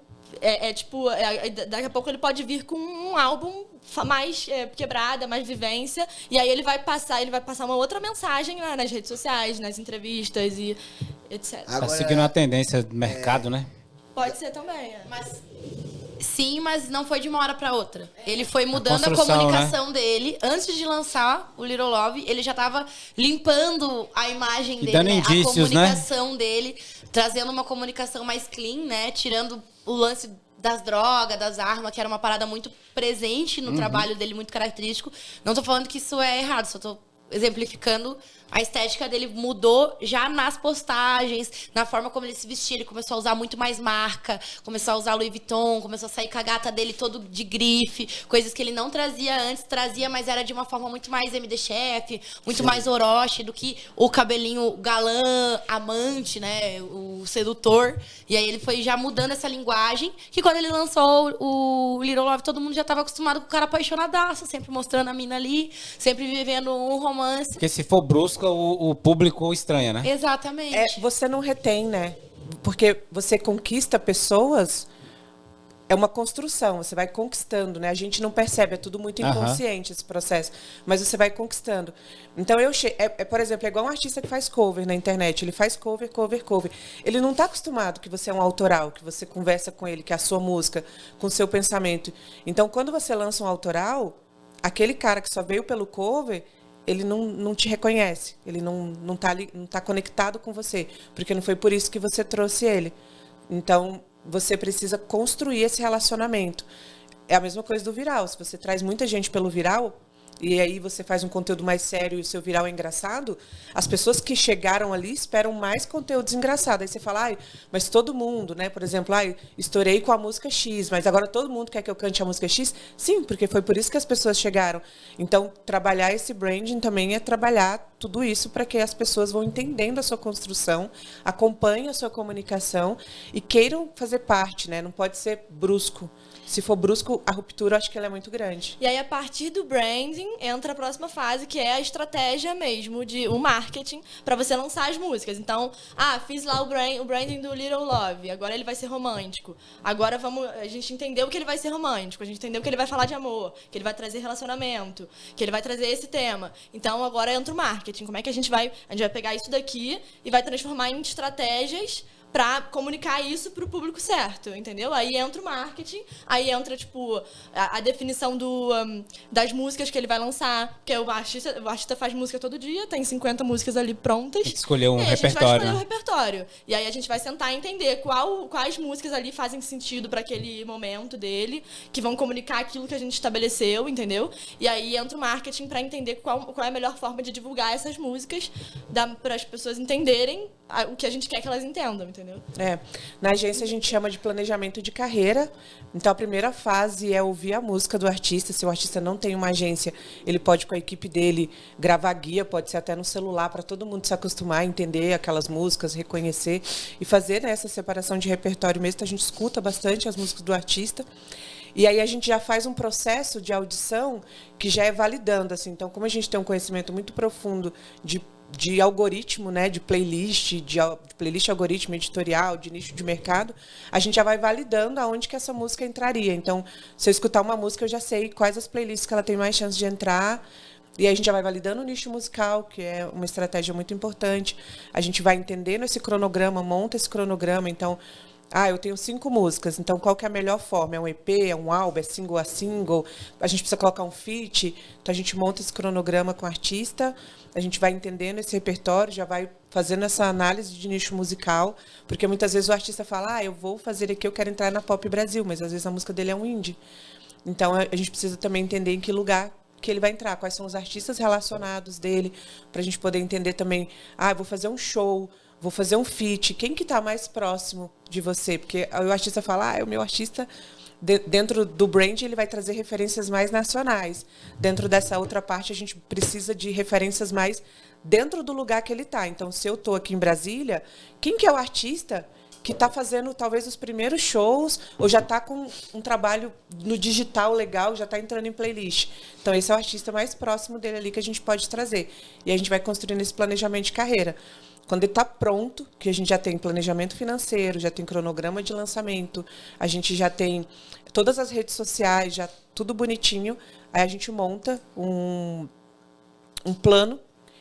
Speaker 3: daqui a pouco ele pode vir com um álbum mais quebrada, mais vivência, e aí ele vai passar uma outra mensagem nas redes sociais, nas entrevistas e etc.
Speaker 1: Tá seguindo a tendência do mercado, né?
Speaker 3: Pode ser também,
Speaker 4: Sim, mas não foi de uma hora para outra. Ele foi mudando a comunicação dele. Antes de lançar o Little Love, ele já estava limpando a imagem dele,
Speaker 1: dando indícios,
Speaker 4: a comunicação dele, trazendo uma comunicação mais clean, né? Tirando o lance das drogas, das armas, que era uma parada muito presente no trabalho dele, muito característico. Não tô falando que isso é errado, só tô exemplificando. A estética dele mudou já nas postagens, na forma como ele se vestia. Ele começou a usar muito mais marca, começou a usar Louis Vuitton, começou a sair com a gata dele todo de grife, coisas que ele não trazia antes, mas era de uma forma muito mais MD Chef, muito mais Orochi do que o cabelinho galã, amante, né, o sedutor. E aí ele foi já mudando essa linguagem, que quando ele lançou o Little Love, todo mundo já estava acostumado com o cara apaixonadaço, sempre mostrando a mina ali, sempre vivendo um romance.
Speaker 1: Porque se for brusco, o público estranha, né?
Speaker 4: Exatamente.
Speaker 5: Você não retém, né? Porque você conquista pessoas, é uma construção, você vai conquistando, né? A gente não percebe, é tudo muito inconsciente esse processo, mas você vai conquistando. Então, por exemplo, é igual um artista que faz cover na internet, ele faz cover. Ele não está acostumado que você é um autoral, que você conversa com ele, que é a sua música, com o seu pensamento. Então, quando você lança um autoral, aquele cara que só veio pelo cover, ele não te reconhece, ele não tá conectado com você, porque não foi por isso que você trouxe ele. Então, você precisa construir esse relacionamento. É a mesma coisa do viral. Se você traz muita gente pelo viral, e aí você faz um conteúdo mais sério e o seu viral é engraçado, as pessoas que chegaram ali esperam mais conteúdos engraçados. Aí você fala, mas todo mundo, né? Por exemplo, estourei com a música X, mas agora todo mundo quer que eu cante a música X? Sim, porque foi por isso que as pessoas chegaram. Então, trabalhar esse branding também é trabalhar tudo isso para que as pessoas vão entendendo a sua construção, acompanhem a sua comunicação e queiram fazer parte, né? Não pode ser brusco. Se for brusco, a ruptura, eu acho que ela é muito grande.
Speaker 3: E aí, a partir do branding, entra a próxima fase, que é a estratégia mesmo, o marketing, para você lançar as músicas. Então, fiz lá o branding do Little Love, agora ele vai ser romântico. Agora a gente entendeu que ele vai ser romântico, a gente entendeu que ele vai falar de amor, que ele vai trazer relacionamento, que ele vai trazer esse tema. Então, agora entra o marketing. Como é que a gente vai pegar isso daqui e vai transformar em estratégias para comunicar isso para o público certo, entendeu? Aí entra o marketing, aí entra, tipo, a definição das músicas que ele vai lançar, porque o artista faz música todo dia, tem 50 músicas ali prontas.
Speaker 1: Tem que escolher um
Speaker 3: repertório. A gente vai escolher um repertório. E aí a gente vai sentar e entender quais músicas ali fazem sentido para aquele momento dele, que vão comunicar aquilo que a gente estabeleceu, entendeu? E aí entra o marketing para entender qual é a melhor forma de divulgar essas músicas, para as pessoas entenderem o que a gente quer que elas entendam, entendeu?
Speaker 5: Na agência a gente chama de planejamento de carreira. Então a primeira fase é ouvir a música do artista. Se o artista não tem uma agência, ele pode com a equipe dele gravar guia, pode ser até no celular, para todo mundo se acostumar a entender aquelas músicas, reconhecer e fazer essa separação de repertório mesmo. Então, a gente escuta bastante as músicas do artista. E aí a gente já faz um processo de audição que já é validando, assim. Então, como a gente tem um conhecimento muito profundo de algoritmo, né, de playlist algoritmo editorial, de nicho de mercado, a gente já vai validando aonde que essa música entraria. Então, se eu escutar uma música, eu já sei quais as playlists que ela tem mais chance de entrar. E aí a gente já vai validando o nicho musical, que é uma estratégia muito importante. A gente vai entendendo esse cronograma, monta esse cronograma. Então, eu tenho 5 músicas, então qual que é a melhor forma? É um EP, é um álbum, é single a single? A gente precisa colocar um feat? Então a gente monta esse cronograma com o artista, a gente vai entendendo esse repertório, já vai fazendo essa análise de nicho musical, porque muitas vezes o artista fala, eu vou fazer aqui, eu quero entrar na Pop Brasil, mas às vezes a música dele é um indie. Então a gente precisa também entender em que lugar que ele vai entrar, quais são os artistas relacionados dele, para a gente poder entender também, eu vou fazer um show, vou fazer um feat, quem que está mais próximo de você? Porque o artista fala, o meu artista, dentro do brand, ele vai trazer referências mais nacionais. Dentro dessa outra parte, a gente precisa de referências mais dentro do lugar que ele está. Então, se eu estou aqui em Brasília, quem que é o artista que está fazendo, talvez, os primeiros shows, ou já está com um trabalho no digital legal, já está entrando em playlist? Então, esse é o artista mais próximo dele ali que a gente pode trazer. E a gente vai construindo esse planejamento de carreira. Quando ele está pronto, que a gente já tem planejamento financeiro, já tem cronograma de lançamento, a gente já tem todas as redes sociais, já tudo bonitinho, aí a gente monta um plano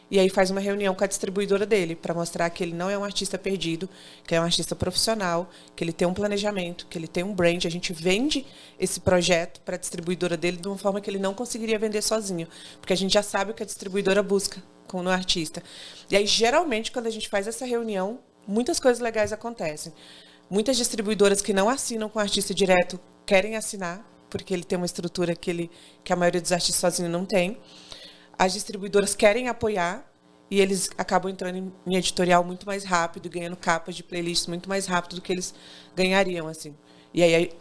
Speaker 5: e aí faz uma reunião com a distribuidora dele para mostrar que ele não é um artista perdido, que é um artista profissional, que ele tem um planejamento, que ele tem um brand. A gente vende esse projeto para a distribuidora dele de uma forma que ele não conseguiria vender sozinho, porque a gente já sabe o que a distribuidora busca no artista. E aí, geralmente, quando a gente faz essa reunião, muitas coisas legais acontecem. Muitas distribuidoras que não assinam com o artista direto querem assinar, porque ele tem uma estrutura que a maioria dos artistas sozinhos não tem. As distribuidoras querem apoiar e eles acabam entrando em editorial muito mais rápido, ganhando capas de playlists muito mais rápido do que eles ganhariam, assim. E aí,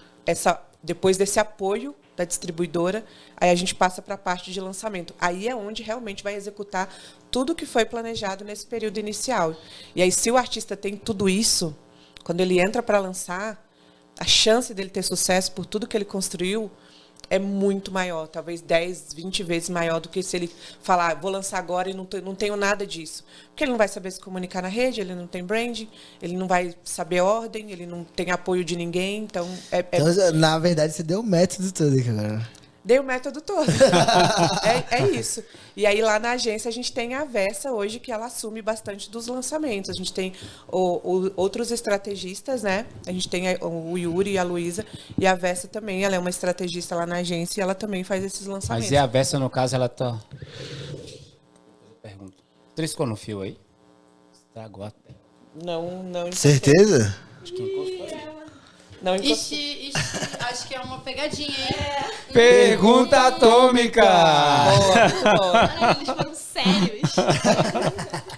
Speaker 5: depois desse apoio da distribuidora, aí a gente passa para a parte de lançamento. Aí é onde realmente vai executar tudo que foi planejado nesse período inicial. E aí, se o artista tem tudo isso, quando ele entra para lançar, a chance dele ter sucesso por tudo que ele construiu é muito maior, talvez 10, 20 vezes maior do que se ele falar, vou lançar agora e não tenho nada disso. Porque ele não vai saber se comunicar na rede, ele não tem branding, ele não vai saber ordem, ele não tem apoio de ninguém, então...
Speaker 2: Então, na verdade, você deu o método todo aqui agora.
Speaker 5: Dei o método todo. É isso. E aí, lá na agência, a gente tem a Vessa hoje, que ela assume bastante dos lançamentos. A gente tem outros estrategistas, né? A gente tem o Yuri e a Luísa. E a Vessa também, ela é uma estrategista lá na agência e ela também faz esses lançamentos.
Speaker 1: Mas e a Vessa, no caso, ela tá... Triscou no fio aí? Estragou até.
Speaker 5: Não encostei.
Speaker 2: Certeza?
Speaker 1: Acho que encostou.
Speaker 5: Não encostei.
Speaker 4: Ixi, acho que é uma pegadinha, hein?
Speaker 1: Pergunta atômica!
Speaker 5: Boa, muito boa.
Speaker 3: Caralho, eles foram sérios.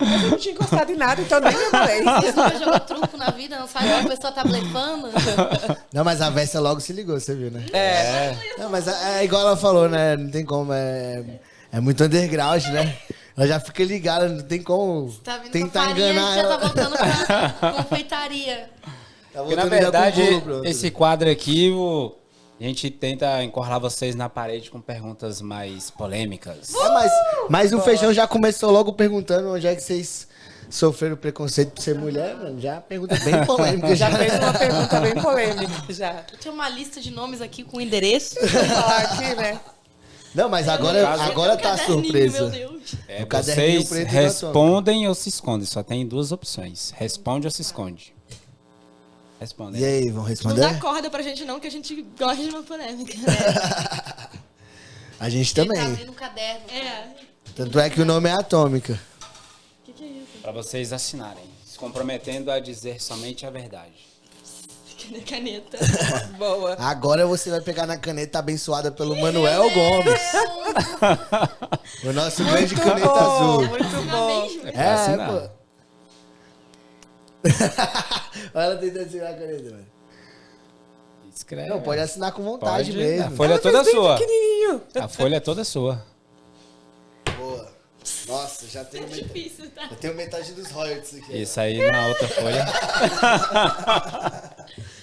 Speaker 5: Mas eu não tinha encostado em nada, então nem me falei.
Speaker 4: Vocês nunca jogou truco na vida, não sabe que a pessoa tá blefando?
Speaker 2: Não, mas a Vesta logo se ligou, você viu, né?
Speaker 5: É.
Speaker 2: Não, mas é igual ela falou, né? Não tem como, é muito underground, né? Ela já fica ligada, não tem como
Speaker 4: Tá vindo
Speaker 2: tentar
Speaker 4: com a farinha,
Speaker 2: enganar
Speaker 4: já
Speaker 2: ela.
Speaker 4: tá voltando pra confeitaria.
Speaker 2: Tá
Speaker 1: Porque, na
Speaker 2: voltando já com o
Speaker 1: verdade,
Speaker 2: bolo pronto.
Speaker 1: esse quadro aqui, a gente tenta encurralar vocês na parede com perguntas mais polêmicas.
Speaker 2: Mas o Feijão já começou logo perguntando onde é que vocês sofreram preconceito por ser mulher, mano. Já pergunta bem polêmica.
Speaker 5: Já fez uma pergunta bem polêmica, já.
Speaker 4: Eu tenho uma lista de nomes aqui com endereço.
Speaker 5: Vou falar aqui, né?
Speaker 2: Não, mas agora tá a
Speaker 3: Caderninho,
Speaker 2: surpresa.
Speaker 3: Meu Deus.
Speaker 1: É,
Speaker 2: O caderninho
Speaker 1: vocês
Speaker 2: preto e
Speaker 1: respondem ou se escondem. Só tem duas opções. Responde ou se esconde. Respondem.
Speaker 2: E aí, vão
Speaker 3: Não
Speaker 2: responder?
Speaker 3: dá corda pra gente não, que a gente gosta de uma polêmica.
Speaker 2: A gente
Speaker 4: Ele tá
Speaker 2: também.
Speaker 4: abrindo um caderno.
Speaker 3: É.
Speaker 2: Tanto é que o nome é Atômica.
Speaker 3: O que é isso?
Speaker 1: Para vocês assinarem. Se comprometendo a dizer somente a verdade.
Speaker 3: Caneta.
Speaker 5: Boa.
Speaker 2: Agora você vai pegar na caneta abençoada pelo Manuel Gomes. O nosso grande caneta azul.
Speaker 5: Muito bom.
Speaker 3: Mesmo.
Speaker 1: pra assinar.
Speaker 2: Pô. Olha ela tentando assinar a caneta, velho.
Speaker 1: Escreve.
Speaker 2: Não, pode assinar com vontade
Speaker 1: Pode.
Speaker 2: mesmo.
Speaker 1: A folha é toda sua.
Speaker 5: Pequenininho.
Speaker 1: A folha é toda sua.
Speaker 2: Boa. Nossa, já tenho,
Speaker 3: Difícil, tá?
Speaker 2: eu tenho metade dos royalties aqui.
Speaker 1: Isso aí na outra folha.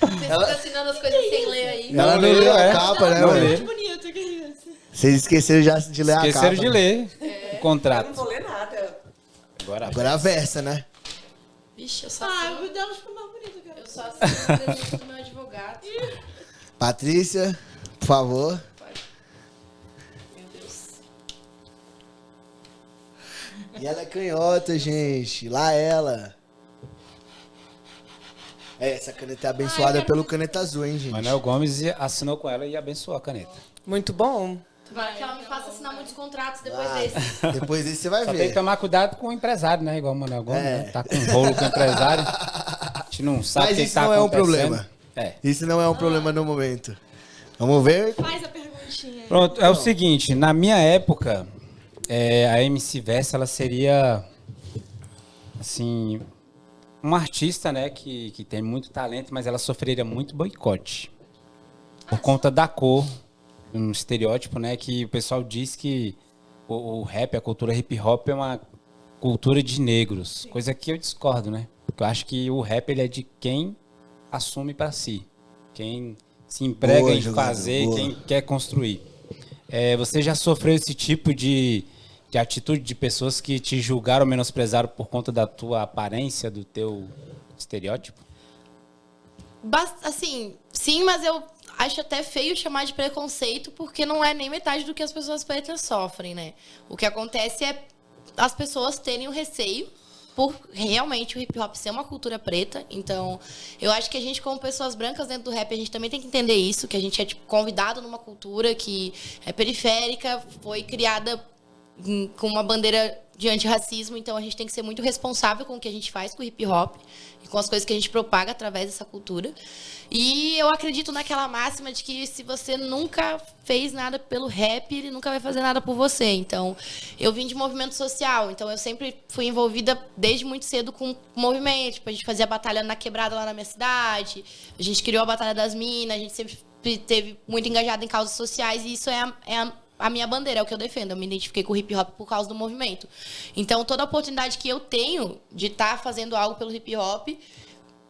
Speaker 4: Vocês ficam assinando as coisas sem ler aí.
Speaker 2: Ela não
Speaker 1: leu,
Speaker 2: leu a
Speaker 1: é.
Speaker 2: capa, né,
Speaker 1: Não
Speaker 2: mano?
Speaker 1: leu.
Speaker 3: Muito bonito, que isso.
Speaker 2: Vocês esqueceram já de ler a capa.
Speaker 1: Esqueceram de ler o
Speaker 5: Eu não
Speaker 1: contrato.
Speaker 5: vou ler nada.
Speaker 1: Agora,
Speaker 2: Agora a versa, né?
Speaker 4: Vixe, eu só
Speaker 3: Ah,
Speaker 4: assino,
Speaker 3: o delas ficou mais bonito, cara.
Speaker 4: eu só assino o desenho do meu advogado.
Speaker 2: Patrícia, por favor.
Speaker 4: Meu Deus.
Speaker 2: E ela é canhota, gente. Lá ela. Essa caneta é abençoada pelo caneta azul, hein, gente?
Speaker 1: Manuel Gomes assinou com ela e abençoou a caneta.
Speaker 5: Muito bom.
Speaker 4: Tomara que ela me faça assinar muitos contratos depois
Speaker 2: Ah,
Speaker 4: desse.
Speaker 2: depois desse você vai
Speaker 1: Só tem
Speaker 2: ver.
Speaker 1: que tomar cuidado com o empresário, né? Igual o Manuel Gomes,
Speaker 2: É.
Speaker 1: né? Tá com um rolo com o empresário. A gente não sabe o
Speaker 2: Mas
Speaker 1: que
Speaker 2: isso
Speaker 1: tá
Speaker 2: não é um
Speaker 1: acontecendo.
Speaker 2: problema.
Speaker 1: É.
Speaker 2: Isso não é um problema no momento. Vamos ver?
Speaker 3: Faz a perguntinha aí.
Speaker 1: Pronto, é o seguinte, na minha época, a MC Versa, ela seria, assim, uma artista, né, que tem muito talento, mas ela sofreria muito boicote. Por conta da cor, um estereótipo, né, que o pessoal diz que o rap, a cultura hip hop é uma cultura de negros, coisa que eu discordo, né? Porque eu acho que o rap, ele é de quem assume pra si, quem se emprega
Speaker 2: Boa,
Speaker 1: em
Speaker 2: jogador,
Speaker 1: fazer,
Speaker 2: boa.
Speaker 1: quem quer construir. Você já sofreu esse tipo de atitude de pessoas que te julgaram, menosprezaram por conta da tua aparência, do teu estereótipo?
Speaker 4: Assim, sim, mas eu acho até feio chamar de preconceito, porque não é nem metade do que as pessoas pretas sofrem, né? O que acontece é as pessoas terem o receio por realmente o hip hop ser uma cultura preta. Então, eu acho que a gente, como pessoas brancas dentro do rap, a gente também tem que entender isso, que a gente é tipo, convidado numa cultura que é periférica, foi criada com uma bandeira de antirracismo, então a gente tem que ser muito responsável com o que a gente faz com o hip hop e com as coisas que a gente propaga através dessa cultura. E eu acredito naquela máxima de que se você nunca fez nada pelo rap, ele nunca vai fazer nada por você. Então, eu vim de movimento social, então eu sempre fui envolvida desde muito cedo com movimento. Tipo, a gente fazia batalha na quebrada lá na minha cidade, a gente criou a Batalha das Minas, a gente sempre esteve muito engajado em causas sociais, e isso é a minha bandeira, é o que eu defendo. Eu me identifiquei com o hip hop por causa do movimento. Então, toda oportunidade que eu tenho de estar fazendo algo pelo hip hop,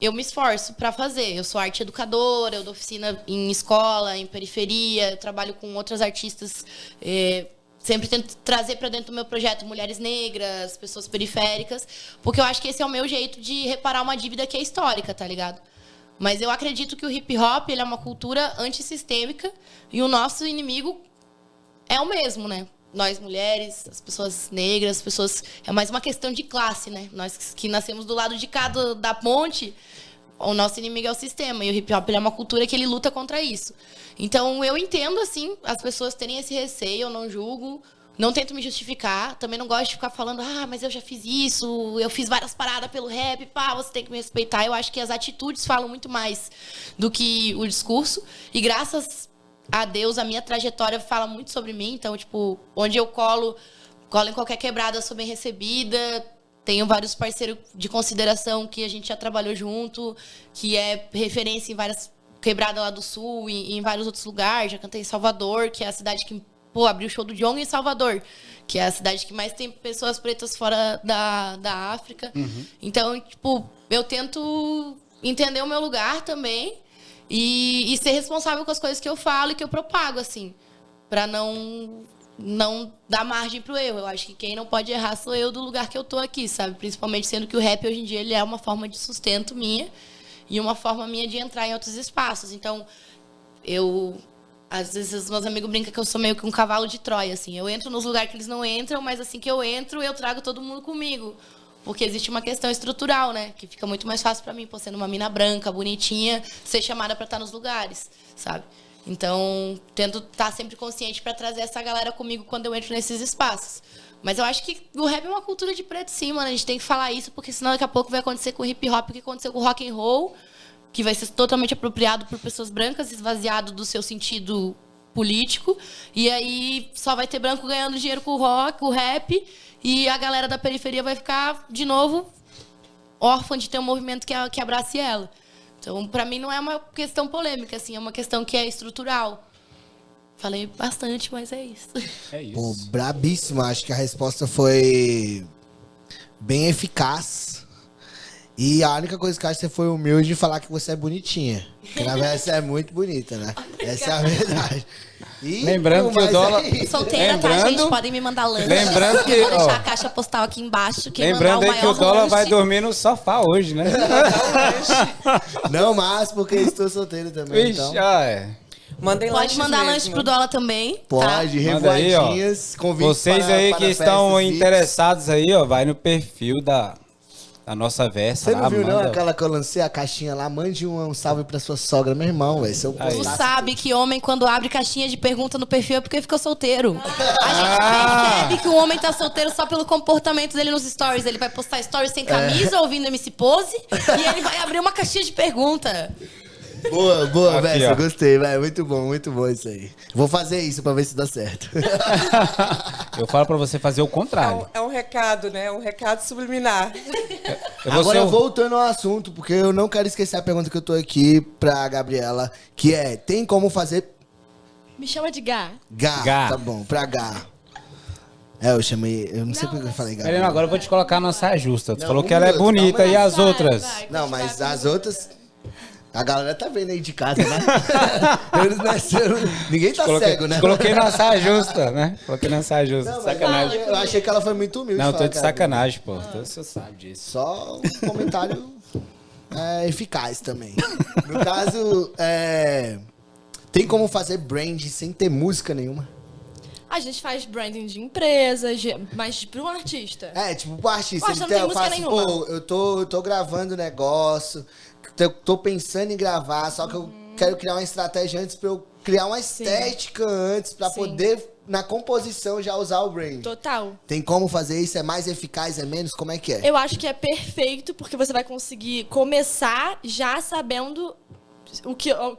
Speaker 4: eu me esforço para fazer. Eu sou arte educadora, eu dou oficina em escola, em periferia, eu trabalho com outras artistas. Sempre tento trazer para dentro do meu projeto mulheres negras, pessoas periféricas, porque eu acho que esse é o meu jeito de reparar uma dívida que é histórica, tá ligado? Mas eu acredito que o hip hop, ele é uma cultura antissistêmica e o nosso inimigo é o mesmo, né? Nós, mulheres, as pessoas negras, as pessoas... É mais uma questão de classe, né? Nós que nascemos do lado de cá da ponte, o nosso inimigo é o sistema. E o hip-hop é uma cultura que ele luta contra isso. Então, eu entendo, assim, as pessoas terem esse receio, eu não julgo. Não tento me justificar, também não gosto de ficar falando, mas eu já fiz isso, eu fiz várias paradas pelo rap, você tem que me respeitar. Eu acho que as atitudes falam muito mais do que o discurso. E graças a Deus, a minha trajetória fala muito sobre mim. Então, tipo, onde eu colo em qualquer quebrada, eu sou bem recebida. Tenho vários parceiros de consideração que a gente já trabalhou junto, que é referência em várias quebradas lá do Sul e em vários outros lugares. Já cantei em Salvador, que é a cidade que... abriu o show do Djonga em Salvador, que é a cidade que mais tem pessoas pretas fora da África. Então, tipo, eu tento entender o meu lugar também e ser responsável com as coisas que eu falo e que eu propago, assim, pra não dar margem pro erro. Eu acho que quem não pode errar sou eu do lugar que eu tô aqui, sabe? Principalmente sendo que o rap, hoje em dia, ele é uma forma de sustento minha e uma forma minha de entrar em outros espaços. Então, às vezes, os meus amigos brincam que eu sou meio que um cavalo de Troia, assim. Eu entro nos lugares que eles não entram, mas assim que eu entro, eu trago todo mundo comigo. Porque existe uma questão estrutural, né? Que fica muito mais fácil pra mim, sendo uma mina branca, bonitinha, ser chamada pra estar nos lugares, sabe? Então, tento estar sempre consciente pra trazer essa galera comigo quando eu entro nesses espaços. Mas eu acho que o rap é uma cultura de preto, sim, mano. A gente tem que falar isso, porque senão daqui a pouco vai acontecer com o hip hop o que aconteceu com o rock and roll, que vai ser totalmente apropriado por pessoas brancas, esvaziado do seu sentido político. E aí só vai ter branco ganhando dinheiro com o rock, o rap, e a galera da periferia vai ficar, de novo, órfã de ter um movimento que abrace ela. Então, pra mim, não é uma questão polêmica, assim, é uma questão que é estrutural. Falei bastante, mas é isso.
Speaker 1: É isso.
Speaker 2: Pô, brabíssimo. Acho que a resposta foi bem eficaz. E a única coisa que eu acho que você foi humilde de falar que você é bonitinha. Porque na verdade você é muito bonita, né? Essa é a verdade. E,
Speaker 1: lembrando que o dólar...
Speaker 4: Solteira, tá, gente? Podem me mandar lanche.
Speaker 1: Lembrando que...
Speaker 4: Vou deixar a caixa postal aqui embaixo.
Speaker 1: Lembrando aí que o dólar
Speaker 4: lanche
Speaker 1: vai dormir no sofá hoje, né?
Speaker 2: Não mais, porque estou solteiro também,
Speaker 1: Vixe,
Speaker 2: então.
Speaker 5: Mandem
Speaker 4: Pode mandar
Speaker 5: mesmo.
Speaker 4: lanche pro dólar também.
Speaker 2: Pode, revoadinhas, convite
Speaker 1: vocês
Speaker 2: para,
Speaker 1: aí
Speaker 2: para
Speaker 1: que estão
Speaker 2: festas,
Speaker 1: interessados aí, ó, vai no perfil da nossa Versa.
Speaker 2: Você não
Speaker 1: lá,
Speaker 2: viu, não,
Speaker 1: manda.
Speaker 2: aquela que eu lancei, a caixinha lá? Mande um salve pra sua sogra, meu irmão, velho. Se eu
Speaker 4: Tu
Speaker 2: postasse-
Speaker 4: sabe que homem, quando abre caixinha de pergunta no perfil, é porque ficou solteiro. A gente percebe que o homem tá solteiro só pelo comportamento dele nos stories. Ele vai postar stories sem camisa, ouvindo MC Pose, e ele vai abrir uma caixinha de pergunta.
Speaker 2: Boa,
Speaker 1: Aqui,
Speaker 2: velho.
Speaker 1: ó.
Speaker 2: Eu gostei, velho. Muito bom isso aí. Vou fazer isso pra ver se dá certo.
Speaker 1: Eu falo pra você fazer o contrário.
Speaker 5: É um recado, né? Um recado subliminar.
Speaker 1: Eu vou
Speaker 2: Agora,
Speaker 1: ser o-
Speaker 2: voltando ao assunto, porque eu não quero esquecer a pergunta que eu tô aqui pra Gabriela, que é, tem como fazer
Speaker 3: Me chama de Gá.
Speaker 2: Gá. Tá bom, pra Gá. Eu chamei, eu não sei porque eu falei
Speaker 1: Peraí,
Speaker 2: Gabriela.
Speaker 1: não, agora eu vou te colocar na saia justa. Tu
Speaker 2: Não,
Speaker 1: falou
Speaker 2: um
Speaker 1: que ela é
Speaker 2: minuto,
Speaker 1: bonita,
Speaker 2: calma aí.
Speaker 1: e as
Speaker 3: Vai,
Speaker 1: outras?
Speaker 3: vai.
Speaker 2: Não, mas as outras... A galera tá vendo aí de casa, né? Ninguém tá cego, né?
Speaker 1: Te coloquei na saia justa, né? Coloquei na saia justa.
Speaker 2: Não, mas
Speaker 1: Sacanagem.
Speaker 2: Eu achei que ela foi muito humilde.
Speaker 1: Não, eu
Speaker 2: falar,
Speaker 1: tô de
Speaker 2: cara.
Speaker 1: sacanagem, pô. Você sabe disso.
Speaker 2: Só um comentário eficaz também. No caso, tem como fazer brand sem ter música nenhuma?
Speaker 3: A gente faz branding de empresas, mas para um artista.
Speaker 2: Tipo, pro artista.
Speaker 3: Poxa, não tem
Speaker 2: eu
Speaker 3: música
Speaker 2: faço,
Speaker 3: nenhuma.
Speaker 2: pô, eu tô gravando negócio, tô pensando em gravar, só que eu quero criar uma estratégia antes pra eu criar uma estética antes, pra
Speaker 3: Sim.
Speaker 2: poder, na composição, já usar o brand.
Speaker 3: Total.
Speaker 2: Tem como fazer isso? É mais eficaz, é menos? Como é que é?
Speaker 3: Eu acho que é perfeito, porque você vai conseguir começar já sabendo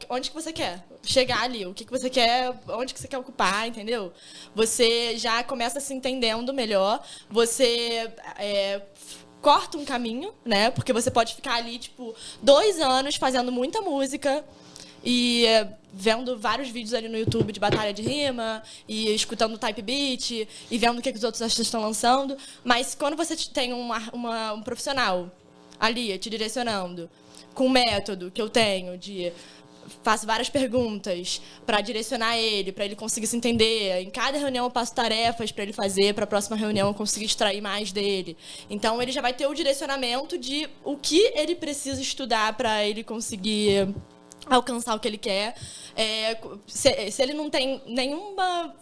Speaker 3: onde que você quer chegar ali, o que você quer, onde que você quer ocupar, entendeu? Você já começa se entendendo melhor, você corta um caminho, né? Porque você pode ficar ali, 2 anos fazendo muita música e vendo vários vídeos ali no YouTube de batalha de rima e escutando o type beat e vendo o que os outros artistas estão lançando. Mas quando você tem um profissional ali te direcionando com o método que eu tenho faço várias perguntas para direcionar ele, para ele conseguir se entender. Em cada reunião eu passo tarefas para ele fazer, para a próxima reunião eu conseguir extrair mais dele. Então ele já vai ter o direcionamento de o que ele precisa estudar para ele conseguir alcançar o que ele quer. Se ele não tem nenhuma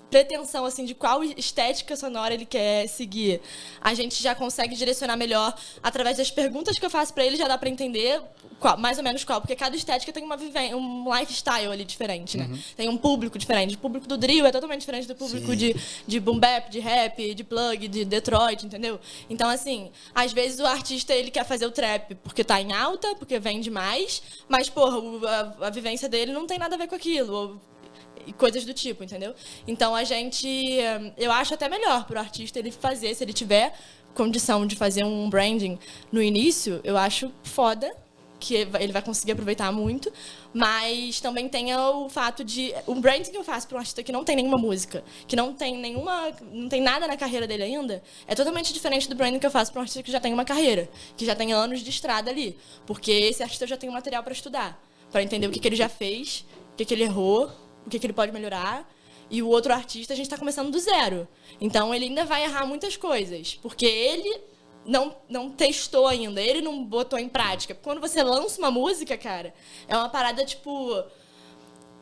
Speaker 3: pretensão, assim, de qual estética sonora ele quer seguir, a gente já consegue direcionar melhor através das perguntas que eu faço pra ele, já dá pra entender mais ou menos qual, porque cada estética tem um lifestyle ali diferente, né? Tem um público diferente. O público do drill é totalmente diferente do público de boom bap, de rap, de plug, de Detroit, entendeu? Então, assim, às vezes o artista, ele quer fazer o trap porque tá em alta, porque vende mais, mas, porra, a vivência dele não tem nada a ver com aquilo, e coisas do tipo, entendeu? Então, eu acho até melhor pro artista ele fazer, se ele tiver condição de fazer um branding no início, eu acho foda, que ele vai conseguir aproveitar muito, mas também tem o fato de... O branding que eu faço para um artista que não tem nenhuma música, que não tem nada na carreira dele ainda, é totalmente diferente do branding que eu faço para um artista que já tem uma carreira, que já tem anos de estrada ali, porque esse artista já tem um material para estudar, para entender o que ele já fez, o que ele errou, o que ele pode melhorar, e o outro artista a gente está começando do zero. Então ele ainda vai errar muitas coisas, porque ele não testou ainda, ele não botou em prática. Quando você lança uma música, cara, é uma parada, tipo...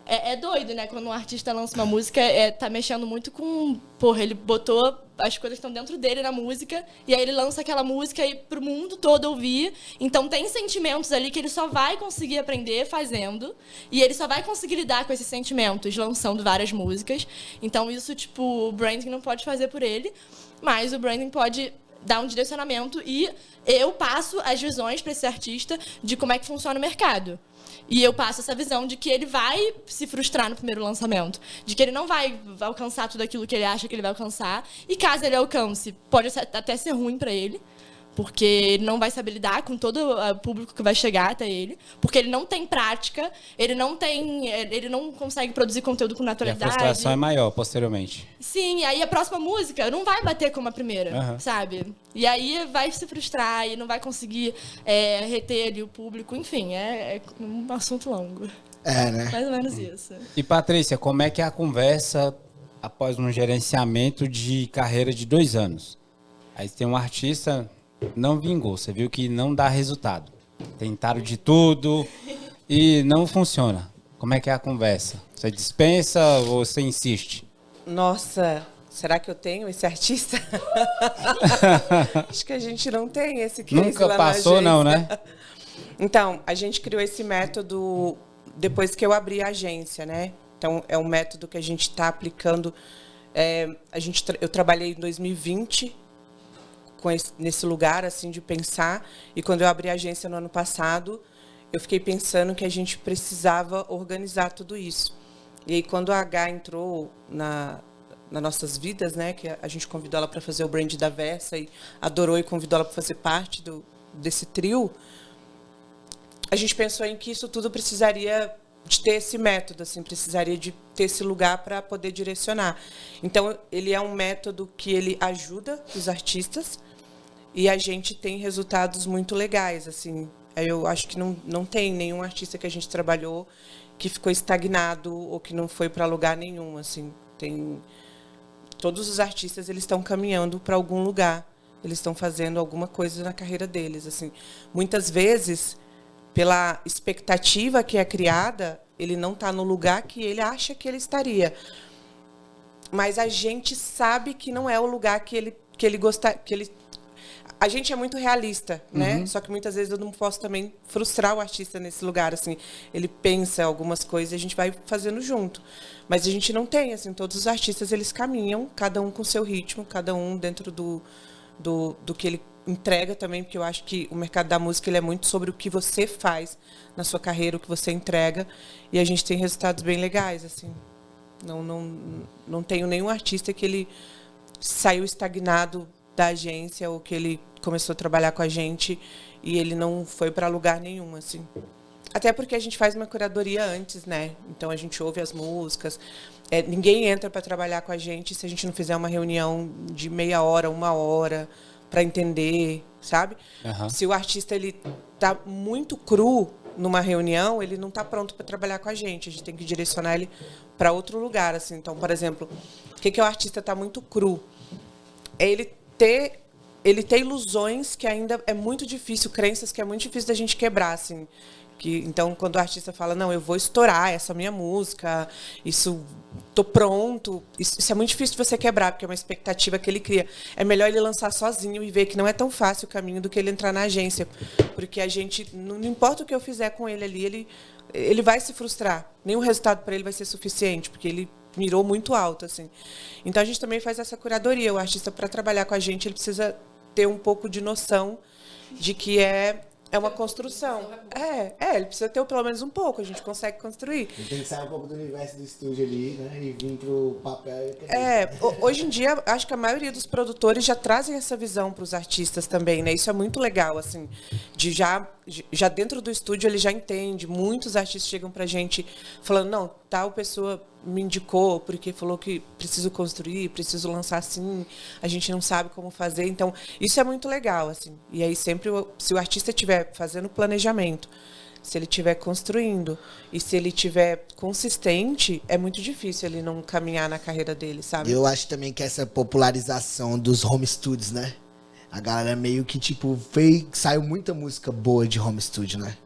Speaker 3: É doido, né? Quando um artista lança uma música, tá mexendo muito com... Porra, ele botou... As coisas estão dentro dele na música, e aí ele lança aquela música aí pro mundo todo ouvir. Então tem sentimentos ali que ele só vai conseguir aprender fazendo, e ele só vai conseguir lidar com esses sentimentos lançando várias músicas. Então isso, tipo, o branding não pode fazer por ele, mas o branding pode dar um direcionamento, e eu passo as visões para esse artista de como é que funciona o mercado. E eu passo essa visão de que ele vai se frustrar no primeiro lançamento, de que ele não vai alcançar tudo aquilo que ele acha que ele vai alcançar, e caso ele alcance, pode até ser ruim para ele, porque ele não vai saber lidar com todo o público que vai chegar até ele, porque ele não tem prática, ele não consegue produzir conteúdo com naturalidade.
Speaker 1: E a frustração é maior posteriormente.
Speaker 3: Sim, e aí a próxima música não vai bater como a primeira, sabe? E aí vai se frustrar e não vai conseguir reter ali o público. Enfim, é um assunto longo.
Speaker 2: Né?
Speaker 3: Mais ou menos isso.
Speaker 1: E, Patrícia, como é que é a conversa após um gerenciamento de carreira de 2 anos? Aí tem um artista... Não vingou, você viu que não dá resultado. Tentaram de tudo e não funciona. Como é que é a conversa? Você dispensa ou você insiste?
Speaker 5: Nossa, será que eu tenho esse artista? Acho que a gente não tem esse case.
Speaker 1: Nunca
Speaker 5: lá
Speaker 1: passou, não, né?
Speaker 5: Então, a gente criou esse método depois que eu abri a agência, né? Então, é um método que a gente está aplicando. Eu trabalhei em 2020 nesse lugar assim de pensar, e quando eu abri a agência no ano passado, eu fiquei pensando que a gente precisava organizar tudo isso. E aí quando a H entrou nas nossas vidas, né, que a gente convidou ela para fazer o brand da Versa e adorou e convidou ela para fazer parte desse trio, a gente pensou em que isso tudo precisaria de ter esse método, assim, precisaria de ter esse lugar para poder direcionar. Então, ele é um método que ele ajuda os artistas, e a gente tem resultados muito legais, assim. Eu acho que não tem nenhum artista que a gente trabalhou que ficou estagnado ou que não foi para lugar nenhum, assim. Todos os artistas, eles estão caminhando para algum lugar. Eles estão fazendo alguma coisa na carreira deles, assim. Muitas vezes, pela expectativa que é criada, ele não está no lugar que ele acha que ele estaria. Mas a gente sabe que não é o lugar que ele gosta, a gente é muito realista, né? Só que muitas vezes eu não posso também frustrar o artista nesse lugar, assim. Ele pensa algumas coisas e a gente vai fazendo junto. Mas a gente não tem, assim, todos os artistas, eles caminham, cada um com seu ritmo, cada um dentro do que ele entrega também, porque eu acho que o mercado da música ele é muito sobre o que você faz na sua carreira, o que você entrega, e a gente tem resultados bem legais, assim. Não tenho nenhum artista que ele saiu estagnado da agência ou que ele começou a trabalhar com a gente e ele não foi para lugar nenhum, assim. Até porque a gente faz uma curadoria antes, né? Então a gente ouve as músicas. Ninguém entra para trabalhar com a gente se a gente não fizer uma reunião de meia hora, 1 hora, para entender, sabe? Se o artista ele tá muito cru numa reunião, ele não está pronto para trabalhar com a gente. A gente tem que direcionar ele para outro lugar, assim. Então, por exemplo, o que o artista está muito cru? É ele ter ilusões que ainda é muito difícil, crenças que é muito difícil da gente quebrar, assim. Então, quando o artista fala, não, eu vou estourar essa minha música, tô pronto, isso é muito difícil de você quebrar, porque é uma expectativa que ele cria. É melhor ele lançar sozinho e ver que não é tão fácil o caminho do que ele entrar na agência. Porque a gente, não importa o que eu fizer com ele ali, ele vai se frustrar. Nenhum resultado para ele vai ser suficiente, porque ele mirou muito alto, assim. Então, a gente também faz essa curadoria. O artista, para trabalhar com a gente, ele precisa ter um pouco de noção de que é uma construção. Ele precisa ter pelo menos um pouco, a gente consegue construir.
Speaker 2: Ele tem que sair um pouco do universo do estúdio ali, né? E vir pro papel.
Speaker 5: Hoje em dia, acho que a maioria dos produtores já trazem essa visão para os artistas também, né? Isso é muito legal, assim, de já dentro do estúdio ele já entende. Muitos artistas chegam pra gente falando, não, tal pessoa me indicou porque falou que preciso construir, preciso lançar assim, a gente não sabe como fazer. Então, isso é muito legal, assim. E aí sempre, se o artista estiver fazendo planejamento, se ele estiver construindo e se ele estiver consistente, é muito difícil ele não caminhar na carreira dele, sabe?
Speaker 2: Eu acho também que essa popularização dos home studios, né? A galera meio que, tipo, saiu muita música boa de home studio, né?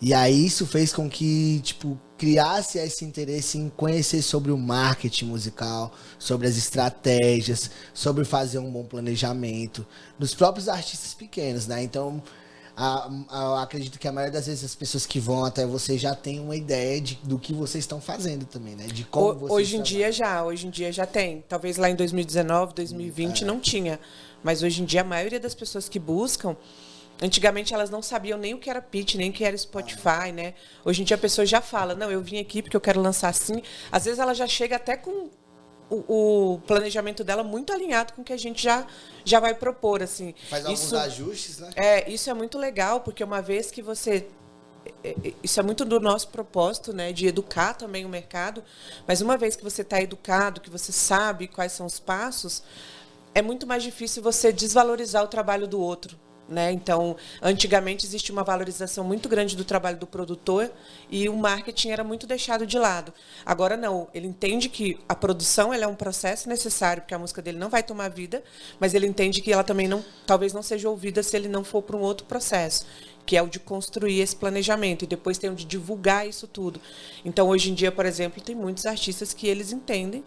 Speaker 2: E aí isso fez com que, tipo, criasse esse interesse em conhecer sobre o marketing musical, sobre as estratégias, sobre fazer um bom planejamento, dos próprios artistas pequenos, né? Então, acredito que a maioria das vezes as pessoas que vão até você já têm uma ideia do que vocês estão fazendo também, né? De como vocês
Speaker 5: hoje em dia já tem. Talvez lá em 2019, 2020 não tinha. Mas hoje em dia a maioria das pessoas que buscam, antigamente elas não sabiam nem o que era pitch, nem o que era Spotify, né? Hoje em dia a pessoa já fala, não, eu vim aqui porque eu quero lançar assim. Às vezes ela já chega até com o planejamento dela muito alinhado com o que a gente já vai propor, assim.
Speaker 2: Faz alguns ajustes, né?
Speaker 5: Isso é muito legal, porque uma vez que você... Isso é muito do nosso propósito, né, de educar também o mercado, mas uma vez que você está educado, que você sabe quais são os passos, é muito mais difícil você desvalorizar o trabalho do outro, né? Então, antigamente existia uma valorização muito grande do trabalho do produtor e o marketing era muito deixado de lado. Agora não, ele entende que a produção ela é um processo necessário, porque a música dele não vai tomar vida, mas ele entende que ela também talvez não seja ouvida se ele não for para um outro processo, que é o de construir esse planejamento e depois tem o de divulgar isso tudo. Então, hoje em dia, por exemplo, tem muitos artistas que eles entendem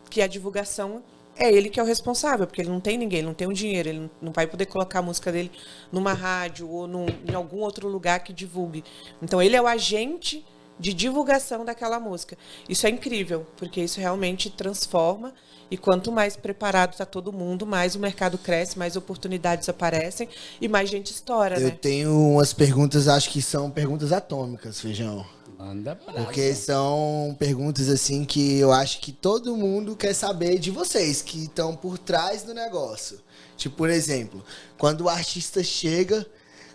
Speaker 5: que a divulgação é ele que é o responsável, porque ele não tem ninguém, ele não tem o dinheiro, ele não vai poder colocar a música dele numa rádio ou em algum outro lugar que divulgue. Então, ele é o agente de divulgação daquela música. Isso é incrível, porque isso realmente transforma e quanto mais preparado está todo mundo, mais o mercado cresce, mais oportunidades aparecem e mais gente estoura, né?
Speaker 2: Eu tenho umas perguntas, acho que são perguntas atômicas, Feijão.
Speaker 1: Manda pra
Speaker 2: Porque são perguntas assim que eu acho que todo mundo quer saber de vocês, que estão por trás do negócio. Tipo, por exemplo, quando o artista chega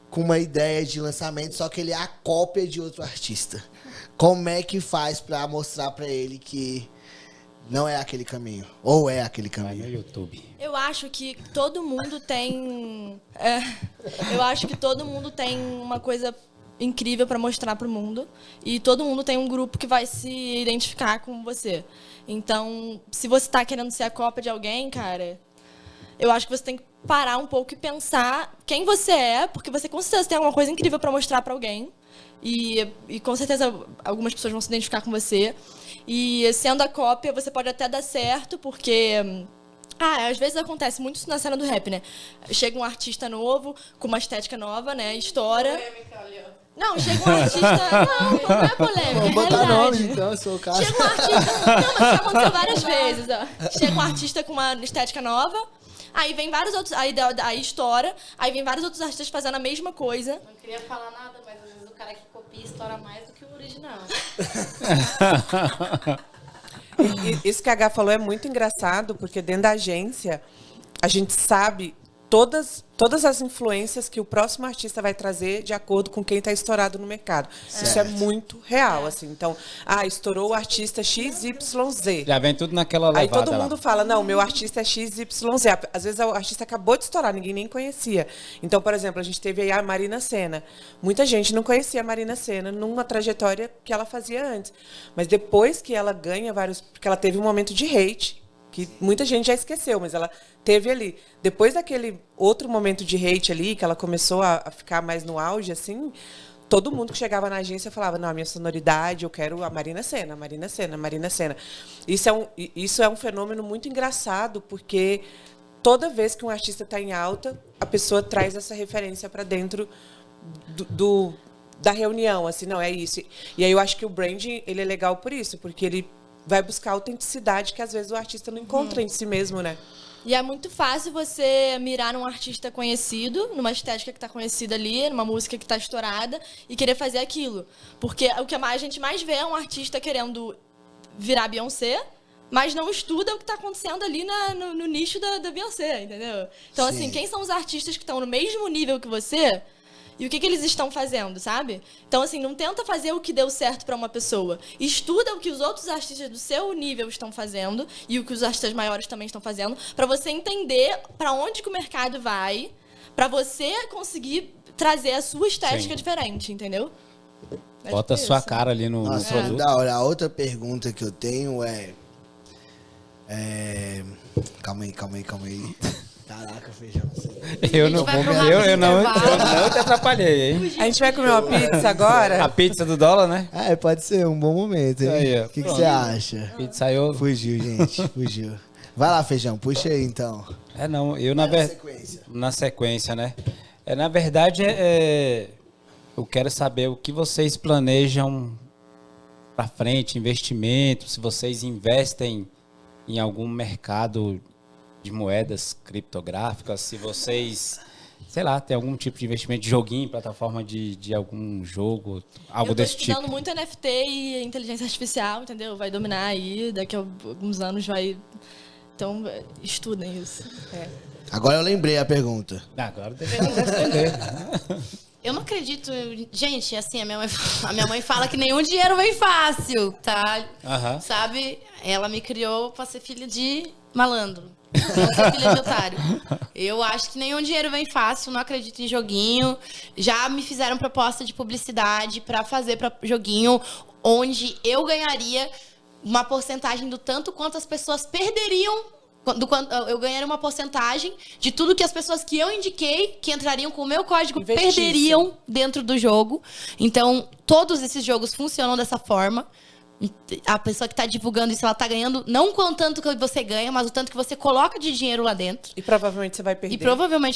Speaker 2: com uma ideia de lançamento, só que ele é a cópia de outro artista. Como é que faz pra mostrar pra ele que não é aquele caminho? Ou é aquele caminho?
Speaker 1: Vai no YouTube.
Speaker 3: Eu acho que todo mundo tem... eu acho que todo mundo tem uma coisa incrível para mostrar para o mundo e todo mundo tem um grupo que vai se identificar com você. Então, se você está querendo ser a cópia de alguém, cara, eu acho que você tem que parar um pouco e pensar quem você é, porque você com certeza tem alguma coisa incrível para mostrar para alguém e com certeza algumas pessoas vão se identificar com você. E sendo a cópia, você pode até dar certo, porque... às vezes acontece muito isso na cena do rap, né? Chega um artista novo, com uma estética nova, né? Estoura. Não, chega um artista... Não é polêmica,
Speaker 2: Vou
Speaker 3: é
Speaker 2: botar
Speaker 3: realidade.
Speaker 2: nome, então, eu sou o cara.
Speaker 3: Chega um artista... Não, mas isso aconteceu várias vezes, ó. Chega um artista com uma estética nova, aí vem vários outros... Aí estoura, aí vem vários outros artistas fazendo a mesma coisa.
Speaker 4: Não queria falar nada, mas às vezes o cara que copia estoura mais do que o original.
Speaker 5: Isso que a H falou é muito engraçado, porque dentro da agência a gente sabe todas as influências que o próximo artista vai trazer de acordo com quem está estourado no mercado. Isso é muito real, assim. Então, estourou o artista XYZ.
Speaker 1: Já vem tudo naquela levada.
Speaker 5: Aí todo
Speaker 1: lá.
Speaker 5: mundo fala, não, meu artista é XYZ. Às vezes o artista acabou de estourar, ninguém nem conhecia. Então, por exemplo, a gente teve aí a Marina Sena. Muita gente não conhecia a Marina Sena numa trajetória que ela fazia antes. Mas depois que ela ganha vários... Porque ela teve um momento de hate, que muita gente já esqueceu, mas ela teve ali. Depois daquele outro momento de hate ali, que ela começou a ficar mais no auge, assim, todo mundo que chegava na agência falava, não, a minha sonoridade, eu quero a Marina Sena, Marina Sena, Marina Sena. Isso é um fenômeno muito engraçado, porque toda vez que um artista está em alta, a pessoa traz essa referência para dentro da reunião, assim, não, é isso. E aí eu acho que o branding, ele é legal por isso, porque ele vai buscar a autenticidade que às vezes o artista não encontra em si mesmo, né?
Speaker 3: E é muito fácil você mirar num artista conhecido, numa estética que está conhecida ali, numa música que está estourada, e querer fazer aquilo. Porque o que a gente mais vê é um artista querendo virar Beyoncé, mas não estuda o que está acontecendo ali no nicho da Beyoncé, entendeu? Então, assim, quem são os artistas que estão no mesmo nível que você e o que eles estão fazendo, sabe? Então, assim, não tenta fazer o que deu certo para uma pessoa. Estuda o que os outros artistas do seu nível estão fazendo e o que os artistas maiores também estão fazendo, para você entender para onde que o mercado vai, para você conseguir trazer a sua estética diferente, entendeu?
Speaker 1: Bota a sua cara ali no produto.
Speaker 2: Da hora. A outra pergunta que eu tenho é... Calma aí. Caraca, Feijão.
Speaker 1: Eu não te atrapalhei, hein?
Speaker 5: A gente vai comer uma pizza agora?
Speaker 1: A pizza do dólar, né?
Speaker 2: Pode ser um bom momento, hein?
Speaker 1: Aí,
Speaker 2: o que você acha?
Speaker 1: Pizza saiu.
Speaker 2: Fugiu, gente. Fugiu. Vai lá, Feijão. Puxa aí, então.
Speaker 1: Eu na sequência, né? Na verdade, eu quero saber o que vocês planejam para frente, investimento, se vocês investem em algum mercado de moedas criptográficas, se vocês, sei lá, tem algum tipo de investimento de joguinho, plataforma de algum jogo, algo desse tipo.
Speaker 3: Eu tô estudando muito NFT e inteligência artificial, entendeu? Vai dominar aí, daqui a alguns anos vai... Então, estudem isso.
Speaker 2: Agora eu lembrei a pergunta.
Speaker 1: Agora deixa eu responder.
Speaker 4: Eu não acredito... Gente, assim, a minha mãe fala que nenhum dinheiro vem fácil, tá? Sabe? Ela me criou pra ser filha de malandro. Não ser filha de otário. Eu acho que nenhum dinheiro vem fácil, não acredito em joguinho. Já me fizeram proposta de publicidade pra fazer pra joguinho, onde eu ganharia uma porcentagem do tanto quanto as pessoas perderiam. Eu ganharia uma porcentagem de tudo que as pessoas que eu indiquei, que entrariam com o meu código, perderiam dentro do jogo. Então, todos esses jogos funcionam dessa forma. A pessoa que está divulgando isso, ela está ganhando não com o tanto que você ganha, mas o tanto que você coloca de dinheiro lá dentro.
Speaker 5: E provavelmente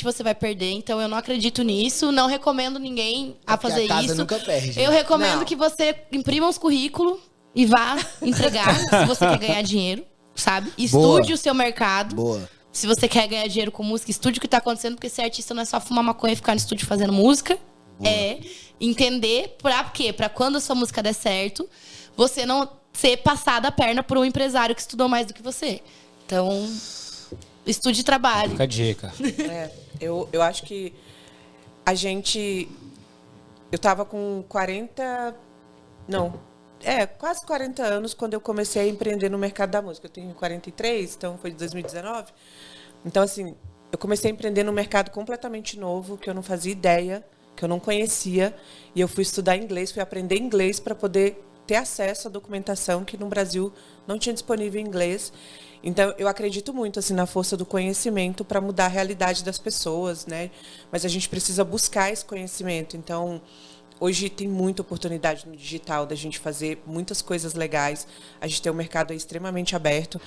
Speaker 5: você vai perder.
Speaker 4: Então eu não acredito nisso, não recomendo ninguém a fazer
Speaker 2: a casa
Speaker 4: isso.
Speaker 2: Nunca perde.
Speaker 4: Eu recomendo que você imprima uns currículos e vá entregar se você quer ganhar dinheiro, sabe? Estude o seu mercado.
Speaker 2: Boa.
Speaker 4: Se você quer ganhar dinheiro com música, estude o que está acontecendo, porque ser artista não é só fumar maconha e ficar no estúdio fazendo música. É entender pra quê? Pra quando a sua música der certo, você não ser passada a perna por um empresário que estudou mais do que você. Então, estude e trabalhe.
Speaker 1: Fica a dica.
Speaker 5: Eu acho que a gente... Eu tava com 40... Não, quase 40 anos quando eu comecei a empreender no mercado da música. Eu tenho 43, então foi de 2019. Então, assim, eu comecei a empreender num mercado completamente novo, que eu não fazia ideia, que eu não conhecia. E eu fui estudar inglês, fui aprender inglês para poder ter acesso à documentação que no Brasil não tinha disponível em inglês. Então, eu acredito muito assim na força do conhecimento para mudar a realidade das pessoas, né? Mas a gente precisa buscar esse conhecimento. Então, hoje tem muita oportunidade no digital da gente fazer muitas coisas legais. A gente tem um mercado aí extremamente aberto.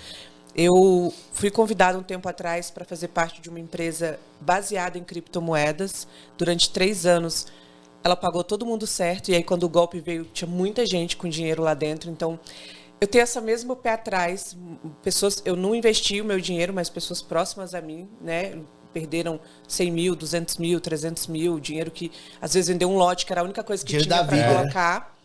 Speaker 5: Eu fui convidada um tempo atrás para fazer parte de uma empresa baseada em criptomoedas. Durante 3 anos, ela pagou todo mundo certo. E aí, quando o golpe veio, tinha muita gente com dinheiro lá dentro. Então, eu tenho essa mesmo pé atrás. Eu não investi o meu dinheiro, mas pessoas próximas a mim, né, perderam 100 mil, 200 mil, 300 mil. Dinheiro que, às vezes, vendeu um lote, que era a única coisa que dinheiro tinha para colocar.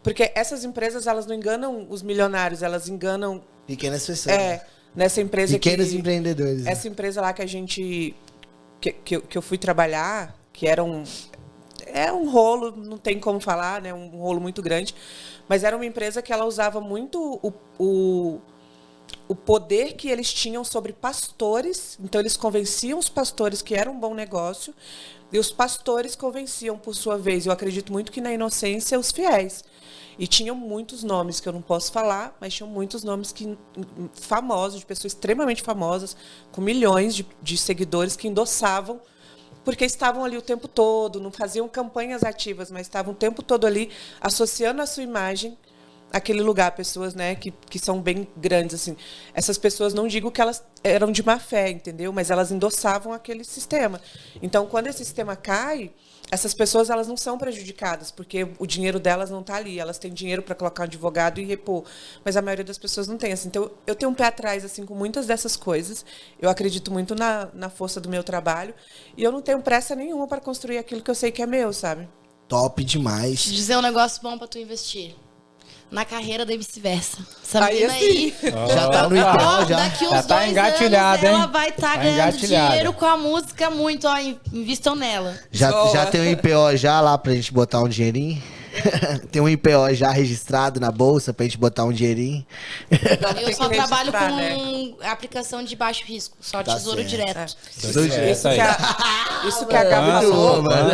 Speaker 5: Porque essas empresas, elas não enganam os milionários, elas enganam...
Speaker 2: pequenas pessoas.
Speaker 5: Nessa empresa
Speaker 2: pequenos empreendedores.
Speaker 5: Essa empresa lá que a gente... Que eu fui trabalhar, que era um rolo, não tem como falar, né? Um rolo muito grande. Mas era uma empresa que ela usava muito o poder que eles tinham sobre pastores. Então, eles convenciam os pastores que era um bom negócio. E os pastores convenciam, por sua vez, eu acredito muito que na inocência, os fiéis. E tinham muitos nomes que eu não posso falar, mas tinham muitos nomes famosos, de pessoas extremamente famosas, com milhões de seguidores que endossavam porque estavam ali o tempo todo, não faziam campanhas ativas, mas estavam o tempo todo ali associando a sua imagem àquele lugar, pessoas, né, que são bem grandes, assim. Essas pessoas, não digo que elas eram de má fé, entendeu? Mas elas endossavam aquele sistema. Então, quando esse sistema cai, essas pessoas, elas não são prejudicadas, porque o dinheiro delas não está ali. Elas têm dinheiro para colocar um advogado e repor, mas a maioria das pessoas não tem. Assim. Então, eu tenho um pé atrás assim, com muitas dessas coisas. Eu acredito muito na força do meu trabalho e eu não tenho pressa nenhuma para construir aquilo que eu sei que é meu, sabe?
Speaker 2: Top demais.
Speaker 4: Te dizer um negócio bom para tu investir. Na carreira da vice-versa. Essa
Speaker 5: Aí,
Speaker 4: menina aí...
Speaker 2: Já tá no IPO, já.
Speaker 4: Daqui uns
Speaker 1: Já tá
Speaker 4: 2
Speaker 1: engatilhada,
Speaker 4: anos, ela
Speaker 1: hein?
Speaker 4: vai estar
Speaker 1: Tá
Speaker 4: ganhando
Speaker 1: engatilhada.
Speaker 4: dinheiro com a música muito. Ó, invistam nela.
Speaker 2: Já tem um IPO já lá pra gente botar um dinheirinho? Tem um IPO já registrado na bolsa pra gente botar um dinheirinho?
Speaker 4: Eu só
Speaker 5: que
Speaker 4: trabalho
Speaker 5: registrar,
Speaker 4: com aplicação de baixo risco. Só
Speaker 2: Tá
Speaker 4: tesouro
Speaker 2: certo.
Speaker 4: direto.
Speaker 5: Isso que a Gá
Speaker 2: Muito
Speaker 5: falou,
Speaker 2: bom, mano.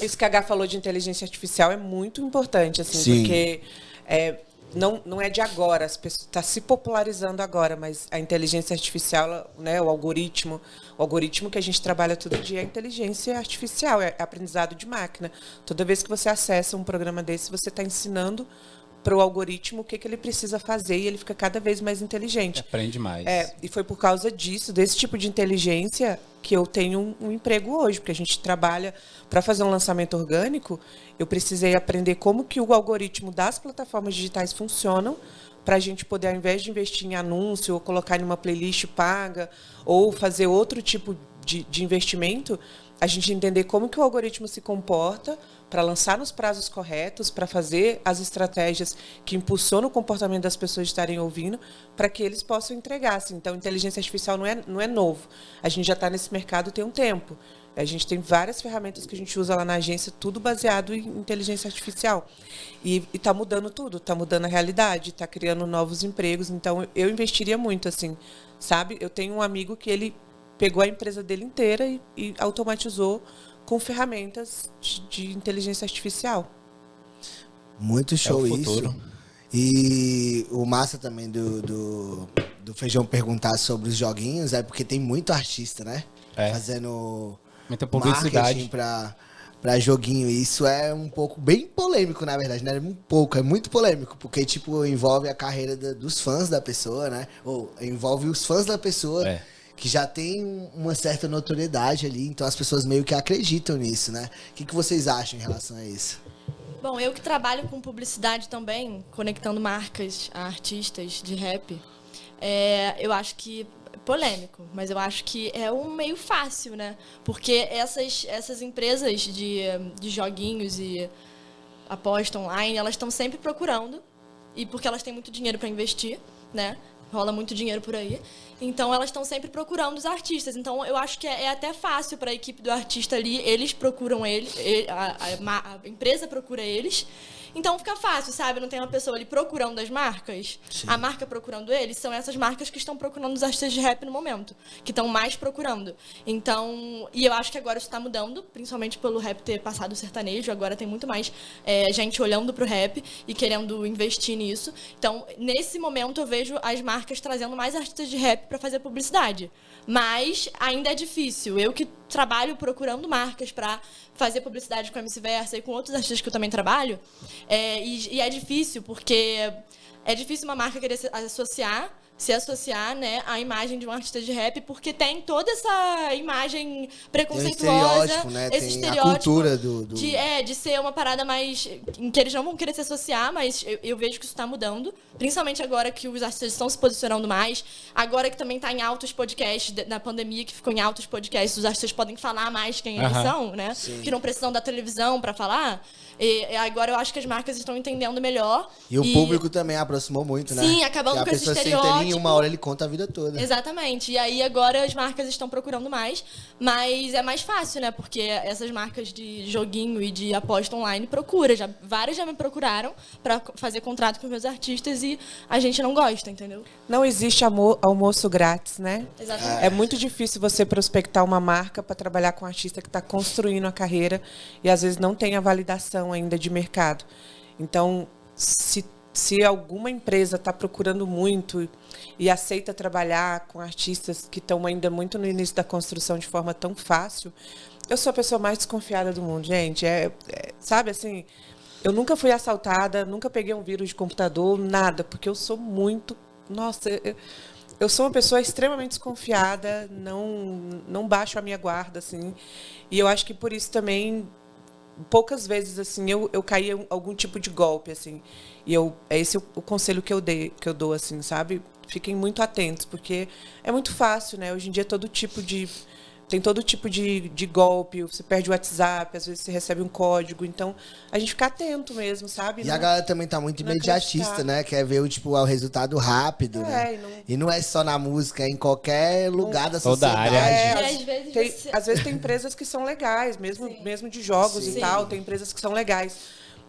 Speaker 5: isso que a Gá falou de inteligência artificial é muito importante, assim,
Speaker 2: Sim.
Speaker 5: porque não é de agora, as pessoas está se popularizando agora, mas a inteligência artificial, né, o algoritmo que a gente trabalha todo dia é inteligência artificial, é aprendizado de máquina. Toda vez que você acessa um programa desse, você está ensinando para o algoritmo o que ele precisa fazer e ele fica cada vez mais inteligente.
Speaker 1: Aprende mais.
Speaker 5: E foi por causa disso, desse tipo de inteligência, que eu tenho um emprego hoje, porque a gente trabalha para fazer um lançamento orgânico. Eu precisei aprender como que o algoritmo das plataformas digitais funcionam para a gente poder, ao invés de investir em anúncio ou colocar em uma playlist paga ou fazer outro tipo de investimento, a gente entender como que o algoritmo se comporta para lançar nos prazos corretos, para fazer as estratégias que impulsionam o comportamento das pessoas de estarem ouvindo, para que eles possam entregar. Assim. Então, inteligência artificial não é novo. A gente já está nesse mercado tem um tempo. A gente tem várias ferramentas que a gente usa lá na agência, tudo baseado em inteligência artificial. E está mudando tudo, está mudando a realidade, está criando novos empregos. Então, eu investiria muito, assim, sabe? Eu tenho um amigo que ele pegou a empresa dele inteira e automatizou com ferramentas de inteligência artificial.
Speaker 2: Muito show
Speaker 1: o
Speaker 2: isso.
Speaker 1: futuro.
Speaker 2: E o massa também do Feijão perguntar sobre os joguinhos é porque tem muito artista, né? Fazendo
Speaker 1: muita publicidade
Speaker 2: pra joguinho. E isso é um pouco bem polêmico, na verdade, né? É muito polêmico, porque tipo envolve a carreira dos fãs da pessoa, né? Ou envolve os fãs da pessoa. Que já tem uma certa notoriedade ali, então as pessoas meio que acreditam nisso, né? O que vocês acham em relação a isso?
Speaker 3: Bom, eu que trabalho com publicidade também, conectando marcas a artistas de rap, eu acho que é polêmico, mas eu acho que é um meio fácil, né? Porque essas empresas de joguinhos e aposta online, elas estão sempre procurando, e porque elas têm muito dinheiro para investir, né? Rola muito dinheiro por aí. Então, elas estão sempre procurando os artistas. Então, eu acho que é até fácil para a equipe do artista ali. Eles procuram a empresa procura eles. Então, fica fácil, sabe? Não tem uma pessoa ali procurando as marcas. Sim. A marca procurando eles. São essas marcas que estão procurando os artistas de rap no momento. Que estão mais procurando. Então, e eu acho que agora isso está mudando. Principalmente pelo rap ter passado o sertanejo. Agora tem muito mais gente olhando pro rap e querendo investir nisso. Então, nesse momento, eu vejo as marcas trazendo mais artistas de rap para fazer publicidade. Mas ainda é difícil. Eu que trabalho procurando marcas para fazer publicidade com a MC Versa e com outros artistas que eu também trabalho, e é difícil, porque é difícil uma marca querer se associar, né, à imagem de um artista de rap, porque tem toda essa imagem preconceituosa,
Speaker 2: né?
Speaker 3: Esse
Speaker 2: tem
Speaker 3: estereótipo
Speaker 2: a cultura
Speaker 3: de ser uma parada mais em que eles não vão querer se associar, mas eu vejo que isso está mudando, principalmente agora que os artistas estão se posicionando mais, agora que também está em altos podcasts na pandemia, que ficou em altos podcasts, os artistas podem falar mais quem eles são, né? Sim. Que não precisam da televisão para falar. E agora eu acho que as marcas estão entendendo melhor.
Speaker 2: E o público também aproximou muito, né?
Speaker 3: Sim, acabando com esse estereótipo.
Speaker 2: Em uma hora ele conta a vida toda.
Speaker 3: Exatamente. E aí agora as marcas estão procurando mais, mas é mais fácil, né? Porque essas marcas de joguinho e de aposta online várias já me procuraram para fazer contrato com meus artistas e a gente não gosta, entendeu?
Speaker 5: Não existe almoço grátis, né?
Speaker 3: Exatamente.
Speaker 5: É muito difícil você prospectar uma marca para trabalhar com um artista que está construindo a carreira e às vezes não tem a validação ainda de mercado. Então, se se alguma empresa está procurando muito e aceita trabalhar com artistas que estão ainda muito no início da construção de forma tão fácil, eu sou a pessoa mais desconfiada do mundo, gente. Sabe, assim, eu nunca fui assaltada, nunca peguei um vírus de computador, nada, porque eu sou muito... Nossa, eu sou uma pessoa extremamente desconfiada, não baixo a minha guarda, assim. E eu acho que por isso também, poucas vezes, assim, eu caí em algum tipo de golpe, assim. E é esse o conselho que eu dou, assim, sabe? Fiquem muito atentos, porque é muito fácil, né? Hoje em dia tem todo tipo de golpe, você perde o WhatsApp, às vezes você recebe um código, então a gente fica atento mesmo, sabe?
Speaker 2: E a galera também tá muito imediatista, né? Quer ver o resultado rápido, né? E não é só na música, é em qualquer lugar da sociedade.
Speaker 5: Às vezes tem empresas que são legais, mesmo de jogos e tal, tem empresas que são legais.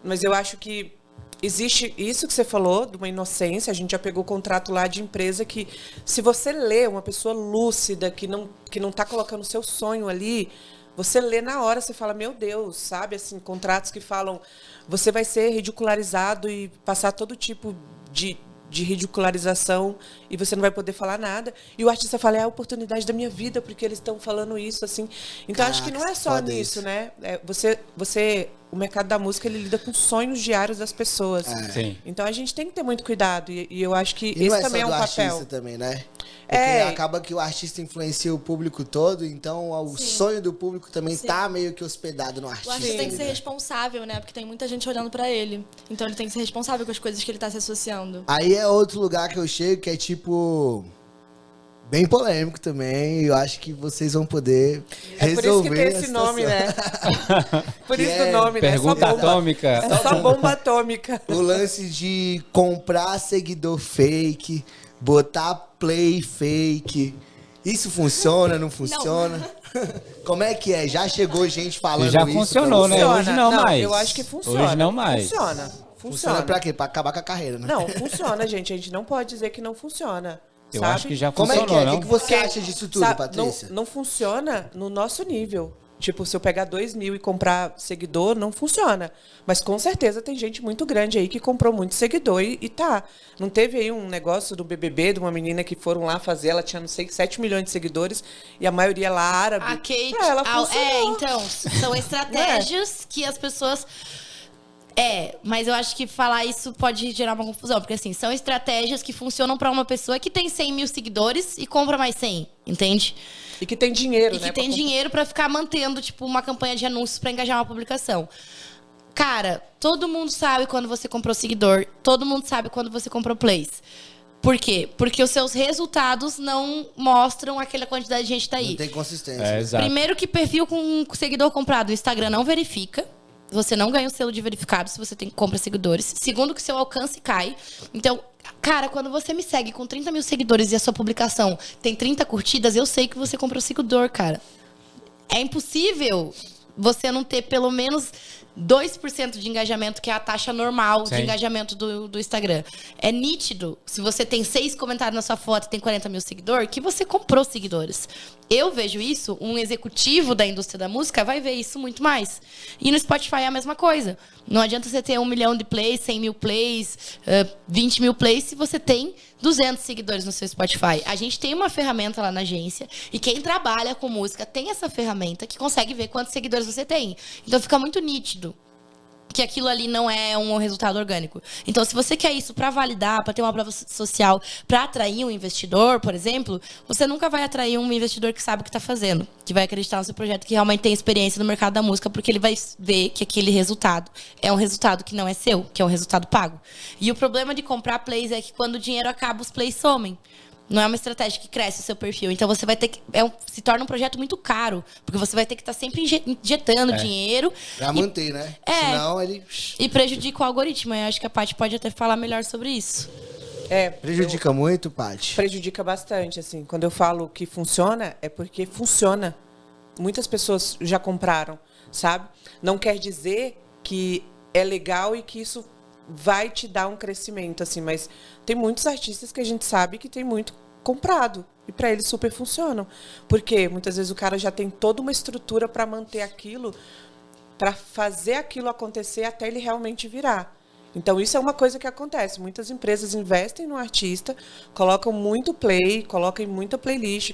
Speaker 5: Mas eu acho que existe isso que você falou, de uma inocência. A gente já pegou contrato lá de empresa que, se você lê uma pessoa lúcida, que não tá colocando o seu sonho ali, você lê na hora, você fala, meu Deus, sabe? Assim, contratos que falam, você vai ser ridicularizado e passar todo tipo de ridicularização e você não vai poder falar nada. E o artista fala, é a oportunidade da minha vida, porque eles estão falando isso, assim. Então, acho que não é só nisso, né? O mercado da música, ele lida com sonhos diários das pessoas.
Speaker 1: Sim.
Speaker 5: Então, a gente tem que ter muito cuidado. E eu acho que
Speaker 2: esse
Speaker 5: também é um papel.
Speaker 2: Artista também, né? Porque acaba que o artista influencia o público todo, então o sonho do público também tá meio que hospedado no artista.
Speaker 3: O artista tem que ser responsável, né? Porque tem muita gente olhando pra ele. Então ele tem que ser responsável com as coisas que ele tá se associando.
Speaker 2: Aí é outro lugar que eu chego que é tipo... bem polêmico também, eu acho que vocês vão poder resolver.
Speaker 5: Por isso que tem esse nome, né? Por isso o nome, né?
Speaker 1: Pergunta atômica.
Speaker 5: É só bomba atômica.
Speaker 2: O lance de comprar seguidor fake, botar play fake. Isso funciona, não funciona? Como é que é? Já chegou gente falando
Speaker 1: Já
Speaker 2: isso?
Speaker 1: funcionou, né? Hoje não mais.
Speaker 5: Eu acho que funciona.
Speaker 1: Hoje não mais.
Speaker 5: Funciona
Speaker 2: pra quê? Pra acabar com a carreira, né?
Speaker 5: Não, funciona, gente. A gente não pode dizer que não funciona.
Speaker 1: Eu
Speaker 5: sabe?
Speaker 1: acho que já
Speaker 2: Como
Speaker 1: funcionou,
Speaker 2: é que é?
Speaker 1: não?
Speaker 2: O que você acha disso tudo, Patrícia?
Speaker 5: Não funciona no nosso nível. Tipo, se eu pegar 2.000 e comprar seguidor, não funciona. Mas com certeza tem gente muito grande aí que comprou muito seguidor e tá. Não teve aí um negócio do BBB, de uma menina que foram lá fazer, ela tinha, não sei, 7 milhões de seguidores e a maioria lá árabe.
Speaker 4: A Kate...
Speaker 5: ela funcionou.
Speaker 4: Então, são estratégias que as pessoas... mas eu acho que falar isso pode gerar uma confusão. Porque, assim, são estratégias que funcionam pra uma pessoa que tem 100 mil seguidores e compra mais 100, entende?
Speaker 5: E que tem dinheiro,
Speaker 4: né?
Speaker 5: E
Speaker 4: que tem dinheiro pra ficar mantendo, tipo, uma campanha de anúncios pra engajar uma publicação. Cara, todo mundo sabe quando você comprou seguidor. Todo mundo sabe quando você comprou plays. Por quê? Porque os seus resultados não mostram aquela quantidade de gente que tá aí.
Speaker 2: Não tem consistência.
Speaker 1: Exato.
Speaker 4: Primeiro que perfil com seguidor comprado, o Instagram não verifica. Você não ganha o selo de verificado se você compra seguidores. Segundo, que seu alcance cai. Então, cara, quando você me segue com 30 mil seguidores e a sua publicação tem 30 curtidas, eu sei que você comprou seguidor, cara. É impossível você não ter pelo menos 2% de engajamento, que é a taxa normal de engajamento do Instagram. É nítido, se você tem 6 comentários na sua foto e tem 40 mil seguidores, que você comprou seguidores. Eu vejo isso, um executivo da indústria da música vai ver isso muito mais. E no Spotify é a mesma coisa. Não adianta você ter 1 milhão de plays, 100 mil plays, 20 mil plays, se você tem 200 seguidores no seu Spotify. A gente tem uma ferramenta lá na agência, e quem trabalha com música tem essa ferramenta que consegue ver quantos seguidores você tem. Então fica muito nítido que aquilo ali não é um resultado orgânico. Então, se você quer isso para validar, para ter uma prova social, para atrair um investidor, por exemplo, você nunca vai atrair um investidor que sabe o que está fazendo, que vai acreditar no seu projeto, que realmente tem experiência no mercado da música, porque ele vai ver que aquele resultado é um resultado que não é seu, que é um resultado pago. E o problema de comprar plays é que quando o dinheiro acaba, os plays somem. Não é uma estratégia que cresce o seu perfil. Então, você vai ter que... se torna um projeto muito caro. Porque você vai ter que estar sempre injetando dinheiro.
Speaker 2: Pra manter, né? Senão ele...
Speaker 4: E prejudica o algoritmo. Eu acho que a Paty pode até falar melhor sobre isso.
Speaker 2: Prejudica muito, Paty?
Speaker 5: Prejudica bastante, assim. Quando eu falo que funciona, é porque funciona. Muitas pessoas já compraram, sabe? Não quer dizer que é legal e que isso vai te dar um crescimento, assim, mas tem muitos artistas que a gente sabe que tem muito comprado e para eles super funcionam, porque muitas vezes o cara já tem toda uma estrutura para manter aquilo, para fazer aquilo acontecer até ele realmente virar. Então, isso é uma coisa que acontece. Muitas empresas investem no artista, colocam muito play, colocam muita playlist,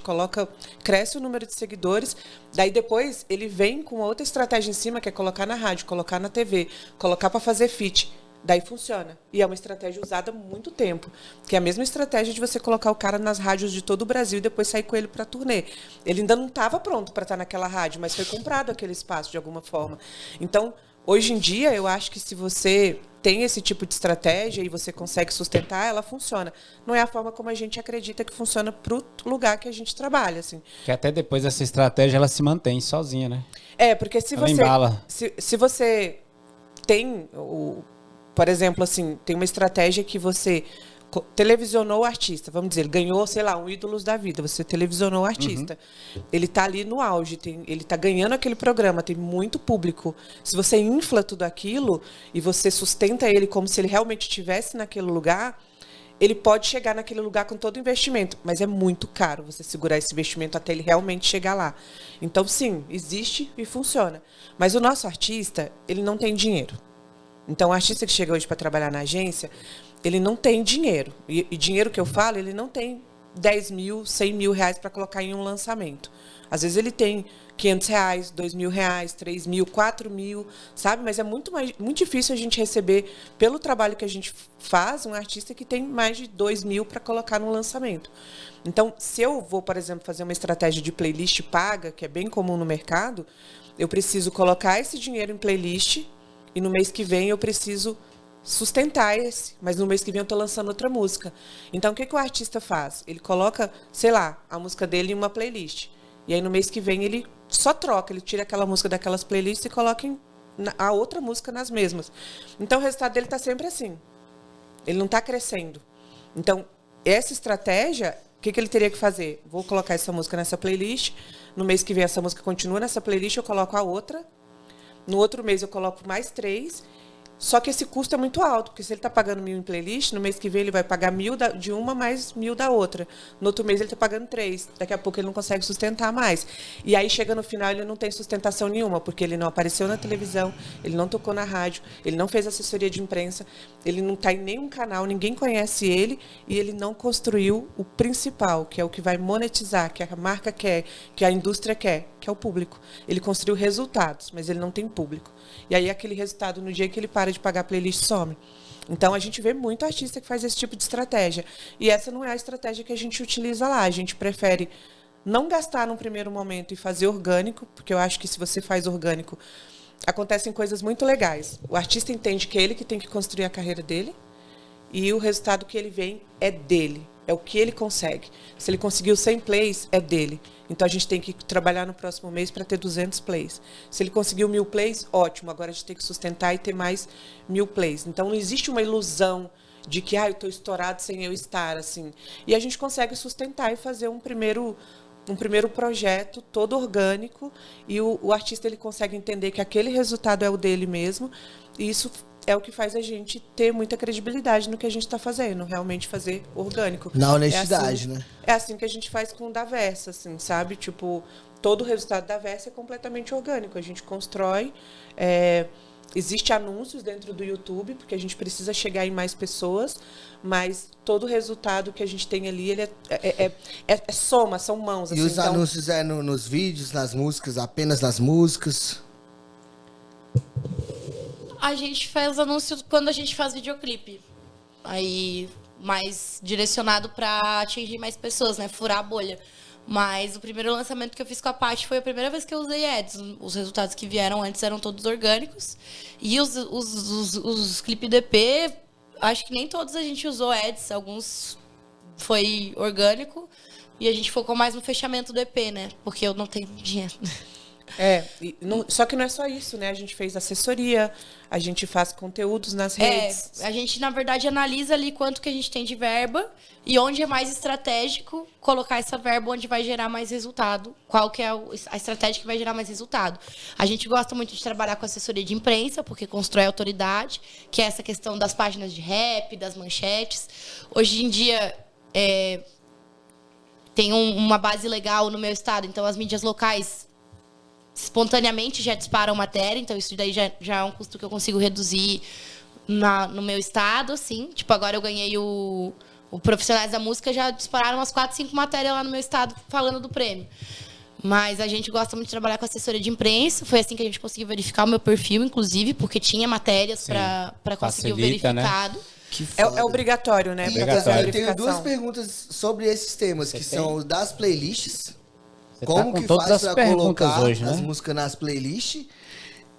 Speaker 5: cresce o número de seguidores. Daí, depois, ele vem com outra estratégia em cima, que é colocar na rádio, colocar na TV, colocar para fazer feat. Daí funciona. E é uma estratégia usada há muito tempo. Que é a mesma estratégia de você colocar o cara nas rádios de todo o Brasil e depois sair com ele para turnê. Ele ainda não estava pronto para estar naquela rádio, mas foi comprado aquele espaço de alguma forma. Então, hoje em dia, eu acho que se você tem esse tipo de estratégia e você consegue sustentar, ela funciona. Não é a forma como a gente acredita que funciona para o lugar que a gente trabalha. Assim.
Speaker 1: Que até depois essa estratégia ela se mantém sozinha, né?
Speaker 5: Porque se
Speaker 1: ela
Speaker 5: você...
Speaker 1: embala.
Speaker 5: Se você tem... Por exemplo, assim, tem uma estratégia que você televisionou o artista, vamos dizer, ele ganhou, sei lá, um Ídolos da Vida, você televisionou o artista. Ele está ali no auge, ele está ganhando aquele programa, tem muito público. Se você infla tudo aquilo e você sustenta ele como se ele realmente estivesse naquele lugar, ele pode chegar naquele lugar com todo o investimento, mas é muito caro você segurar esse investimento até ele realmente chegar lá. Então, sim, existe e funciona. Mas o nosso artista, ele não tem dinheiro. Então, o artista que chega hoje para trabalhar na agência, ele não tem dinheiro. E dinheiro que eu falo, ele não tem 10 mil, 100 mil reais para colocar em um lançamento. Às vezes ele tem 500 reais, 2 mil reais, 3 mil, 4 mil, sabe? Mas é muito difícil a gente receber, pelo trabalho que a gente faz, um artista que tem mais de 2 mil para colocar no lançamento. Então, se eu vou, por exemplo, fazer uma estratégia de playlist paga, que é bem comum no mercado, eu preciso colocar esse dinheiro em playlist. E no mês que vem eu preciso sustentar esse, mas no mês que vem eu estou lançando outra música. Então, o que o artista faz? Ele coloca, sei lá, a música dele em uma playlist. E aí no mês que vem ele só troca, ele tira aquela música daquelas playlists e coloca a outra música nas mesmas. Então, o resultado dele está sempre assim. Ele não está crescendo. Então, essa estratégia, o que ele teria que fazer? Vou colocar essa música nessa playlist, no mês que vem essa música continua nessa playlist, eu coloco a outra. No outro mês eu coloco mais 3, só que esse custo é muito alto, porque se ele está pagando 1.000 em playlist, no mês que vem ele vai pagar 1.000 de uma mais 1.000 da outra. No outro mês ele está pagando 3, daqui a pouco ele não consegue sustentar mais. E aí chega no final ele não tem sustentação nenhuma, porque ele não apareceu na televisão, ele não tocou na rádio, ele não fez assessoria de imprensa, ele não está em nenhum canal, ninguém conhece ele e ele não construiu o principal, que é o que vai monetizar, que a marca quer, que a indústria quer, que é o público. Ele construiu resultados, mas ele não tem público. E aí aquele resultado, no dia que ele para de pagar a playlist, some. Então, a gente vê muito artista que faz esse tipo de estratégia. E essa não é a estratégia que a gente utiliza lá. A gente prefere não gastar num primeiro momento e fazer orgânico, porque eu acho que se você faz orgânico, acontecem coisas muito legais. O artista entende que é ele que tem que construir a carreira dele e o resultado que ele vem é dele. É o que ele consegue. Se ele conseguiu 100 plays, é dele. Então, a gente tem que trabalhar no próximo mês para ter 200 plays. Se ele conseguiu 1.000 plays, ótimo. Agora, a gente tem que sustentar e ter mais 1.000 plays. Então, não existe uma ilusão de que eu estou estourado sem eu estar. Assim. E a gente consegue sustentar e fazer um primeiro projeto todo orgânico. E o artista ele consegue entender que aquele resultado é o dele mesmo. E isso é o que faz a gente ter muita credibilidade no que a gente está fazendo, realmente fazer orgânico.
Speaker 2: Na honestidade,
Speaker 5: assim,
Speaker 2: né?
Speaker 5: É assim que a gente faz com o da Versa, assim, sabe? Tipo, todo o resultado da Versa é completamente orgânico. A gente constrói, existe anúncios dentro do YouTube, porque a gente precisa chegar em mais pessoas, mas todo o resultado que a gente tem ali, ele é soma, são mãos.
Speaker 2: E
Speaker 5: assim,
Speaker 2: os anúncios nos vídeos, nas músicas, apenas nas músicas?
Speaker 4: A gente faz anúncios quando a gente faz videoclipe. Aí, mais direcionado para atingir mais pessoas, né? Furar a bolha. Mas o primeiro lançamento que eu fiz com a Paty foi a primeira vez que eu usei ads. Os resultados que vieram antes eram todos orgânicos. E os clipes do EP, acho que nem todos a gente usou ads. Alguns foi orgânico. E a gente focou mais no fechamento do EP, né? Porque eu não tenho dinheiro.
Speaker 5: Só que não é só isso, né? A gente fez assessoria, a gente faz conteúdos nas redes.
Speaker 4: A gente, na verdade, analisa ali quanto que a gente tem de verba e onde é mais estratégico colocar essa verba onde vai gerar mais resultado. Qual que é a estratégia que vai gerar mais resultado. A gente gosta muito de trabalhar com assessoria de imprensa, porque constrói autoridade, que é essa questão das páginas de rap, das manchetes. Hoje em dia, tem uma base legal no meu estado, então as mídias locais espontaneamente já disparam matéria, então isso daí já é um custo que eu consigo reduzir no meu estado, assim. Tipo, agora eu ganhei o Profissionais da Música, já dispararam umas 4, 5 matérias lá no meu estado falando do prêmio. Mas a gente gosta muito de trabalhar com assessoria de imprensa. Foi assim que a gente conseguiu verificar o meu perfil, inclusive, porque tinha matérias para conseguir o verificado.
Speaker 1: Né?
Speaker 5: É obrigatório, né?
Speaker 2: Eu tenho 2 perguntas sobre esses temas, que são das playlists. Como que faz para colocar hoje, né? As músicas nas playlists?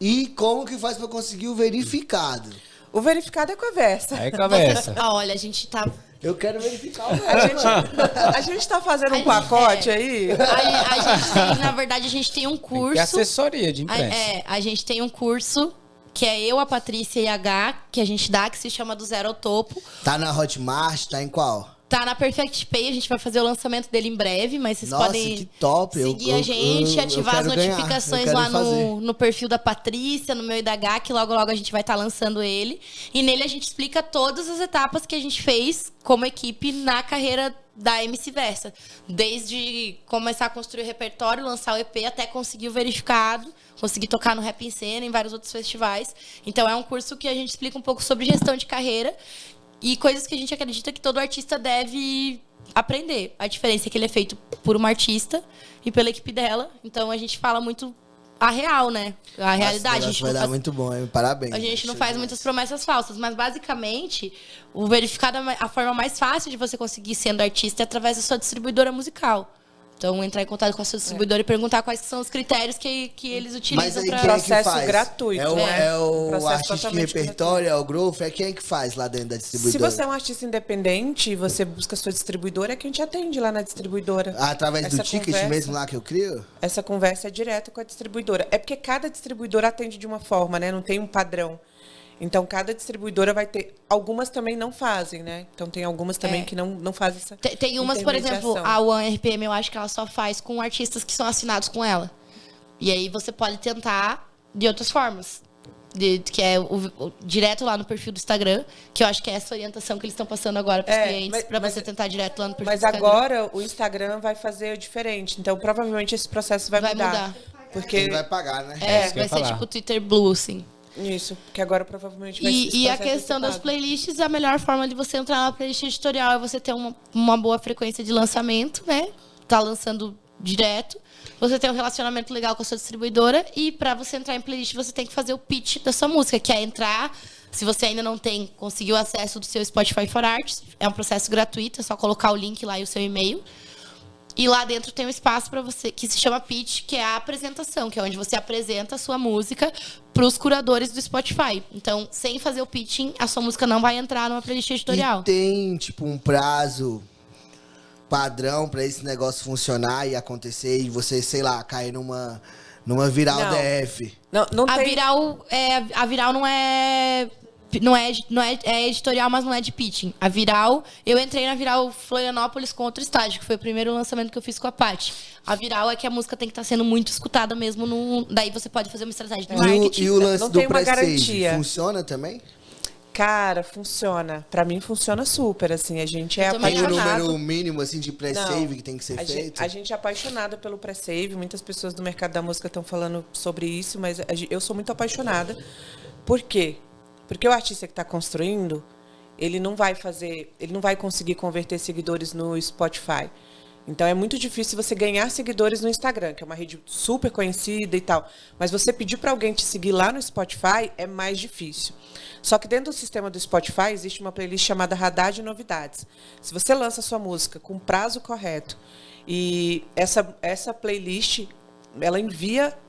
Speaker 2: E como que faz para conseguir o verificado?
Speaker 5: O verificado é conversa.
Speaker 1: É conversa.
Speaker 4: Olha, a gente tá...
Speaker 2: Eu quero verificar o
Speaker 5: a gente tá fazendo um pacote aí?
Speaker 4: A gente tem, na verdade, a gente tem um curso...
Speaker 1: Tem assessoria de imprensa.
Speaker 4: A gente tem um curso que é eu, a Patrícia e a H, que a gente dá, que se chama Do Zero ao Topo.
Speaker 2: Tá na Hotmart, tá em qual?
Speaker 4: Tá na Perfect Pay, a gente vai fazer o lançamento dele em breve, mas vocês podem
Speaker 2: que top.
Speaker 4: seguir a gente, ativar as notificações lá no perfil da Patrícia, no meu e da H, que logo logo a gente vai estar lançando ele. E nele a gente explica todas as etapas que a gente fez como equipe na carreira da MC Versa. Desde começar a construir o repertório, lançar o EP, até conseguir o verificado, conseguir tocar no Rap em Cena, em vários outros festivais. Então é um curso que a gente explica um pouco sobre gestão de carreira e coisas que a gente acredita que todo artista deve aprender. A diferença é que ele é feito por uma artista e pela equipe dela. Então a gente fala muito a real, né? A realidade. A gente
Speaker 2: vai dar muito bom, hein? Parabéns.
Speaker 4: A gente não faz muitas promessas falsas, mas basicamente o verificado, a forma mais fácil de você conseguir sendo artista é através da sua distribuidora musical. Então, entrar em contato com a sua distribuidora e perguntar quais são os critérios que eles utilizam para
Speaker 5: processo gratuito.
Speaker 2: É o artista de repertório, é o Growth, é quem é que faz lá dentro da distribuidora?
Speaker 5: Se você é um artista independente e você busca a sua distribuidora, é quem te atende lá na distribuidora.
Speaker 2: Através do ticket mesmo lá que eu crio?
Speaker 5: Essa conversa é direta com a distribuidora. É porque cada distribuidora atende de uma forma, né? Não tem um padrão. Então, cada distribuidora vai ter... Algumas também não fazem, né? Então, tem algumas também que não fazem essa
Speaker 4: Tem umas, por exemplo, a One RPM, eu acho que ela só faz com artistas que são assinados com ela. E aí, você pode tentar de outras formas. Que é direto lá no perfil do Instagram, que eu acho que é essa orientação que eles estão passando agora para os clientes, para você tentar direto lá no perfil do Instagram.
Speaker 5: Mas agora, o Instagram vai fazer diferente. Então, provavelmente, esse processo vai mudar. Porque
Speaker 2: ele vai pagar, né?
Speaker 4: Vai ser tipo o Twitter Blue, assim.
Speaker 5: Isso, que agora provavelmente vai ser.
Speaker 4: E a questão das playlists, a melhor forma de você entrar na playlist editorial é você ter uma boa frequência de lançamento, né? Tá lançando direto. Você tem um relacionamento legal com a sua distribuidora. E para você entrar em playlist, você tem que fazer o pitch da sua música, que é entrar. Se você ainda não conseguiu acesso do seu Spotify for Artists, é um processo gratuito, é só colocar o link lá e o seu e-mail. E lá dentro tem um espaço para você que se chama pitch, que é a apresentação, que é onde você apresenta a sua música para os curadores do Spotify. Então, sem fazer o pitching, a sua música não vai entrar numa playlist editorial.
Speaker 2: E tem, tipo, um prazo padrão para esse negócio funcionar e acontecer e você, sei lá, cair numa viral DF?
Speaker 5: Não tem...
Speaker 4: A viral não é editorial, mas não é de pitching. A Viral, eu entrei na Viral Florianópolis com outro estágio, que foi o primeiro lançamento que eu fiz com a Paty. A Viral é que a música tem que estar sendo muito escutada mesmo. Daí você pode fazer uma estratégia de marketing.
Speaker 2: E o lance
Speaker 5: não
Speaker 2: do
Speaker 5: tem uma
Speaker 2: pré-save
Speaker 5: garantia.
Speaker 2: funciona também?
Speaker 5: Cara, funciona. Pra mim funciona super, assim. A gente é apaixonado.
Speaker 2: Tem um número mínimo, assim, de pré-save que tem que ser feito?
Speaker 5: A gente é apaixonada pelo pré-save. Muitas pessoas do mercado da música estão falando sobre isso, mas eu sou muito apaixonada. Por quê? Porque o artista que está construindo, ele não vai conseguir converter seguidores no Spotify. Então, é muito difícil você ganhar seguidores no Instagram, que é uma rede super conhecida e tal. Mas você pedir para alguém te seguir lá no Spotify é mais difícil. Só que dentro do sistema do Spotify existe uma playlist chamada Radar de Novidades. Se você lança a sua música com o prazo correto e essa playlist...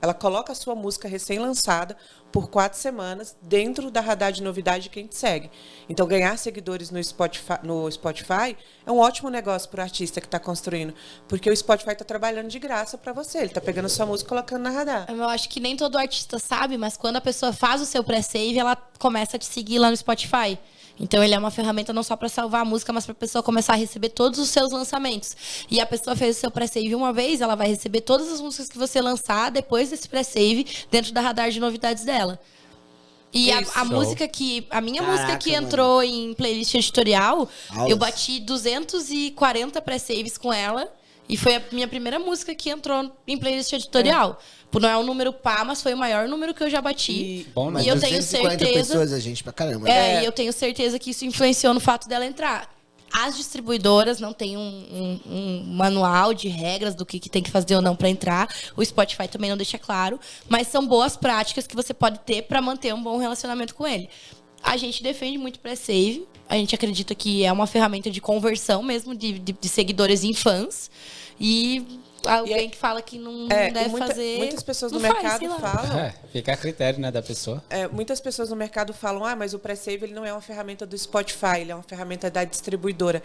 Speaker 5: ela coloca a sua música recém-lançada por 4 semanas dentro da radar de novidade de quem te segue. Então, ganhar seguidores no Spotify é um ótimo negócio para o artista que está construindo, porque o Spotify está trabalhando de graça para você. Ele está pegando a sua música e colocando na radar.
Speaker 4: Eu acho que nem todo artista sabe, mas quando a pessoa faz o seu pré-save, ela começa a te seguir lá no Spotify. Então, ele é uma ferramenta não só para salvar a música, mas para a pessoa começar a receber todos os seus lançamentos. E a pessoa fez o seu pré-save uma vez, ela vai receber todas as músicas que você lançar depois desse pré-save dentro da radar de novidades dela. E a música a minha música que entrou em playlist editorial, eu bati 240 pré-saves com ela. E foi a minha primeira música que entrou em playlist editorial. Não é um número pá, mas foi o maior número que eu já bati.
Speaker 1: Bom,
Speaker 2: Mas
Speaker 4: E eu tenho
Speaker 2: 240
Speaker 4: certeza...
Speaker 2: pessoas, a gente pra caramba.
Speaker 4: E eu tenho certeza que isso influenciou no fato dela entrar. As distribuidoras não têm um manual de regras do que tem que fazer ou não para entrar. O Spotify também não deixa claro. Mas são boas práticas que você pode ter para manter um bom relacionamento com ele. A gente defende muito o pré-save. A gente acredita que é uma ferramenta de conversão mesmo de seguidores em fãs. E alguém que fala que não deve fazer...
Speaker 5: Muitas pessoas no
Speaker 4: não faz,
Speaker 5: mercado
Speaker 4: sei lá.
Speaker 5: falam...
Speaker 1: Fica a critério, né, da pessoa.
Speaker 5: Muitas pessoas no mercado falam, mas o pré-save ele não é uma ferramenta do Spotify, ele é uma ferramenta da distribuidora.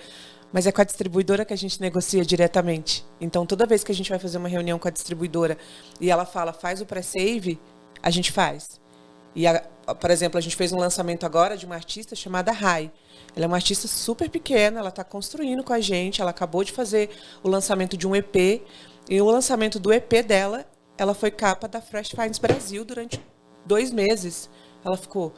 Speaker 5: Mas é com a distribuidora que a gente negocia diretamente. Então, toda vez que a gente vai fazer uma reunião com a distribuidora e ela fala, faz o pré-save, a gente faz. E, por exemplo, a gente fez um lançamento agora de uma artista chamada Rai. Ela é uma artista super pequena, ela está construindo com a gente, ela acabou de fazer o lançamento de um EP. E o lançamento do EP dela, ela foi capa da Fresh Finds Brasil durante 2 meses. Ela ficou.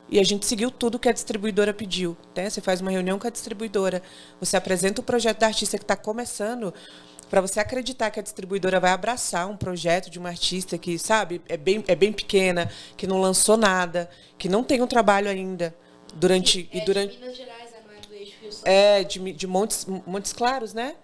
Speaker 5: E a gente seguiu tudo que a distribuidora pediu. Né? Você faz uma reunião com a distribuidora, você apresenta o projeto da artista que está começando, para você acreditar que a distribuidora vai abraçar um projeto de uma artista que, sabe, é bem pequena, que não lançou nada, que não tem um trabalho ainda. Durante
Speaker 4: de Minas Gerais, não é do Eixo Rio São Paulo.
Speaker 5: De Montes Claros, né?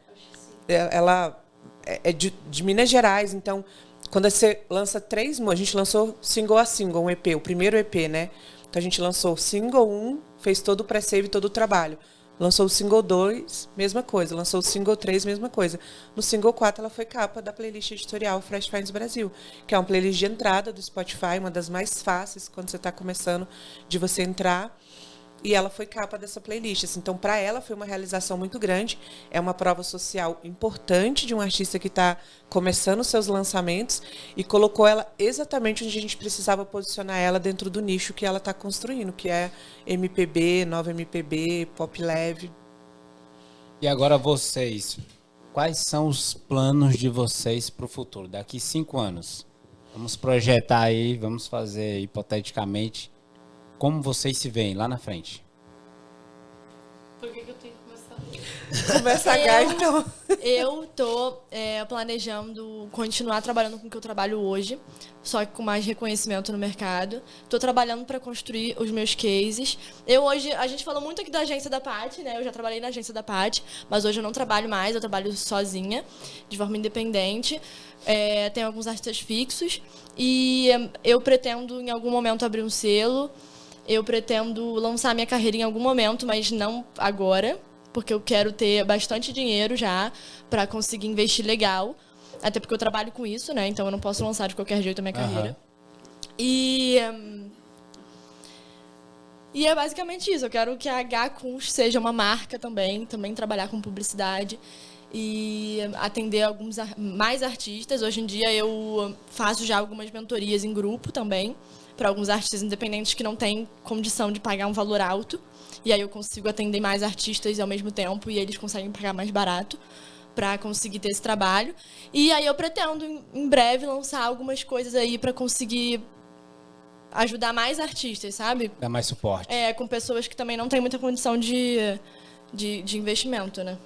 Speaker 5: Ela é de Minas Gerais, então, quando você lança 3, a gente lançou single a single, um EP, o primeiro EP, né? Então, a gente lançou o single 1, fez todo o pré-save, todo o trabalho. Lançou o single 2, mesma coisa. Lançou o single 3, mesma coisa. No single 4, ela foi capa da playlist editorial Fresh Finds Brasil, que é uma playlist de entrada do Spotify, uma das mais fáceis quando você está começando de você entrar. E ela foi capa dessa playlist. Assim, então, para ela, foi uma realização muito grande. É uma prova social importante de um artista que está começando seus lançamentos e colocou ela exatamente onde a gente precisava posicionar ela dentro do nicho que ela está construindo, que é MPB, nova MPB, pop leve.
Speaker 1: E agora vocês, quais são os planos de vocês para o futuro? Daqui 5 anos, vamos projetar aí, vamos fazer hipoteticamente, como vocês se veem lá na frente?
Speaker 4: Por que eu tenho que começar?
Speaker 5: Começa a H, então.
Speaker 3: Eu tô planejando continuar trabalhando com o que eu trabalho hoje, só que com mais reconhecimento no mercado. Tô trabalhando para construir os meus cases. A gente falou muito aqui da agência da Paty, né? Eu já trabalhei na agência da Paty, mas hoje eu não trabalho mais, eu trabalho sozinha, de forma independente. Tenho alguns artistas fixos e eu pretendo em algum momento abrir um selo. Eu pretendo lançar minha carreira em algum momento, mas não agora, porque eu quero ter bastante dinheiro já para conseguir investir legal. Até porque eu trabalho com isso, né? Então eu não posso lançar de qualquer jeito a minha carreira. E é basicamente isso. Eu quero que a H-Kunst seja uma marca também trabalhar com publicidade e atender mais artistas. Hoje em dia eu faço já algumas mentorias em grupo também, para alguns artistas independentes que não têm condição de pagar um valor alto. E aí eu consigo atender mais artistas ao mesmo tempo e eles conseguem pagar mais barato para conseguir ter esse trabalho. E aí eu pretendo, em breve, lançar algumas coisas aí para conseguir ajudar mais artistas, sabe?
Speaker 1: Dar mais suporte.
Speaker 3: Com pessoas que também não têm muita condição de investimento, né?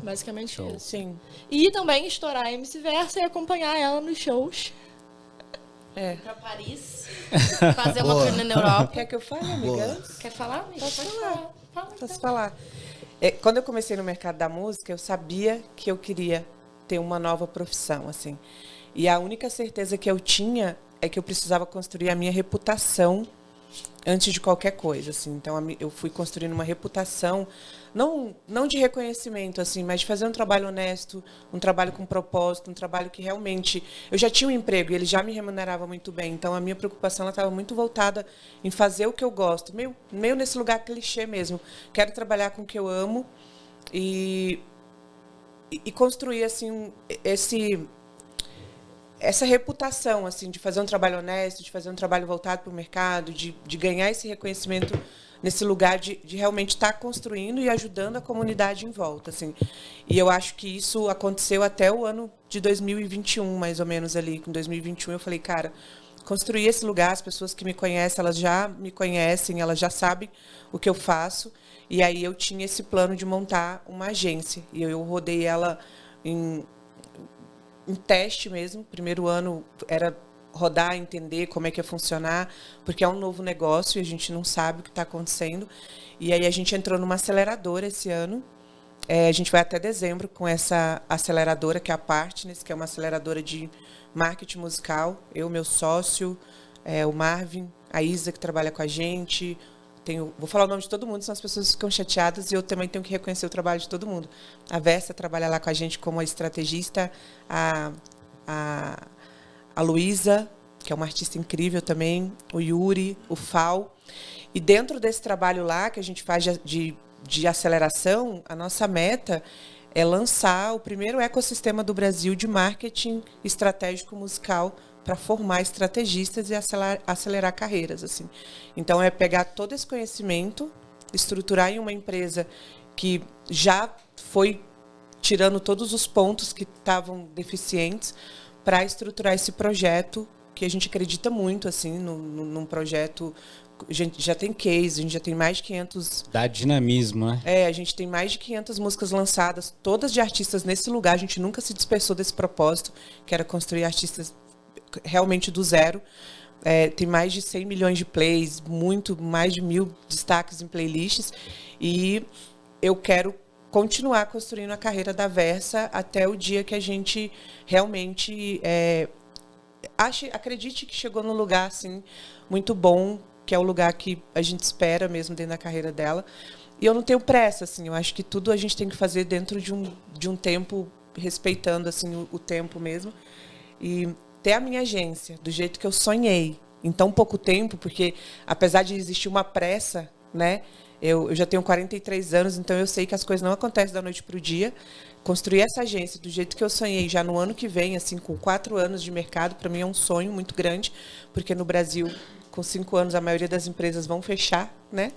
Speaker 3: Basicamente
Speaker 1: Show.
Speaker 3: isso.
Speaker 5: Sim.
Speaker 3: E também estourar a MC Versa e acompanhar ela nos shows.
Speaker 4: Pra Paris, fazer uma turnê na Europa.
Speaker 5: Quer que eu fale, amiga?
Speaker 4: Quer falar, amiga?
Speaker 5: Posso
Speaker 4: Pode
Speaker 5: falar.
Speaker 4: Fala,
Speaker 5: Posso
Speaker 4: então.
Speaker 5: falar? Quando eu comecei no mercado da música, eu sabia que eu queria ter uma nova profissão, assim. E a única certeza que eu tinha é que eu precisava construir a minha reputação antes de qualquer coisa, assim. Então, eu fui construindo uma reputação, não de reconhecimento, assim, mas de fazer um trabalho honesto, um trabalho com propósito, um trabalho que realmente... Eu já tinha um emprego e ele já me remunerava muito bem, então a minha preocupação estava muito voltada em fazer o que eu gosto, meio nesse lugar clichê mesmo. Quero trabalhar com o que eu amo e construir, assim, essa reputação, assim, de fazer um trabalho honesto, de fazer um trabalho voltado para o mercado, de ganhar esse reconhecimento nesse lugar de realmente estar construindo e ajudando a comunidade em volta, assim. E eu acho que isso aconteceu até o ano de 2021, mais ou menos ali. Em 2021 eu falei, cara, construir esse lugar, as pessoas que me conhecem, elas já me conhecem, elas já sabem o que eu faço. E aí eu tinha esse plano de montar uma agência. E eu rodei ela em teste mesmo. Primeiro ano era rodar, entender como é que ia funcionar, porque é um novo negócio e a gente não sabe o que está acontecendo. E aí a gente entrou numa aceleradora esse ano. A gente vai até dezembro com essa aceleradora, que é a Partners, que é uma aceleradora de marketing musical. Eu, meu sócio, o Marvin, a Isa, que trabalha com a gente. Vou falar o nome de todo mundo, senão as pessoas ficam chateadas, e eu também tenho que reconhecer o trabalho de todo mundo. A Versa trabalha lá com a gente como estrategista, a Luísa, que é uma artista incrível também, o Yuri, o Fal. E dentro desse trabalho lá, que a gente faz de aceleração, a nossa meta é lançar o primeiro ecossistema do Brasil de marketing estratégico musical para formar estrategistas e acelerar carreiras, assim. Então, é pegar todo esse conhecimento, estruturar em uma empresa que já foi tirando todos os pontos que estavam deficientes para estruturar esse projeto, que a gente acredita muito, assim, num projeto. A gente já tem case, a gente já tem mais de 500...
Speaker 1: Dá dinamismo, né?
Speaker 5: A gente tem mais de 500 músicas lançadas, todas de artistas nesse lugar. A gente nunca se dispersou desse propósito, que era construir artistas realmente do zero. Tem mais de 100 milhões de plays, mais de 1.000 destaques em playlists. E eu quero continuar construindo a carreira da Versa até o dia que a gente realmente acredite que chegou num lugar assim, muito bom, que é o lugar que a gente espera mesmo dentro da carreira dela. E eu não tenho pressa, assim, eu acho que tudo a gente tem que fazer dentro de um tempo, respeitando assim, o tempo mesmo. E ter a minha agência do jeito que eu sonhei, em tão pouco tempo, porque apesar de existir uma pressa, né, eu já tenho 43 anos, então eu sei que as coisas não acontecem da noite para o dia. Construir essa agência do jeito que eu sonhei já no ano que vem, assim, com 4 anos de mercado, para mim é um sonho muito grande, porque no Brasil, com 5 anos, a maioria das empresas vão fechar, né?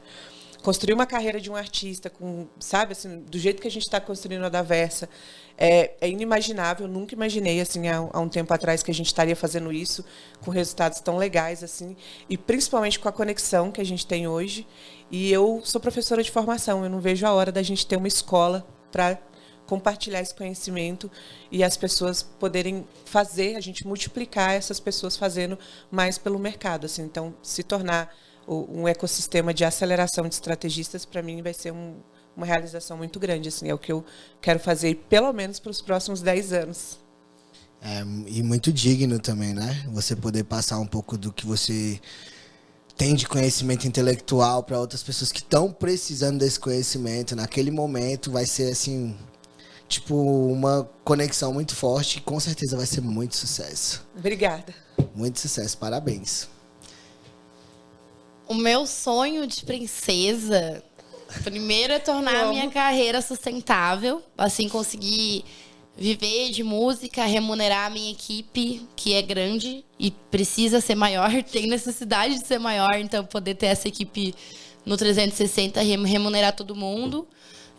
Speaker 5: Construir uma carreira de um artista, sabe, assim, do jeito que a gente está construindo a da Versa, é inimaginável. Eu nunca imaginei, assim, há um tempo atrás, que a gente estaria fazendo isso com resultados tão legais, assim, e principalmente com a conexão que a gente tem hoje. E eu sou professora de formação, eu não vejo a hora da gente ter uma escola para compartilhar esse conhecimento e as pessoas poderem fazer, a gente multiplicar essas pessoas fazendo mais pelo mercado, assim. Então, se tornar um ecossistema de aceleração de estrategistas, para mim, vai ser uma realização muito grande, assim. É o que eu quero fazer, pelo menos, para os próximos 10 anos.
Speaker 2: E muito digno também, né? Você poder passar um pouco do que você tem de conhecimento intelectual para outras pessoas que estão precisando desse conhecimento. Naquele momento, vai ser, assim, tipo, uma conexão muito forte e com certeza vai ser muito sucesso.
Speaker 5: Obrigada.
Speaker 2: Muito sucesso, parabéns.
Speaker 4: O meu sonho de princesa, primeiro, é tornar a minha carreira sustentável, assim, conseguir viver de música, remunerar a minha equipe, que é grande e precisa ser maior, tem necessidade de ser maior, então poder ter essa equipe no 360, remunerar todo mundo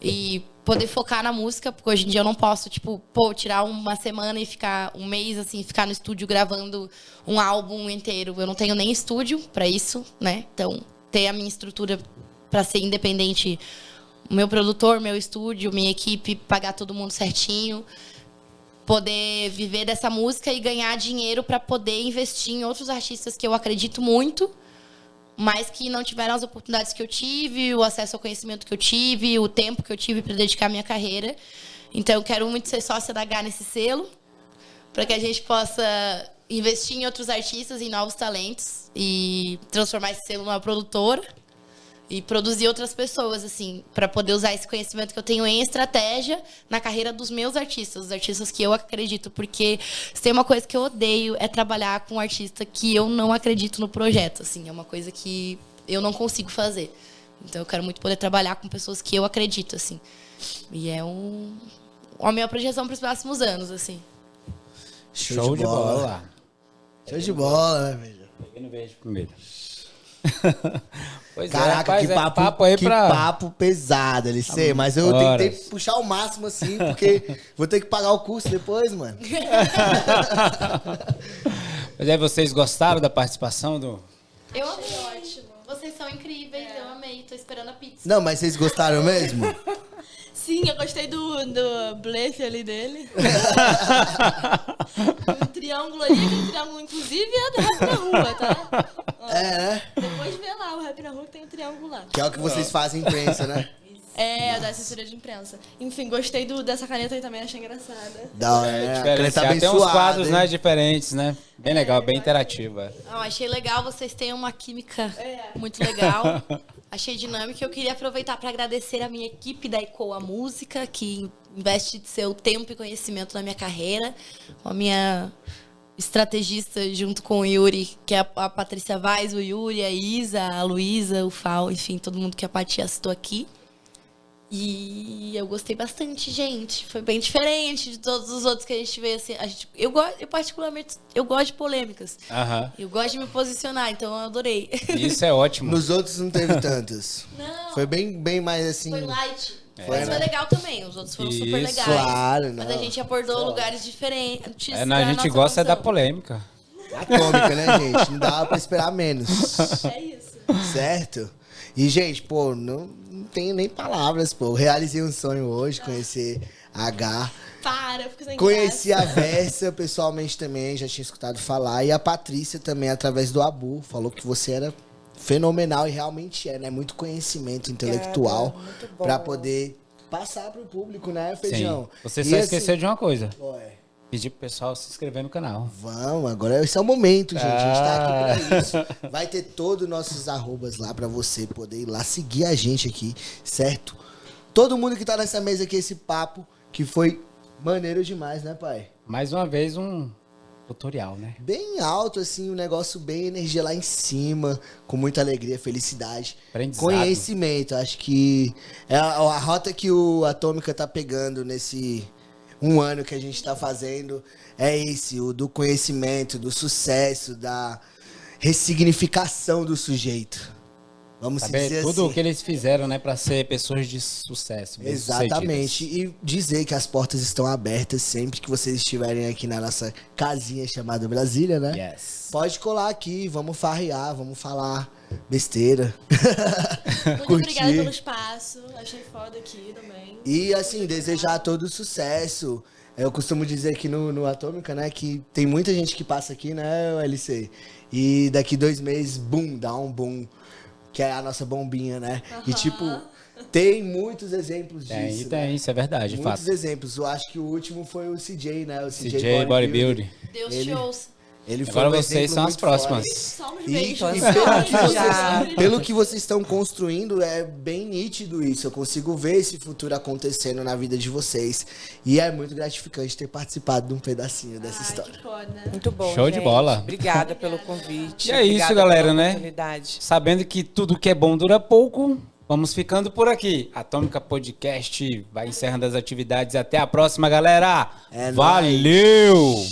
Speaker 4: e poder focar na música, porque hoje em dia eu não posso, tipo, tirar uma semana e ficar um mês, assim, ficar no estúdio gravando um álbum inteiro. Eu não tenho nem estúdio para isso, né? Então, ter a minha estrutura para ser independente, o meu produtor, meu estúdio, minha equipe, pagar todo mundo certinho, poder viver dessa música e ganhar dinheiro para poder investir em outros artistas que eu acredito muito, mas que não tiveram as oportunidades que eu tive, o acesso ao conhecimento que eu tive, o tempo que eu tive para dedicar à minha carreira. Então, eu quero muito ser sócia da H nesse selo, para que a gente possa investir em outros artistas, em novos talentos, e transformar esse selo numa produtora e produzir outras pessoas, assim, para poder usar esse conhecimento que eu tenho em estratégia na carreira dos meus artistas, os artistas que eu acredito, porque se tem uma coisa que eu odeio é trabalhar com um artista que eu não acredito no projeto, assim, é uma coisa que eu não consigo fazer. Então eu quero muito poder trabalhar com pessoas que eu acredito, assim. E é a minha projeção para os próximos anos, assim.
Speaker 2: Show de bola. Show de bola, né, velho?
Speaker 1: Peguei no beijo primeiro. Pois
Speaker 2: caraca,
Speaker 1: rapaz,
Speaker 2: que papo pesado, LC. Mas eu tentei puxar o máximo, assim, porque vou ter que pagar o curso depois, mano.
Speaker 1: Mas aí, vocês gostaram da participação do...
Speaker 4: Eu amei, ótimo. Vocês são incríveis, eu amei. Tô esperando a pizza.
Speaker 2: Não, mas vocês gostaram mesmo?
Speaker 3: Sim, eu gostei do blefe ali dele. O triângulo ali, aquele triângulo, inclusive, é do Rap na Rua, tá? Ó,
Speaker 2: né?
Speaker 3: depois vê lá o Rap na Rua que tem o triângulo lá.
Speaker 2: Que é o que vocês fazem em imprensa, né?
Speaker 3: É, da assessoria de imprensa. Enfim, gostei dessa caneta aí também, achei engraçada.
Speaker 2: Da hora, né? A caneta
Speaker 1: Tem uns
Speaker 2: abençoada,
Speaker 1: quadros,
Speaker 2: hein?
Speaker 1: né, diferentes, né? Bem legal, bem interativa.
Speaker 4: Achei legal, vocês têm uma química muito legal. Achei dinâmica. Eu queria aproveitar para agradecer a minha equipe da Ecoa Música, que investe seu tempo e conhecimento na minha carreira. A minha estrategista junto com o Yuri, que é a Patrícia Vaz, o Yuri, a Isa, a Luísa, o Fal, enfim, todo mundo que a Paty citou aqui. E eu gostei bastante, gente. Foi bem diferente de todos os outros que a gente vê. Assim, eu particularmente, eu gosto de polêmicas. Eu gosto de me posicionar, então eu adorei.
Speaker 1: Isso é ótimo.
Speaker 2: Nos outros não teve tantas.
Speaker 4: Não.
Speaker 2: Foi bem mais assim.
Speaker 4: Foi light.
Speaker 2: Foi,
Speaker 4: Mas
Speaker 2: né?
Speaker 4: foi legal também. Os outros foram super
Speaker 1: Isso,
Speaker 4: legais.
Speaker 2: claro,
Speaker 4: Mas
Speaker 2: não.
Speaker 4: a gente abordou lugares diferentes.
Speaker 1: A
Speaker 4: da
Speaker 1: gente
Speaker 4: nossa
Speaker 1: gosta da
Speaker 4: visão.
Speaker 1: polêmica.
Speaker 2: Atômica, né, gente? Não dava pra esperar menos.
Speaker 3: É isso.
Speaker 2: Certo? E, gente, pô, não tenho nem palavras, pô. Eu realizei um sonho hoje, conhecer a H.
Speaker 3: Para, eu fico sem
Speaker 2: Conheci
Speaker 3: graça.
Speaker 2: a Versa pessoalmente também, já tinha escutado falar. E a Patrícia também, através do Abu, falou que você era fenomenal e realmente é, né? Muito conhecimento intelectual
Speaker 5: muito bom.
Speaker 2: pra poder passar pro público, né, Feijão?
Speaker 1: Sim. Você
Speaker 2: E
Speaker 1: só
Speaker 2: assim,
Speaker 1: esqueceu de uma coisa.
Speaker 2: Ué,
Speaker 1: Pedir pro pessoal se inscrever no canal.
Speaker 2: vamos, agora esse é o momento, gente. A gente tá aqui pra isso. Vai ter todos os nossos arrobas lá pra você poder ir lá seguir a gente aqui, certo? Todo mundo que tá nessa mesa aqui, esse papo, que foi maneiro demais, né, pai?
Speaker 1: Mais uma vez, um tutorial, né?
Speaker 2: Bem alto, assim, um negócio bem energia lá em cima, com muita alegria, felicidade.
Speaker 1: Aprendizado.
Speaker 2: Conhecimento, acho que é a rota que o Atômica tá pegando nesse um ano que a gente tá fazendo, é esse, o do conhecimento, do sucesso, da ressignificação do sujeito. Vamos
Speaker 1: Saber
Speaker 2: dizer
Speaker 1: tudo o
Speaker 2: assim.
Speaker 1: que eles fizeram, né, pra ser pessoas de sucesso.
Speaker 2: Exatamente. E dizer que as portas estão abertas sempre que vocês estiverem aqui na nossa casinha chamada Brasília, né?
Speaker 1: Yes.
Speaker 2: Pode colar aqui, vamos farrear, vamos falar besteira.
Speaker 3: Muito obrigada pelo espaço. Achei foda aqui também.
Speaker 2: E assim, desejar todo sucesso. Eu costumo dizer aqui no Atômica, né, que tem muita gente que passa aqui, né, LC? E daqui 2 meses, boom, dá um boom. Que é a nossa bombinha, né? E tipo, tem muitos exemplos disso.
Speaker 1: Tem, isso é verdade, de
Speaker 2: Muitos
Speaker 1: fato.
Speaker 2: exemplos. Eu acho que o último foi o CJ, né? O
Speaker 1: CJ Bodybuilding.
Speaker 4: Deus
Speaker 2: Ele-
Speaker 4: te ouça.
Speaker 2: Ele foi
Speaker 1: Agora
Speaker 2: um
Speaker 1: vocês
Speaker 2: exemplo
Speaker 1: são as
Speaker 2: muito
Speaker 1: próximas.
Speaker 2: forte.
Speaker 3: Somos
Speaker 2: E,
Speaker 3: mesmo.
Speaker 2: pelo que vocês estão construindo, é bem nítido isso. Eu consigo ver esse futuro acontecendo na vida de vocês. E é muito gratificante ter participado de um pedacinho dessa história.
Speaker 3: Que foda.
Speaker 5: Muito bom.
Speaker 1: Show de
Speaker 5: gente.
Speaker 1: bola.
Speaker 5: Obrigada pelo convite.
Speaker 1: E é isso,
Speaker 5: Obrigada
Speaker 1: galera,
Speaker 5: pela
Speaker 1: né?
Speaker 5: oportunidade.
Speaker 1: Sabendo que tudo que é bom dura pouco, vamos ficando por aqui. Atômica Podcast vai encerrando as atividades. Até a próxima, galera.
Speaker 2: É nóis.
Speaker 1: Valeu!